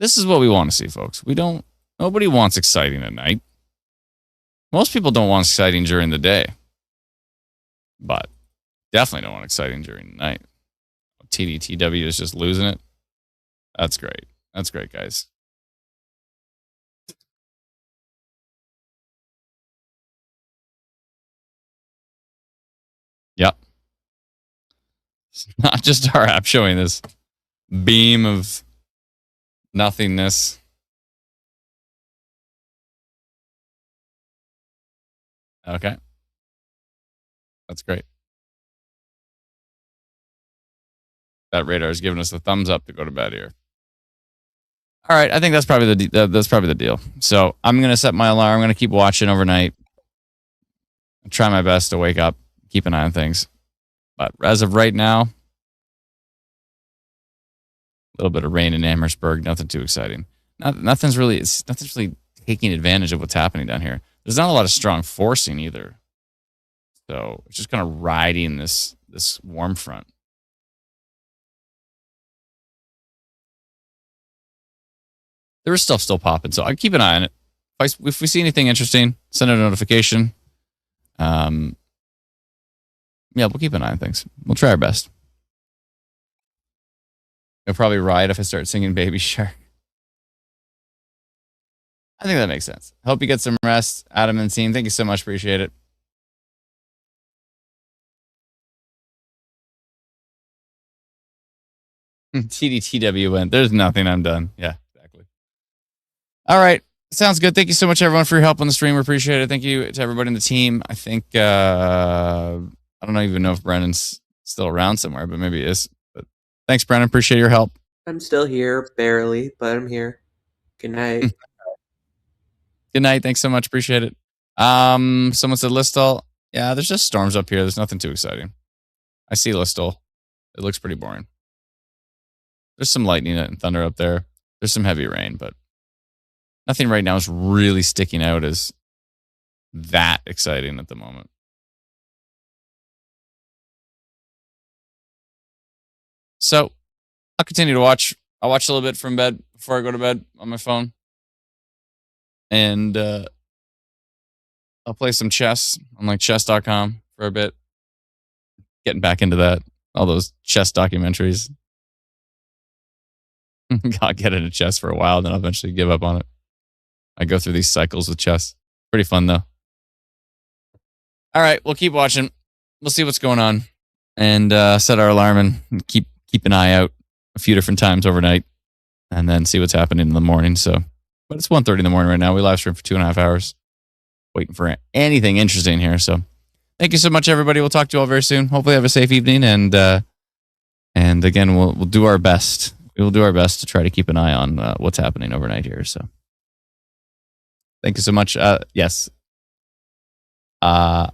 This is what we want to see, folks. Nobody wants exciting at night. Most people don't want exciting during the day, but definitely don't want exciting during the night. TDTW is just losing it. That's great. That's great, guys. Yep. It's not just our app showing this beam of nothingness. Okay. That's great. That radar is giving us the thumbs up to go to bed here. All right, I think that's probably the deal. So I'm gonna set my alarm. I'm gonna keep watching overnight. Try my best to wake up, keep an eye on things. But as of right now, a little bit of rain in Amherstburg. Nothing too exciting. Nothing's really taking advantage of what's happening down here. There's not a lot of strong forcing either. So it's just kind of riding this warm front. There is stuff still popping, so I keep an eye on it. If we see anything interesting, send a notification. Yeah, we'll keep an eye on things. We'll try our best. You'll probably ride if I start singing Baby Shark. I think that makes sense. Hope you get some rest, Adam and Scene. Thank you so much. Appreciate it. TDTW went. There's nothing. I'm done. Yeah, exactly. All right. Sounds good. Thank you so much, everyone, for your help on the stream. We appreciate it. Thank you to everybody in the team. I think, I don't even know if Brennan's still around somewhere, but maybe he is. But thanks, Brennan. Appreciate your help. I'm still here, barely, but I'm here. Good night. Good night. Thanks so much. Appreciate it. Someone said Listall. Yeah, there's just storms up here. There's nothing too exciting. I see Listall. It looks pretty boring. There's some lightning and thunder up there. There's some heavy rain, but nothing right now is really sticking out as that exciting at the moment. So I'll continue to watch. I'll watch a little bit from bed before I go to bed on my phone. And I'll play some chess on like chess.com for a bit. Getting back into that. All those chess documentaries. I'll get into chess for a while, then I'll eventually give up on it. I go through these cycles with chess. Pretty fun, though. All right, we'll keep watching. We'll see what's going on. And set our alarm and keep an eye out a few different times overnight. And then see what's happening in the morning. But it's 1:30 in the morning right now. We live stream for 2.5 hours. Waiting for anything interesting here. So thank you so much, everybody. We'll talk to you all very soon. Hopefully have a safe evening. And again, we'll do our best. We will do our best to try to keep an eye on what's happening overnight here. So thank you so much. Yes. If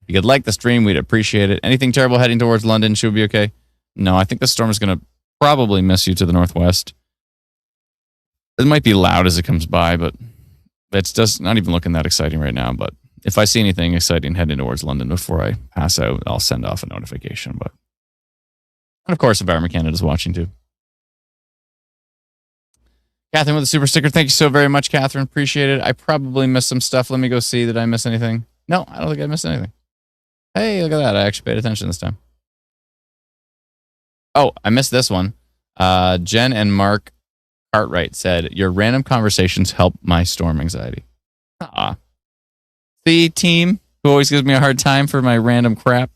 you could like the stream, we'd appreciate it. Anything terrible heading towards London? Should we be okay? No, I think the storm is going to probably miss you to the northwest. It might be loud as it comes by, but it's just not even looking that exciting right now. But if I see anything exciting heading towards London before I pass out, I'll send off a notification. But and of course, Environment Canada is watching too. Catherine with a super sticker. Thank you so very much, Catherine. Appreciate it. I probably missed some stuff. Let me go see. Did I miss anything? No, I don't think I missed anything. Hey, look at that. I actually paid attention this time. Oh, I missed this one. Jen and Mark Cartwright said, your random conversations help my storm anxiety. The team who always gives me a hard time for my random crap.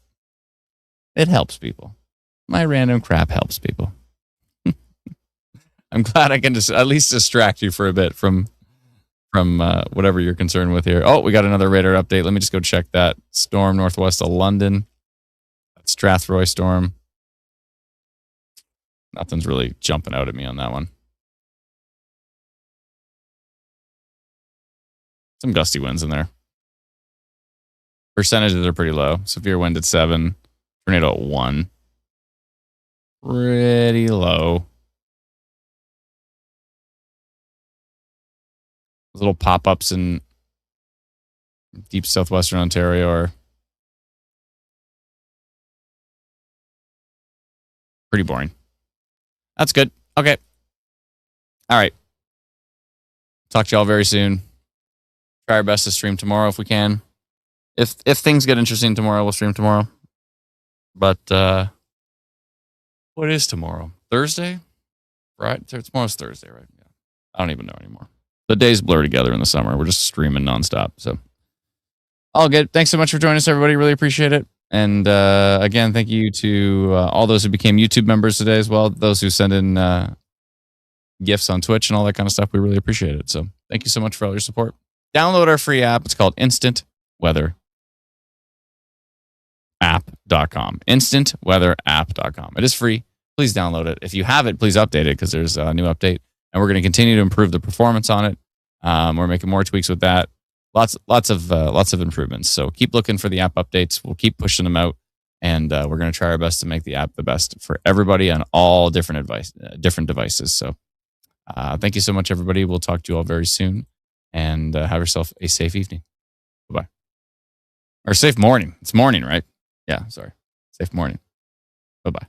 It helps people. My random crap helps people. I'm glad I can just at least distract you for a bit from whatever you're concerned with here. Oh, we got another radar update. Let me just go check that. Storm northwest of London. That's Strathroy storm. Nothing's really jumping out at me on that one. Some gusty winds in there. Percentages are pretty low. Severe wind at 7. Tornado at 1. Pretty low. Those little pop-ups in deep southwestern Ontario are pretty boring. That's good. Okay. All right. Talk to y'all very soon. Try our best to stream tomorrow if we can. If things get interesting tomorrow, we'll stream tomorrow. But what is tomorrow? Thursday? Right? Tomorrow's Thursday, right? Yeah. I don't even know anymore. The days blur together in the summer. We're just streaming nonstop. So all good. Thanks so much for joining us, everybody. Really appreciate it. And again, thank you to all those who became YouTube members today as well. Those who send in gifts on Twitch and all that kind of stuff. We really appreciate it. So thank you so much for all your support. Download our free app. It's called Instant Weather App.com. InstantWeatherApp.com. It is free. Please download it. If you have it, please update it because there's a new update. And we're going to continue to improve the performance on it. We're making more tweaks with that. Lots of improvements. So keep looking for the app updates. We'll keep pushing them out, and we're going to try our best to make the app the best for everybody on all different devices. So thank you so much, everybody. We'll talk to you all very soon, and have yourself a safe evening. Bye-bye. Or safe morning. It's morning, right? Yeah, sorry. Safe morning. Bye-bye.